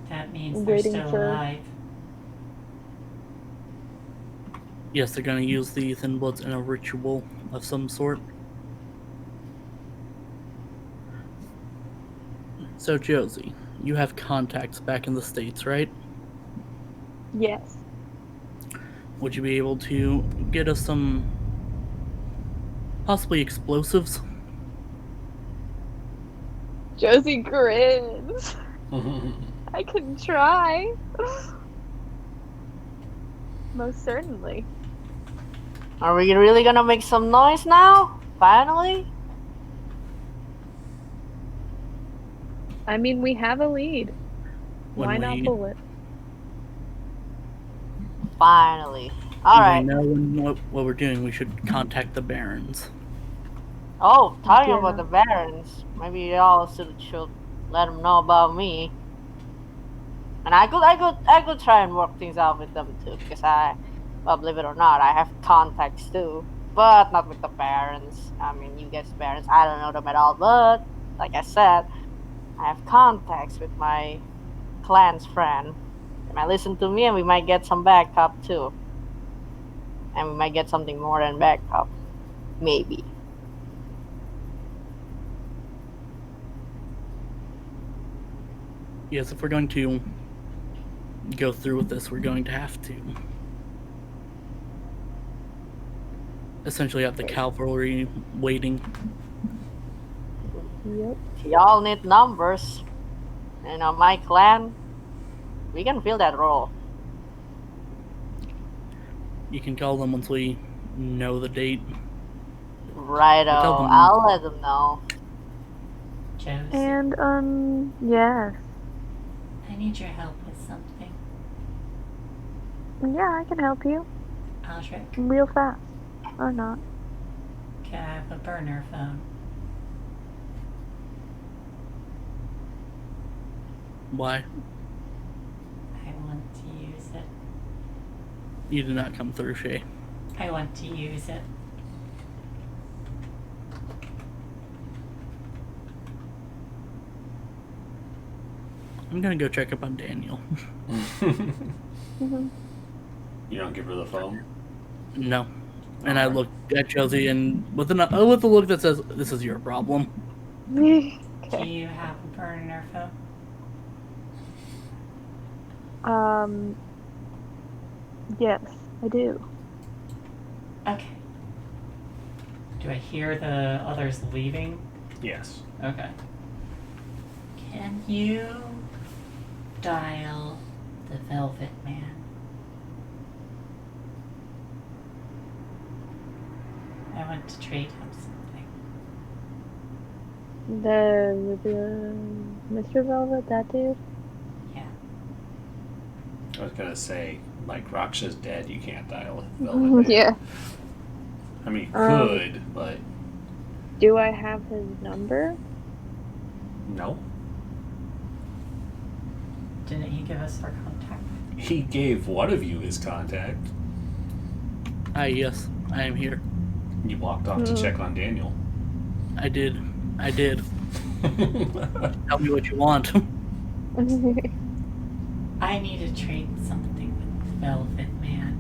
That means they're waiting still for... alive. Yes, they're going to use the Thin Bloods in a ritual of some sort. So, Josie, you have contacts back in the States, right? Yes. Would you be able to get us some possibly explosives? Josie grins. I can try. Most certainly. Are we really gonna make some noise now? Finally? I mean, we have a lead. Why not pull it? Finally. When Alright. we know what we're doing, we should contact the Barons. Oh, talking about the Barons. Maybe y'all should let them know about me. And I could try and work things out with them too, because well, believe it or not, I have contacts too, but not with the Barons. I mean, you guys Barons, I don't know them at all, but like I said, I have contacts with my clan's friend. They might listen to me, and we might get some backup too, and we might get something more than backup, maybe. Yes, if we're going to go through with this, we're going to have to essentially have the cavalry waiting. Yep. Y'all need numbers. And on my clan, we can fill that role. You can call them once we know the date. Righto, I'll let them know. Josie. And, yes. I need your help with something. Yeah, I can help you. Aldrich. Real fast. Or not. Can I have a burner phone? Why? I want to use it. You did not come through, Shay. I want to use it. I'm gonna go check up on Daniel. You don't give her the phone? No. And I looked at Josie and with a look that says, "This is your problem." Okay. Do you have a burner phone? Yes, I do. Okay. Do I hear the others leaving? Yes. Okay. Can you dial the Velvet Man? I want to trade him something. The Mr. Velvet, that dude? Yeah. I was gonna say, like, Raksha's dead, you can't dial it. Velvet Man. Yeah. I mean, you could, but... Do I have his number? No. Didn't he give us our contact? He gave one of you his contact. Yes, I am here. You walked off to check on Daniel. I did. Tell me what you want. I need to trade something with Velvet Man.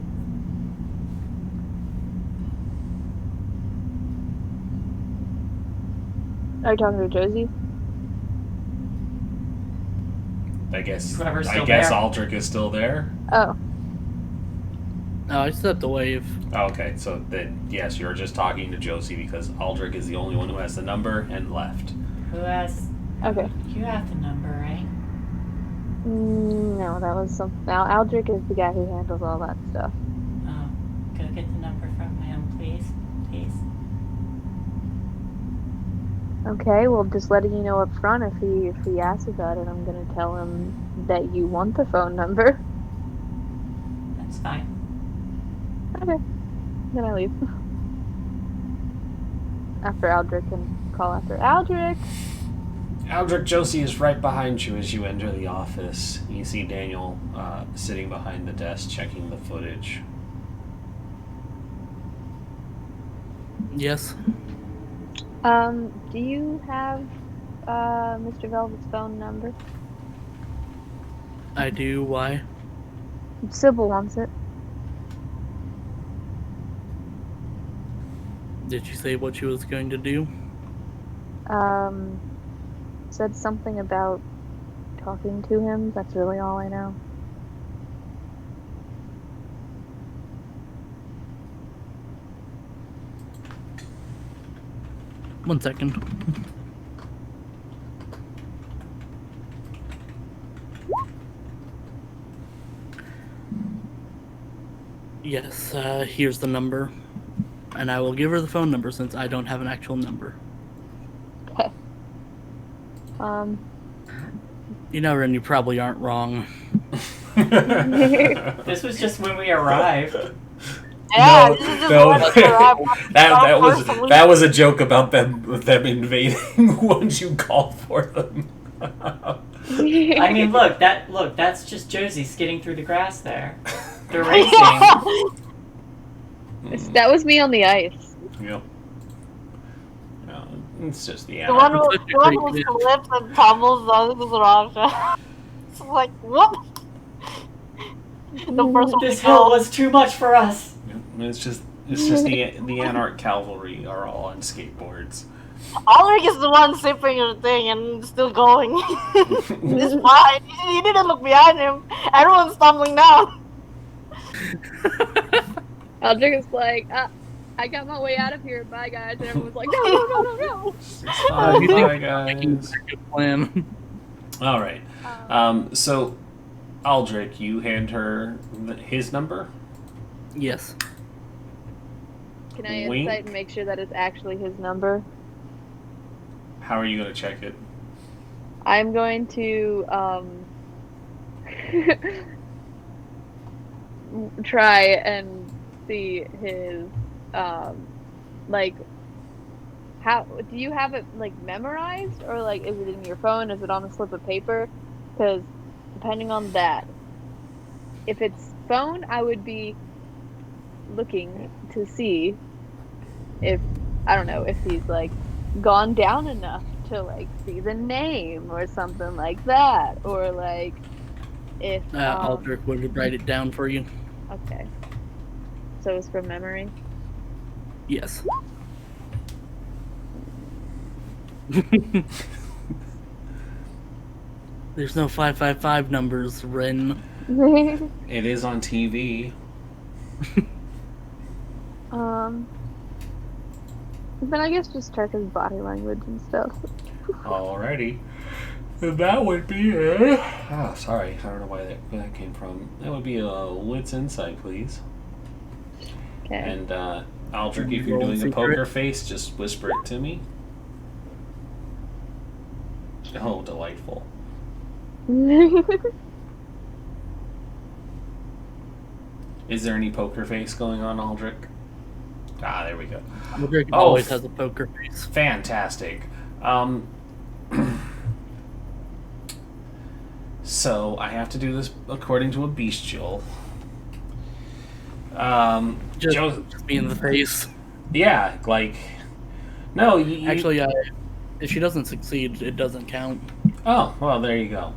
Are you talking to Josie? I guess Whoever's still there. there. Aldrich is still there. Oh. No, I stepped away. Oh, okay, so then yes, you're just talking to Josie because Aldrich is the only one who has the number and left. Who has... Okay. You have the number, right? No, that was some. Now Aldrich is the guy who handles all that stuff. Oh, go get the number from him, please. Please. Okay, well, just letting you know up front, if he asks about it, I'm gonna tell him that you want the phone number. That's fine. Okay. Then I leave. After Aldrich and call after Aldrich. Aldrich, Josie is right behind you as you enter the office. You see Daniel sitting behind the desk checking the footage. Yes. Do you have Mr. Velvet's phone number? I do. Why? Sybil wants it. Did you say what she was going to do? Said something about talking to him. That's really all I know. One second. Yes, here's the number. And I will give her the phone number since I don't have an actual number. Okay. You know, Ren, you probably aren't wrong. This was just when we arrived. Yeah, No, this is just no, what that was a joke about them invading once you called for them. I mean, look, that's just Josie skidding through the grass there. They're racing. That was me on the ice. Yep. No, it's just the The one Anarch. who slips and tumbles on the rock. It's like, what? The first one This hill was too much for us. It's just the Anarch cavalry are all on skateboards. Ulrich is the one sipping the thing and still going. It's fine. He didn't look behind him. Everyone's stumbling down. Aldrich is like, I got my way out of here. Bye, guys. And everyone's like, no. Bye, guys. Good plan. All right. So, Aldrich, you hand her his number. Yes. Can I Wink. insight and make sure that it's actually his number? How are you going to check it? I'm going to try and see his like, how do you have it like memorized, or like is it in your phone? Is it on a slip of paper? Because depending on that, if it's phone, I would be looking to see if, I don't know, if he's like gone down enough to like see the name or something like that, or like if Aldrich would write it down for you. okay, so it's from memory. Yes. There's no 555 numbers, Ren. It is on TV. Then I guess just check his body language and stuff. Alrighty. And that would be a... Oh, sorry. I don't know where that came from. That would be a wits insight, please. Okay. And, Aldrich, if you're doing a poker face, just whisper it to me. Oh, delightful. Is there any poker face going on, Aldrich? Ah, there we go. Aldrich always has a poker face. So I have to do this according to a bestial. Just be in the face. Yeah, like... No, Actually, if she doesn't succeed, it doesn't count. Oh, well, there you go.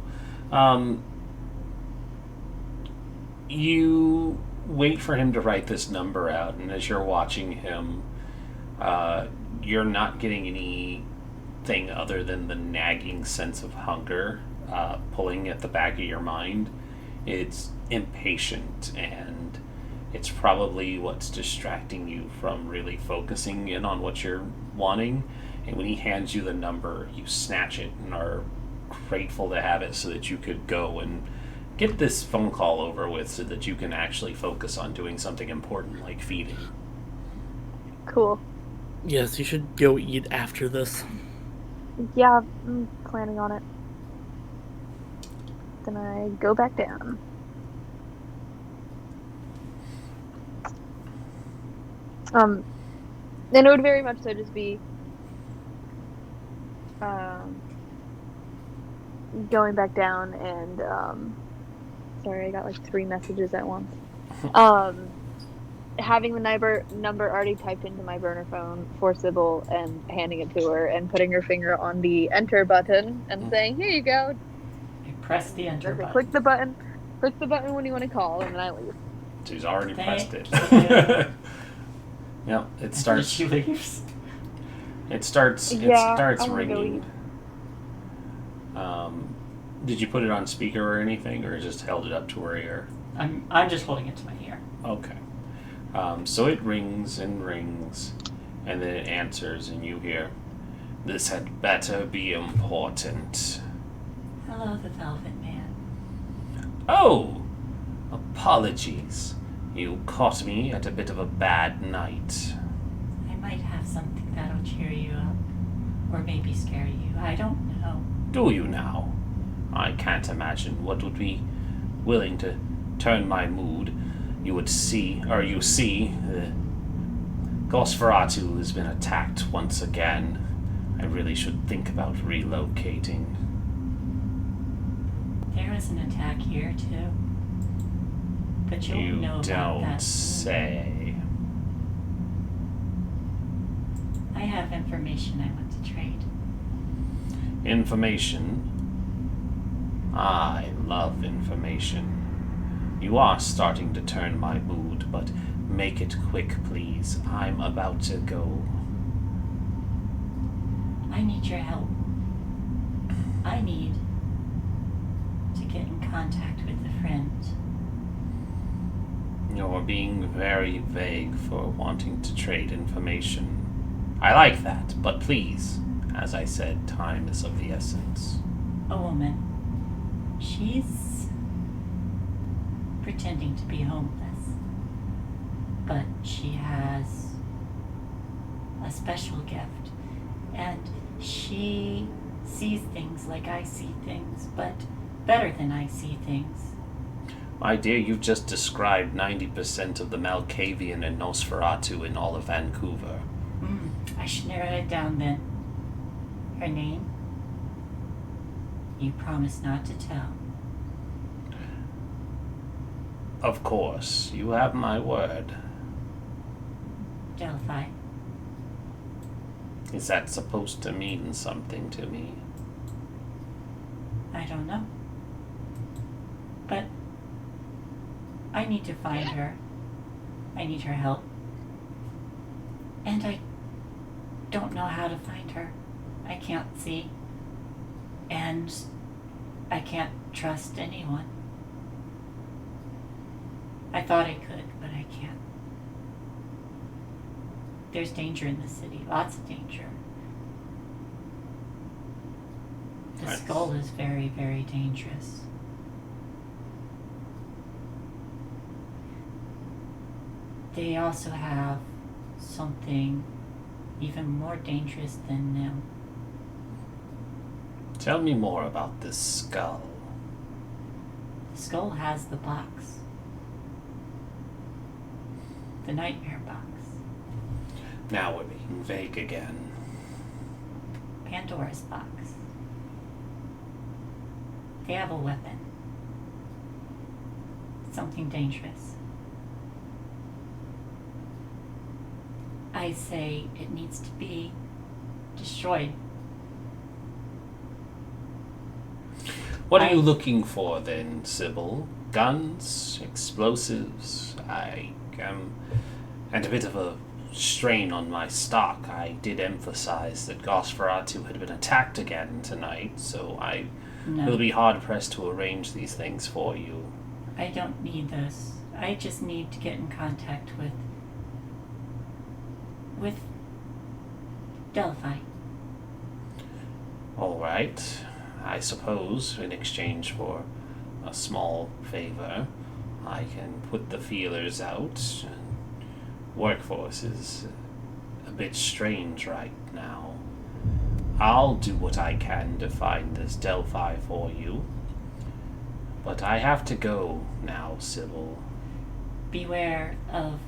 You wait for him to write this number out, and as you're watching him, you're not getting anything other than the nagging sense of hunger pulling at the back of your mind. It's impatient, and it's probably what's distracting you from really focusing in on what you're wanting. And when he hands you the number, you snatch it and are grateful to have it so that you could go and get this phone call over with so that you can actually focus on doing something important like feeding. Cool. Yes, you should go eat after this. Yeah, I'm planning on it. Then I go back down. And it would very much so just be going back down and sorry, I got like 3 messages at once. Having the number already typed into my burner phone for Sybil and handing it to her and putting her finger on the enter button and saying, "Here you go." You press the enter button. Click the button. Click the button when you want to call, and then I leave. She's already pressed it. Yep, it starts. She leaves. It starts ringing. Did you put it on speaker or anything, or just held it up to her ear? I'm just holding it to my ear. Okay. So it rings and rings, and then it answers, and you hear, "This had better be important." Hello, the Velvet Man. Oh! Apologies. You caught me at a bit of a bad night. I might have something that'll cheer you up. Or maybe scare you. I don't know. Do you now? I can't imagine what would be willing to turn my mood. You see, Gosferatu has been attacked once again. I really should think about relocating. There was an attack here, too. But you'll know about that. You don't say. I have information I want to trade. Information? I love information. You are starting to turn my mood, but make it quick, please. I'm about to go. I need your help. I need to get in contact with a friend. You're being very vague for wanting to trade information. I like that, but please, as I said, time is of the essence. A woman. She's pretending to be homeless, but she has a special gift, and she sees things like I see things, but better than I see things. My dear, you've just described 90% of the Malkavian and Nosferatu in all of Vancouver. I should narrow it down then. Her name? You promise not to tell. Of course, you have my word. Delphi. Is that supposed to mean something to me? I don't know. But I need to find her. I need her help. And I don't know how to find her. I can't see. And I can't trust anyone. I thought I could, but I can't. There's danger in the city, lots of danger. The skull is very, very dangerous. They also have something even more dangerous than them. Tell me more about this skull. The skull has the box. The nightmare box. Now we're being vague again. Pandora's box. They have a weapon. Something dangerous. I say it needs to be destroyed. What are you looking for then, Sybil? Guns? Explosives? And a bit of a strain on my stock. I did emphasize that Nosferatu had been attacked again tonight, so I will be hard-pressed to arrange these things for you. I don't need those. I just need to get in contact with Delphi. All right. I suppose, in exchange for a small favor, I can put the feelers out. Workforce is a bit strange right now. I'll do what I can to find this Delphi for you. But I have to go now, Sybil. Beware of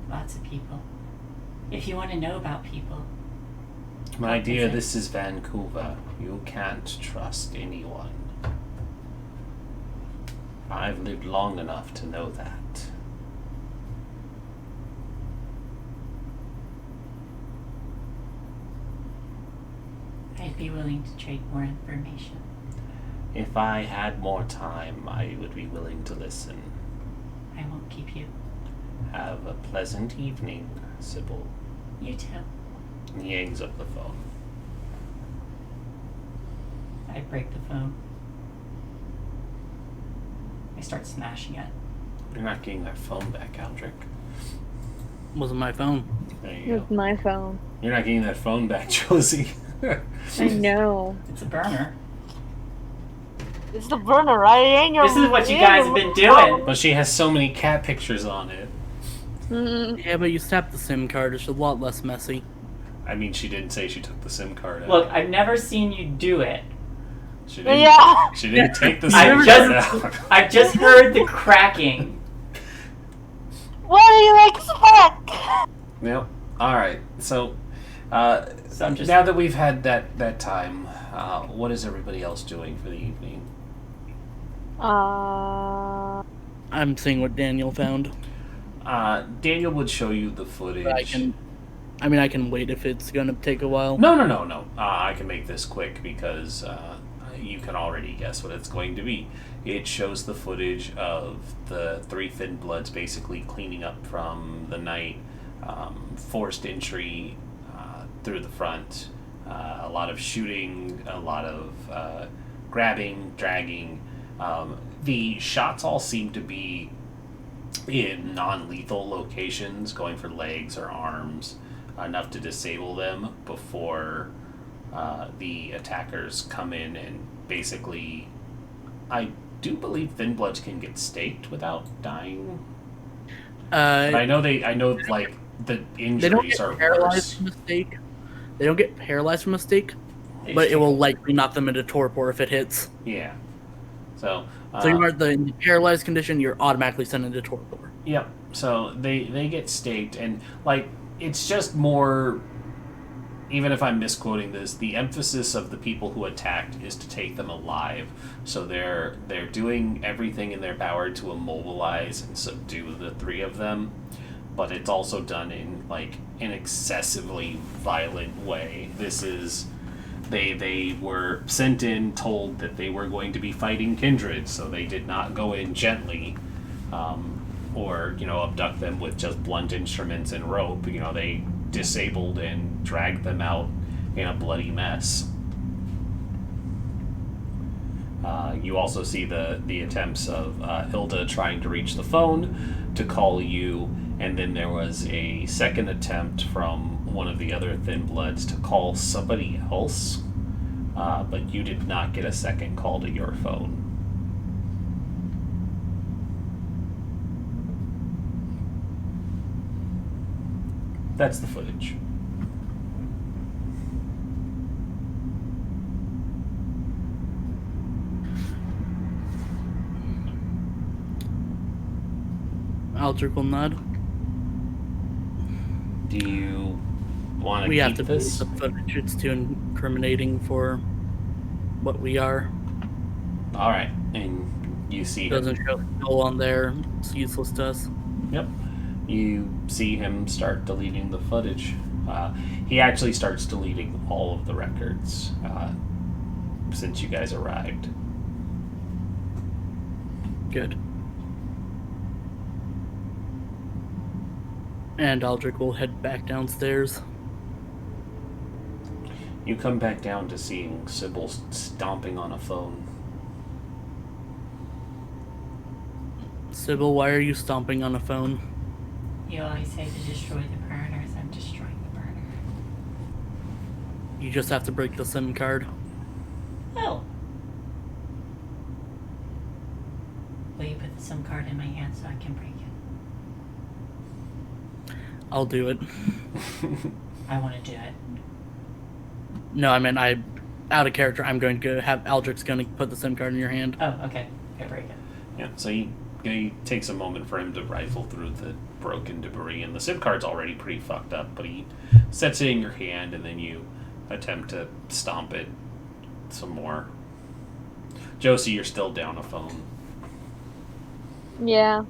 lots of people. If you want to know about people. My dear, this is Vancouver. You can't trust anyone. I've lived long enough to know that. I'd be willing to trade more information. If I had more time, I would be willing to listen. I won't keep you. Have a pleasant evening, Sybil. You too. And he hangs up the phone. I break the phone. I start smashing it. You're not getting that phone back, Aldrich. Wasn't my phone. There you With go. my phone. You're not getting that phone back, Josie. I know. It's a burner. It's the burner, right? It ain't your, This is what you it ain't guys your have been phone. doing. But she has so many cat pictures on it. Yeah, but you snap the SIM card. It's a lot less messy. I mean, she didn't say she took the SIM card out. Look, I've never seen you do it. She didn't, Yeah. She didn't take the I've SIM just- card out. I've just heard the cracking. What do you expect? Yep. Alright, so, So I'm just now that we've had that time, what is everybody else doing for the evening? I'm seeing what Daniel found. Daniel would show you the footage. But I can wait if it's gonna take a while. No. I can make this quick because you can already guess what it's going to be. It shows the footage of the three Thin Bloods basically cleaning up from the night, forced entry through the front, a lot of shooting, a lot of grabbing, dragging. The shots all seem to be in non-lethal locations, going for legs or arms, enough to disable them before the attackers come in and basically, I do believe Thin Bloods can get staked without dying. But I know like the They don't injuries get are paralyzed worse. from a stake. They don't get paralyzed from a stake, They but it shoot. will likely knock them into torpor if it hits. Yeah. So. So you are in the paralyzed condition. You're automatically sent into torpor. Yep. So they get staked, and like it's just more. Even if I'm misquoting this, the emphasis of the people who attacked is to take them alive. So they're doing everything in their power to immobilize and subdue the three of them, but it's also done in like an excessively violent way. This is. They were sent in, told that they were going to be fighting kindred, so they did not go in gently, or abduct them with just blunt instruments and rope. They disabled and dragged them out in a bloody mess. You also see the attempts of Hilda trying to reach the phone to call you, and then there was a second attempt from one of the other Thin Bloods to call somebody else, but you did not get a second call to your phone. That's the footage. Aldrich will nod. Do you want We to have keep to this? delete the footage. It's too incriminating for what we are. All right, and you see Doesn't him. show skull on there. It's useless to us. Yep. You see him start deleting the footage. He actually starts deleting all of the records since you guys arrived. Good. And Aldrich will head back downstairs. You come back down to seeing Sybil stomping on a phone. Sybil, why are you stomping on a phone? You always say to destroy the burners. I'm destroying the burner. You just have to break the SIM card. Oh. Will you put the SIM card in my hand so I can break it? I'll do it. I want to do it. No, I mean, out of character, I'm going to have Aldrich's going to put the SIM card in your hand. Oh, okay. I break it. Yeah, so he takes a moment for him to rifle through the broken debris, and the SIM card's already pretty fucked up, but he sets it in your hand, and then you attempt to stomp it some more. Josie, you're still down a phone. Yeah.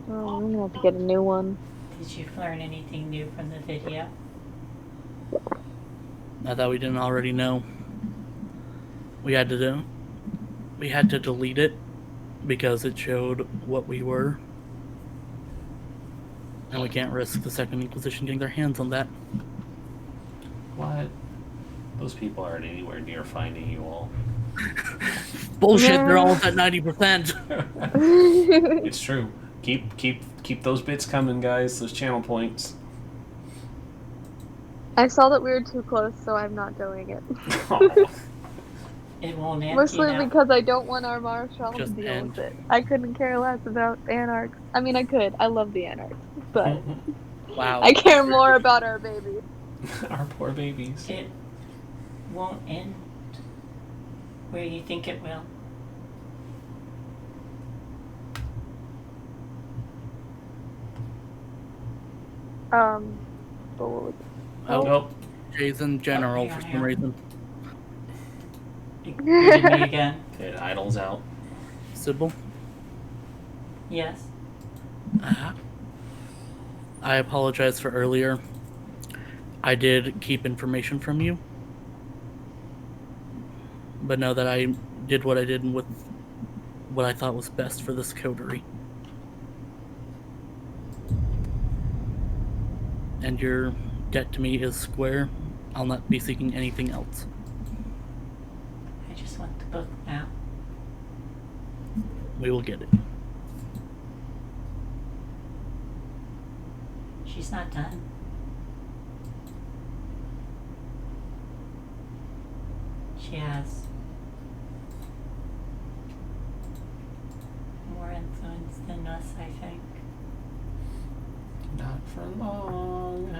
Oh, I'm gonna have to get a new one. Did you learn anything new from the video? Not that we didn't already know. We had to delete it because it showed what we were. And we can't risk the Second Inquisition getting their hands on that. What? Those people aren't anywhere near finding you all. Bullshit, they're all at 90%. It's true. Keep those bits coming, guys. Those channel points. I saw that we were too close, so I'm not doing it. Aw. It won't empty Mostly now. because I don't want our Marshall to Just deal end. with it. I couldn't care less about Anarch. I mean, I could. I love the Anarch. But Wow. I care more about our baby. Our poor babies. It won't end where you think it will. But what was Oh, Nope. Jay's in general Oh, for hang some on. reason. It greeted me again. It idles out. Sybil? Yes. I apologize for earlier. I did keep information from you. But know that I did what I did with what I thought was best for this coterie. And your debt to me is square. I'll not be seeking anything else. I just want the book now. We will get it. She's not done. She has more influence than us, I think. Not for long.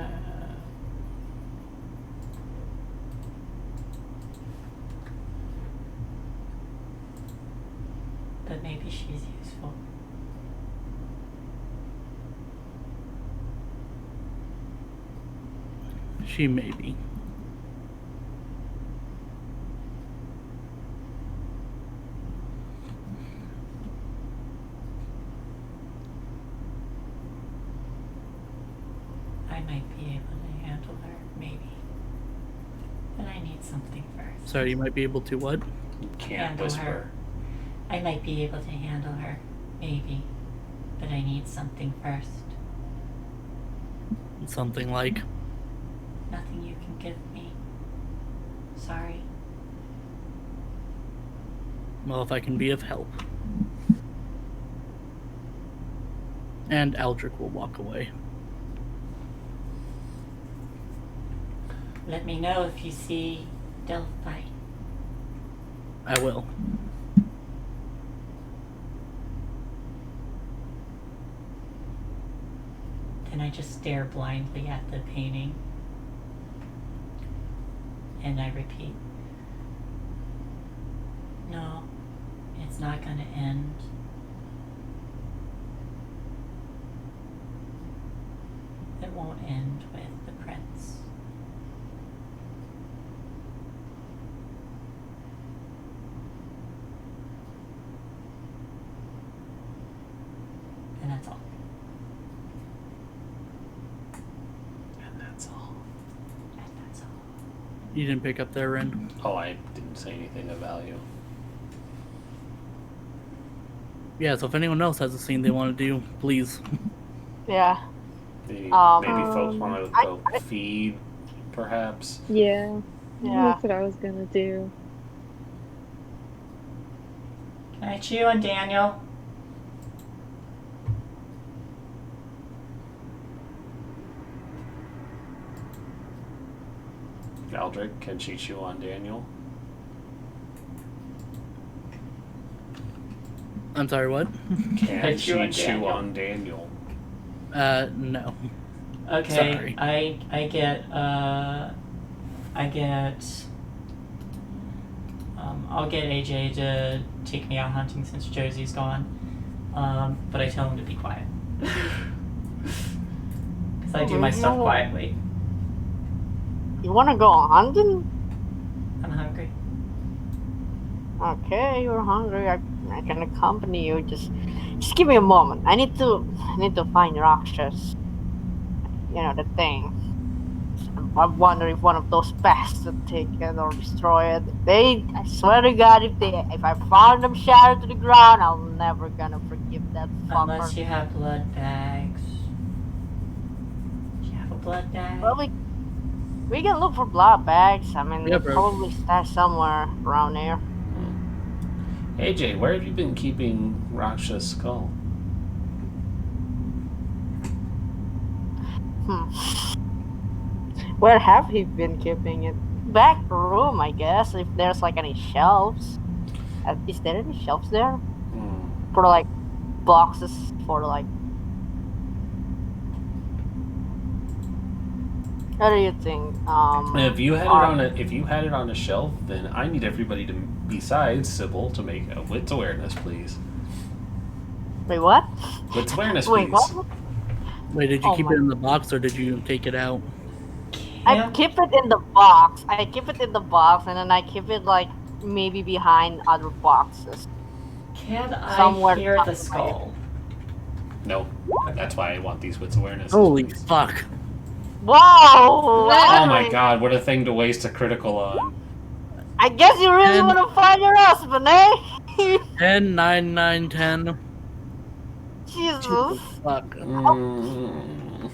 But maybe she's useful. She may be. I might be able to handle her, maybe. But I need something first. So you might be able to what? You can't Handle whisper. her. I might be able to handle her, maybe. But I need something first. Something like. Nothing you can give me. Sorry. Well, if I can be of help. And Aldrich will walk away. Let me know if you see Delphi. I will. Then I just stare blindly at the painting. And I repeat, no, it's not going to end. won't end with the prince. And that's all. And that's all. And that's all. You didn't pick up there, Ren. Oh, I didn't say anything of value. Yeah, so if anyone else has a scene they want to do, please. Yeah. Maybe folks want to go I- feed, perhaps. Yeah. Yeah. That's what I was gonna do. Can I chew on Daniel? Aldrich, can she chew on Daniel? I'm sorry, what? Can Chew she on chew Daniel. on Daniel? No. Okay, Sorry. I get I'll get AJ to take me out hunting since Josie's gone. But I tell him to be quiet. Because I do my stuff quietly. You wanna go hunting? I'm hungry. Okay, you're hungry. I can accompany you. Just give me a moment. I need to find Rakshas. You know the thing. I wonder if one of those bastards take it or destroy it. I swear to God, if I found them shattered to the ground, I'm never gonna forgive that fucker. Unless you have blood bags. Do you have a blood bag? Well, we can look for blood bags. I mean, Yeah, they're bro. probably stashed somewhere around here. AJ, where have you been keeping Raksha's skull? Where have you been keeping it? Back room, I guess. If there's like any shelves. Is there any shelves there? Hmm. For like boxes for like. What do you think? If you had it on a shelf, then I need everybody to, besides Sybil, to make a wits awareness, please. Wait, what? Wits awareness, Wait, please. what? Wait, did you Oh keep my- it in the box or did you take it out? I keep it in the box. I keep it in the box, and then I keep it like maybe behind other boxes. Can I Somewhere hear tucked the away. skull? No, that's why I want these wits awareness. Holy please. fuck. Whoa! Oh my god, what a thing to waste a critical on. I guess you really And- want to find your husband, eh? 10, 9, 9, 10. Jesus. Fuck. Mm,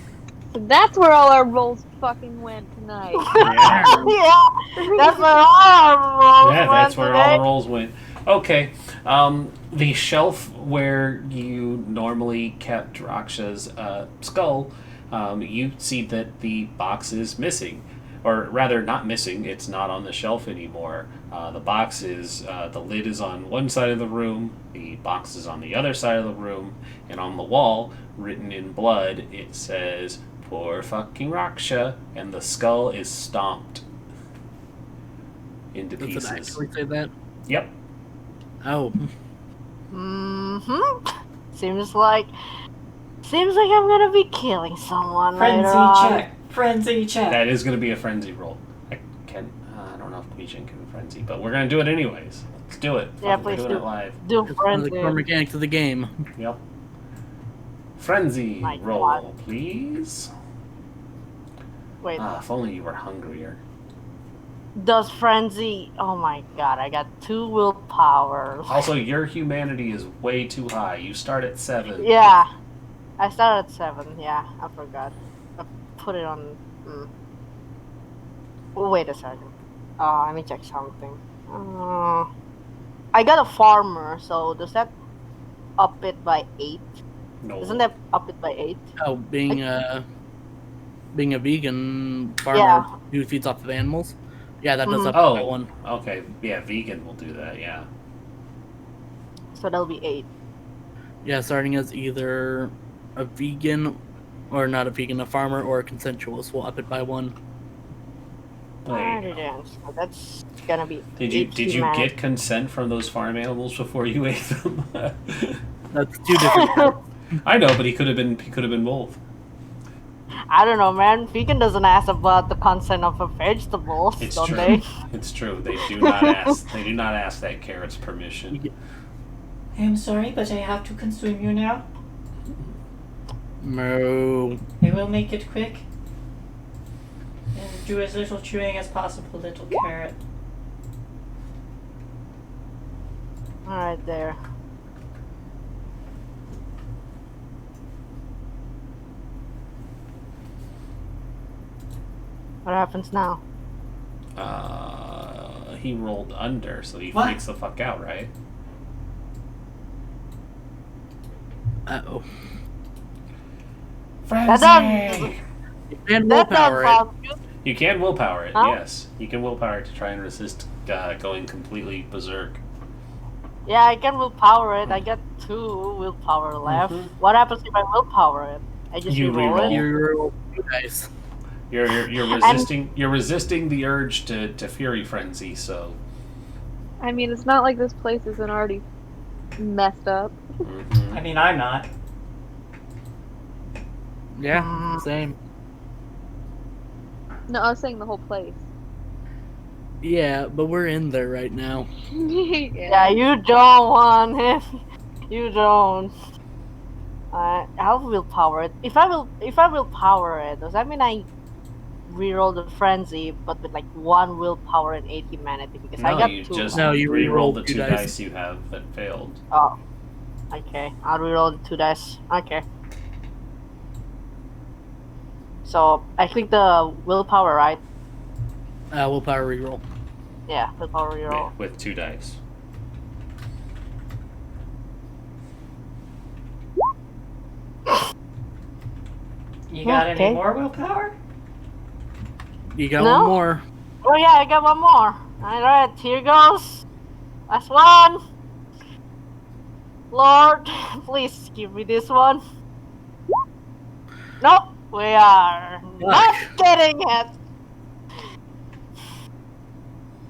So that's where all our rolls fucking went tonight. yeah. Yeah, that's where all rolls Yeah, that's where all today. the rolls went. Okay, the shelf where you normally kept Raksha's skull, you see that the box is missing. Or rather, not missing, it's not on the shelf anymore. The box is, the lid is on one side of the room, the box is on the other side of the room, and on the wall, written in blood, it says, "Poor fucking Raksha," and the skull is stomped into Does it pieces. actually say that? Yep. Oh. Mm-hmm. Seems like I'm gonna be killing someone Frenzy later on. check. Frenzy check. That is going to be a frenzy roll. I don't know if Queechin can frenzy, but we're going to do it anyways. Let's do it. Yeah, Fuck, we're please doing do. it live. Do It's one of the core frenzy. mechanics of the game. Yep. Frenzy My roll, God. please. Wait, If only you were hungrier. does frenzy? Oh my God, I got 2 willpower. Also, your humanity is way too high. You start at 7. Yeah, I started at 7. Yeah, I forgot. I put it on. Oh, wait a second. Let me check something. I got a farmer, so does that up it by 8? No. Doesn't that up it by 8? Oh, being a vegan farmer Yeah. who feeds off of animals. Yeah, that does Mhm. up by Oh, 1. okay. Yeah, vegan will do that, yeah. So that'll be 8. Yeah, starting as either a vegan or not a vegan, a farmer or a consensuous will up it by 1. There you go. Alright, so that's gonna be. Did you 8 humanity. get consent from those farm animals before you ate them? That's 2 different. I know, but he could have been both. I don't know, man. Vegan doesn't ask about the consent of a vegetables, It's don't true. they? It's true. They do not ask. They do not ask that carrot's permission. I'm sorry, but I have to consume you now. No. I will make it quick. And do as little chewing as possible, little carrot. Alright, there. What happens now? He rolled under, so he What? freaks the fuck out, right? Uh-oh. Frenzy! And That willpower it. sounds good. You can willpower it, Huh? yes. You can willpower it to try and resist going completely berserk. Yeah, I can willpower it. I got 2 willpower left. Mhm. What happens if I willpower it? I just You reroll reroll. it. You roll 2 dice. You're resisting the urge to fury frenzy, so I mean, it's not like this place isn't already messed up. mhm. I mean, I'm not. Yeah, same. No, I was saying the whole place. Yeah, but we're in there right now. Yeah, you don't want him. You don't. I'll willpower it. If I willpower it, does that mean I reroll the frenzy, but with like 1 willpower and 80 humanity? Because I No, got you 2. just No, you reroll reroll the 2 2 dice. dice you have that failed. Oh, okay. I'll reroll the 2 dice. Okay. So I click the willpower, right? Willpower reroll. Yeah, willpower Yeah, reroll. with 2 dice. You got Okay. any more willpower? You got No? one more. Oh yeah, I got 1 more. Alright, here goes. Last one. Lord, please give me this one. Nope, we are not getting it.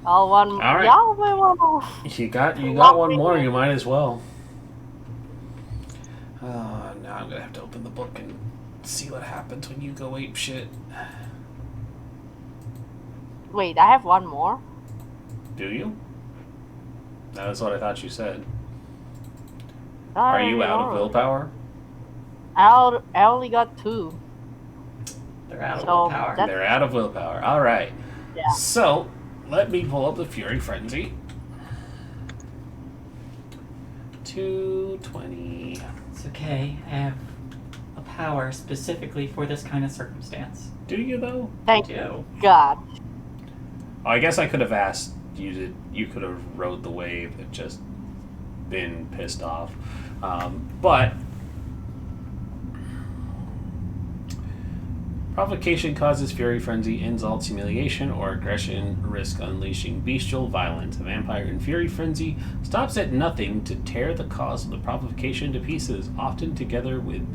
All one. right. Y'all may wanna. You got one more, you might as well. Now I'm gonna have to open the book and see what happens when you go ape shit. Wait, I have 1 more. Do you? That is what I thought you said. No, Are you out of no. willpower? I only got 2. They're out of So, willpower. that- They're out of willpower. Alright. Yeah. So, let me pull up the Fury Frenzy. 220. It's okay. I have a power specifically for this kind of circumstance. Do you, though? Thank Do. God. Oh, I guess I could have asked you to. You could have rode the wave and just been pissed off. But provocation causes fury, frenzy, insults, humiliation, or aggression, risk unleashing bestial violence. A vampire in fury frenzy stops at nothing to tear the cause of the provocation to pieces, often together with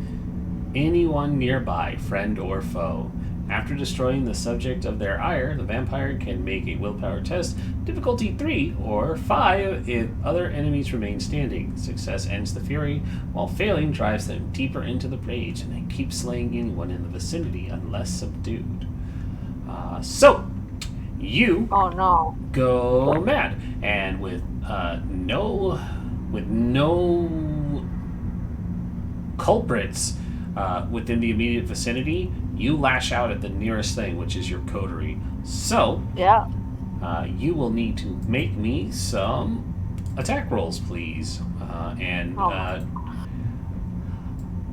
anyone nearby, friend or foe. After destroying the subject of their ire, the vampire can make a willpower test, difficulty 3 or 5 if other enemies remain standing. Success ends the fury, while failing drives them deeper into the rage, and they keep slaying anyone in the vicinity unless subdued. So, you Oh no. go mad, and with no culprits within the immediate vicinity, you lash out at the nearest thing, which is your coterie. So, Yeah. you will need to make me some attack rolls, please.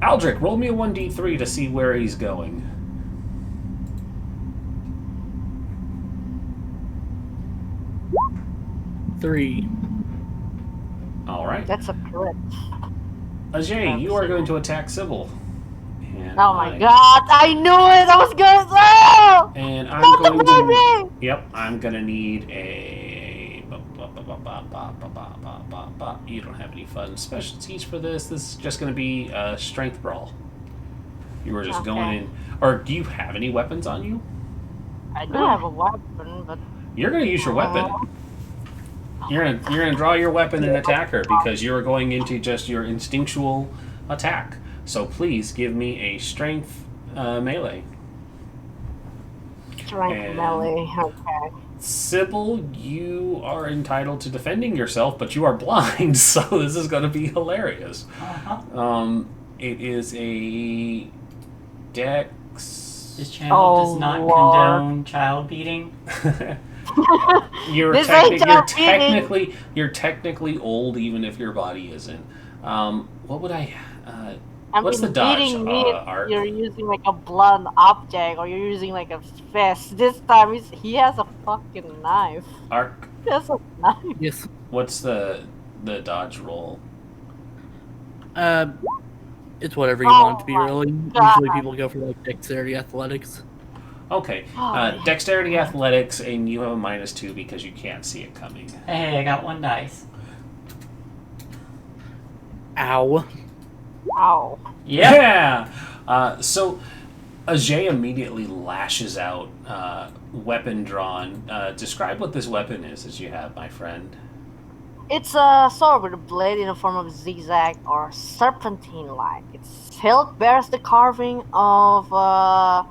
Aldrich, roll me a 1d3 to see where he's going. 3. All right. That's a crit. Ajay, you are going to attack Sybil. And Oh my God! I knew it. I was gonna say. And I'm Not the going to. baby! Yep, I'm gonna need a. You don't have any fun specialties for this. This is just gonna be a strength brawl. You were just going in. Or do you have any weapons on you? I do have a weapon, but You're gonna use your weapon. You're gonna draw your weapon and attack her because you're going into just your instinctual attack. So please give me a strength melee. Strength melee. Okay. Sybil, you are entitled to defending yourself, but you are blind, so this is going to be hilarious. It is a Dex. This channel does not Lord. condone child beating. You're This ain't child you're technically old, even if your body isn't. What would I? What's the dodge? Beating me, Arc? you're using like a blunt object, or you're using like a fist. This time he has a fucking knife. Arc. He has a knife. Yes. What's the dodge roll? It's whatever you want it to be, my really. God. Usually people go for like dexterity athletics. Okay, dexterity athletics, and you have a -2 because you can't see it coming. Hey, I got 1 dice. Ow. Ow. Yep. Yeah! So Ajay immediately lashes out, weapon drawn. Describe what this weapon is that you have, my friend. It's a sword with a blade in the form of zigzag or serpentine-like. Its hilt bears the carving of a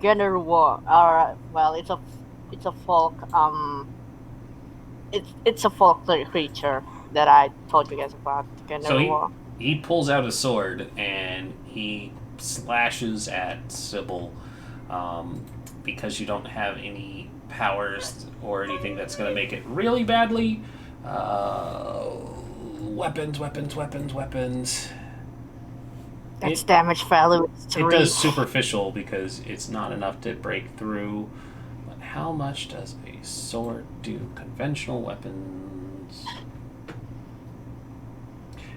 General, or well, it's a folk it's a folk creature that I told you guys about. So he pulls out a sword and he slashes at Sybil, because you don't have any powers or anything that's going to make it really badly. Weapons. Its damage value is 3. It does superficial because it's not enough to break through. But how much does a sword do? Conventional weapons.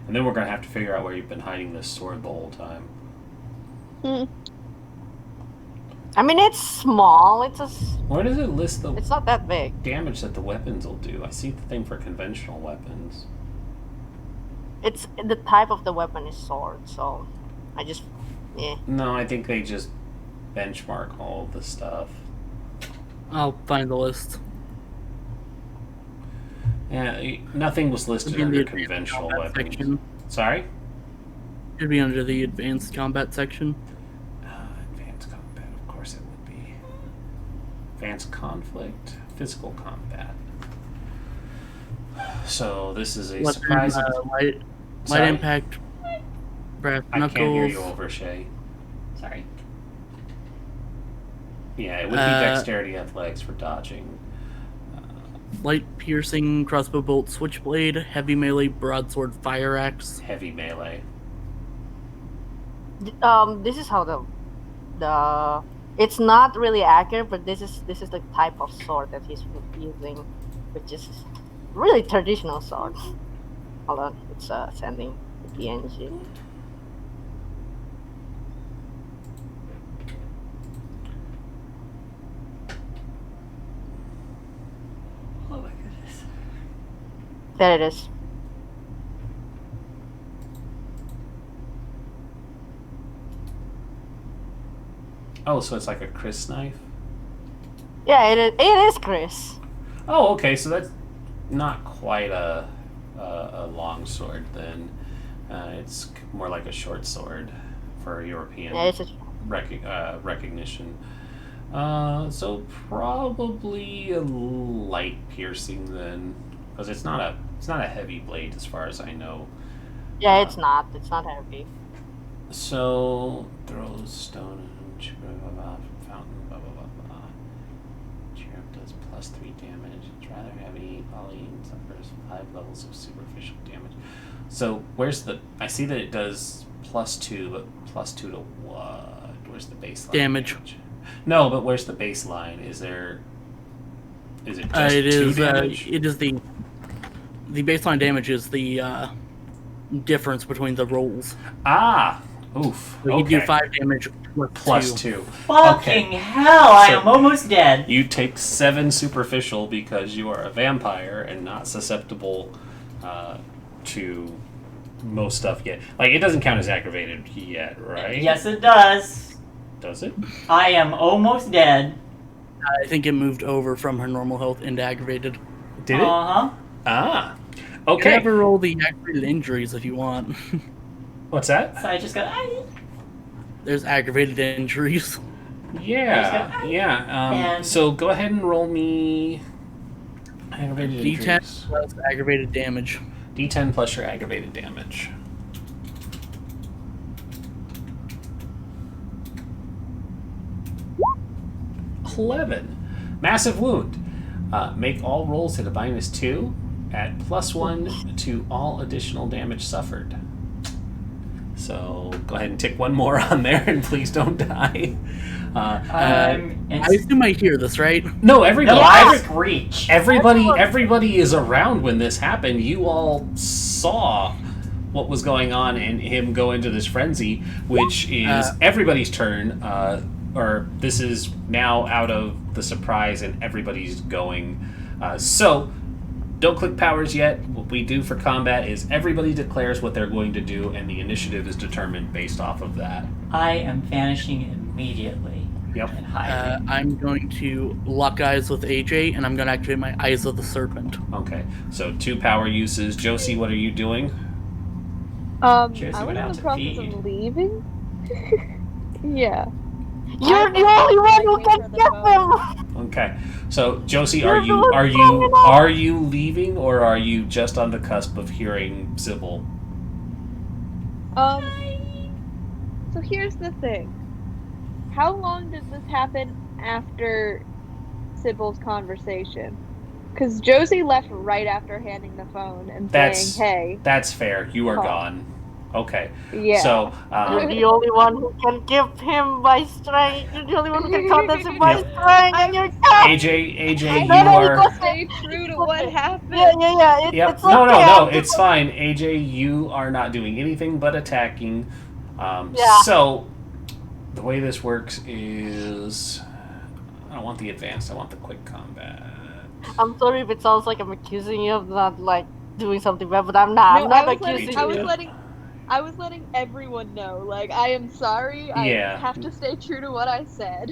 And then we're going to have to figure out where you've been hiding this sword the whole time. I mean, it's small. Where does it list the It's not that big. damage that the weapons will do? I see the thing for conventional weapons. It's the type of the weapon is sword, so I just No, I think they just benchmark all of the stuff. I'll find the list. Yeah, nothing was listed It'd be under in the advanced conventional combat weapons. section. Sorry? It'd be under the advanced combat section. Advanced combat, of course it would be. Advanced conflict, physical combat. So this is a surprise. Light Sorry? impact, brass I knuckles. can't hear you over Shay. Sorry. Yeah, it would be dexterity athletics for dodging. Light piercing, crossbow bolt, switchblade, heavy melee, broadsword, fire axe. Heavy melee. this is how the it's not really accurate, but this is the type of sword that he's using, which is really traditional sword. Hold on, it's sending the PNG. Oh my goodness. There it is. Oh, so it's like a Chris knife? Yeah, it is Chris. Oh, okay, so that's not quite a long sword then. It's more like a short sword for European Yeah, it's a recognition. So probably a light piercing then, because it's not a heavy blade as far as I know. yeah, it's not heavy. So throws stone and fountain, blah blah blah blah. Cherub does +3 damage. It's rather heavy. Pauline suffers 5 levels of superficial damage. So where's the? I see that it does +2, but +2 to what? Where's the baseline Damage. No, but where's the baseline? Is it just It 2 is. damage? It is the baseline damage is the difference between the rolls. Ah, oof. So you do 5 damage plus 2. Fucking hell, I am almost dead. You take 7 superficial because you are a vampire and not susceptible to most stuff yet. Like, it doesn't count as aggravated yet, right? Yes, it does. Does it? I am almost dead. I think it moved over from her normal health into aggravated. Did it? Uh-huh. Ah. You can Okay. never roll the aggravated injuries if you want. What's that? So I just got... There's aggravated injuries. Yeah. And- So go ahead and roll me aggravated D10 injuries. plus aggravated damage. D10 plus your aggravated damage. $11. Massive wound. Make all rolls at a -2. Add +1 to all additional damage suffered. So go ahead and tick one more on there, and please don't die. I assume I hear this, right? No, everybody. No, I screech. Everybody is around when this happened. You all saw what was going on and him go into this frenzy, which is everybody's turn. Or this is now out of the surprise, and everybody's going. So don't click powers yet. What we do for combat is everybody declares what they're going to do, and the initiative is determined based off of that. I am vanishing immediately. Yep. And hiding. I'm going to lock eyes with AJ, and I'm going to activate my Eyes of the Serpent. Okay. So 2 power uses. Josie, what are you doing? Josie I was went in out the to process feed. of leaving. Yeah. You're the only one who can get them! Okay. So Josie, You're are the one you strong enough. are you leaving, or are you just on the cusp of hearing Sybil? So here's the thing. How long does this happen after Sybil's conversation? Because Josie left right after handing the phone and saying, hey. That's fair. You are Call. gone. Okay. Yeah. So You're the only one who can give him by strength. You're the only one who can contest him by strength, and you're gone! AJ, you No, no, are. because- Stay true to what happened. Yeah. Yep. It's No, okay. it's fine. AJ, you are not doing anything but attacking. Yeah. So the way this works is, I don't want the advanced. I want the quick combat. I'm sorry if it sounds like I'm accusing you of not, like, doing something bad, but I'm not. I'm not accusing you. I was letting everyone know. Like, I am sorry. Yeah. I have to stay true to what I said.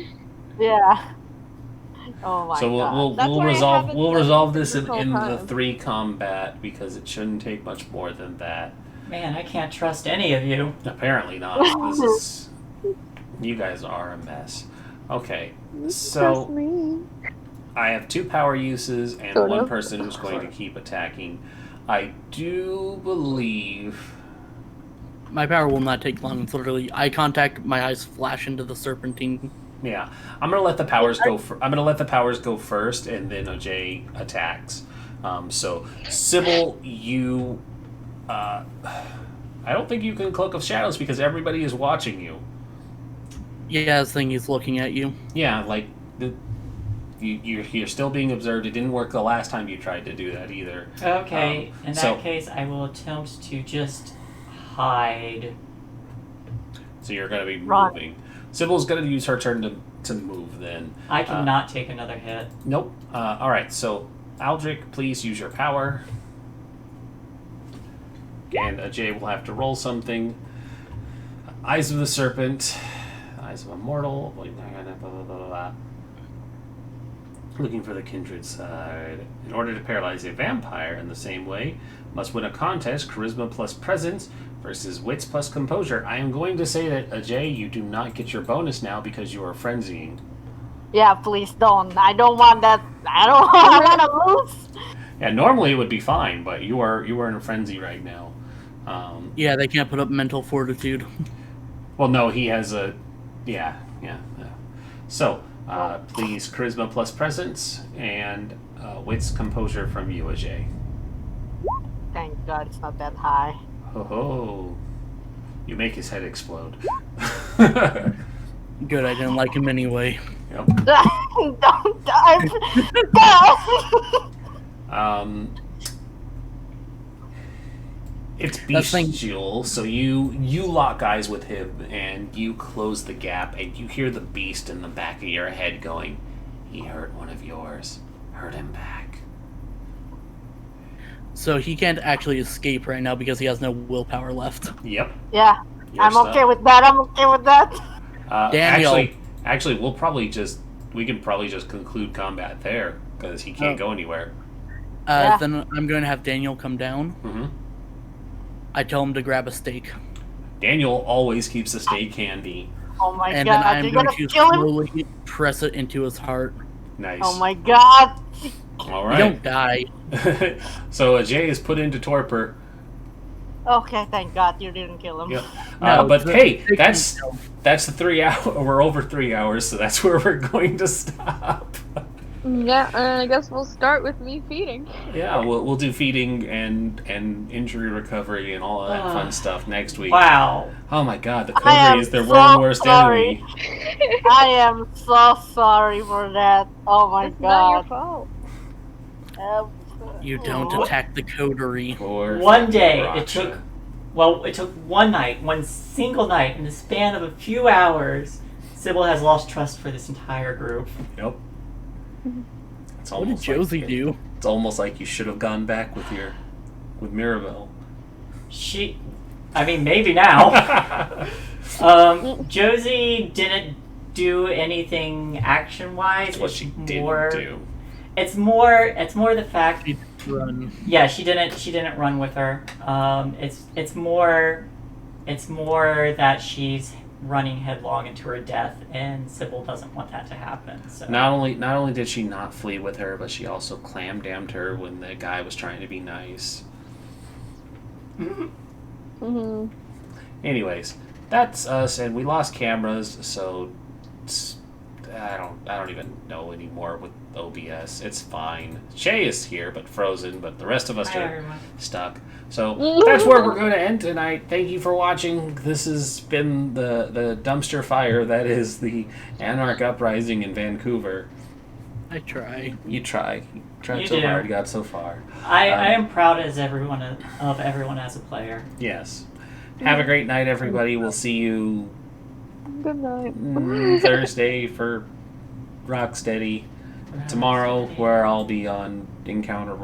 Yeah. Oh my So god. That's we'll why I resolve haven't resolve said this this whole in the time. 3 combat because it shouldn't take much more than that. Man, I can't trust any of you. Apparently not. This is, you guys are a mess. Okay, so Trust me. I have 2 power uses and Sort 1 of. person who's going to keep attacking. I do believe. My power will not take long. It's literally eye contact, my eyes flash into the serpentine. Yeah, I'm gonna let the powers go. I'm gonna let the powers go first, and then OJ attacks. So Sybil, you. I don't think you can cloak of shadows because everybody is watching you. Yeah, this thing is looking at you. Yeah, like you're still being observed. It didn't work the last time you tried to do that either. Okay, in that so- case, I will attempt to just hide. So you're gonna be Right. moving. Sybil's gonna use her turn to move then. I cannot take another hit. Nope. All right. So Aldrich, please use your power. And Ajay will have to roll something. Eyes of the Serpent. Eyes of a Mortal. Blah, blah, blah, blah, blah. Looking for the kindred side. In order to paralyze a vampire in the same way, must win a contest, charisma plus presence versus wits plus composure. I am going to say that, Ajay, you do not get your bonus now because you are frenzying. Yeah, please don't. I don't want that. I want to lose. Yeah, normally it would be fine, but you are in a frenzy right now. Yeah, they can't put up mental fortitude. Well, no, he has a... Yeah. So, please, charisma plus presence, and wits composure from you, Ajay. Thank God it's not that high. Ho ho. You make his head explode. Good, I didn't like him anyway. Yep. Don't die. It's That thing- bestial, so you lock eyes with him, and you close the gap, and you hear the beast in the back of your head going, "He hurt one of yours. Hurt him back." So he can't actually escape right now because he has no willpower left. Yep. Yeah, You're I'm stuck. okay with that. I'm okay with that. Daniel. Actually, we can probably just conclude combat there because he can't go anywhere. Yeah. Then I'm going to have Daniel come down. Mm-hmm. I tell him to grab a steak. Daniel always keeps a steak handy. Oh my and then god, I'm you're going gonna to kill him? slowly press it into his heart. Nice. Oh my god! All You right. don't die. So Jay is put into torpor. Okay, thank god you didn't kill him. Yep. No, But the- hey, they can that's kill. the 3 hour. We're over 3 hours, so that's where we're going to stop. Yeah, and I guess we'll start with me feeding. Yeah, we'll do feeding and injury recovery and all of that fun stuff next week. Wow. Oh my god, the I am coterie is their so world worst sorry. enemy. I am so sorry for that. Oh my It's not your god. fault. You don't Oh. attack the coterie. Poor One day, Raksha. it took one night, one single night, in the span of a few hours, Sybil has lost trust for this entire group. Yep. It's What did almost Josie like, do? It's almost like you should have gone back with Mirabelle. I mean, maybe now. Josie didn't do anything action-wise. That's what It's she more, didn't do. It's more the fact. She run. Yeah, she didn't run with her. It's more that she's running headlong into her death, and Sybil doesn't want that to happen. So Not only did she not flee with her, but she also clam damned her when the guy was trying to be nice. Mm-hmm. Anyways, that's us, and we lost cameras, so I don't even know anymore with OBS. It's fine. Shay is here, but frozen, but the rest of us Hi, are everyone. stuck. So that's where we're going to end tonight. Thank you for watching. This has been the dumpster fire that is the Anarch uprising in Vancouver. I try. You try. You tried You so do. hard, got so far. I am proud of everyone as a player. Yes. Have a great night, everybody. We'll see you Good night. Thursday for Rocksteady. Tomorrow, where I'll be on Encounter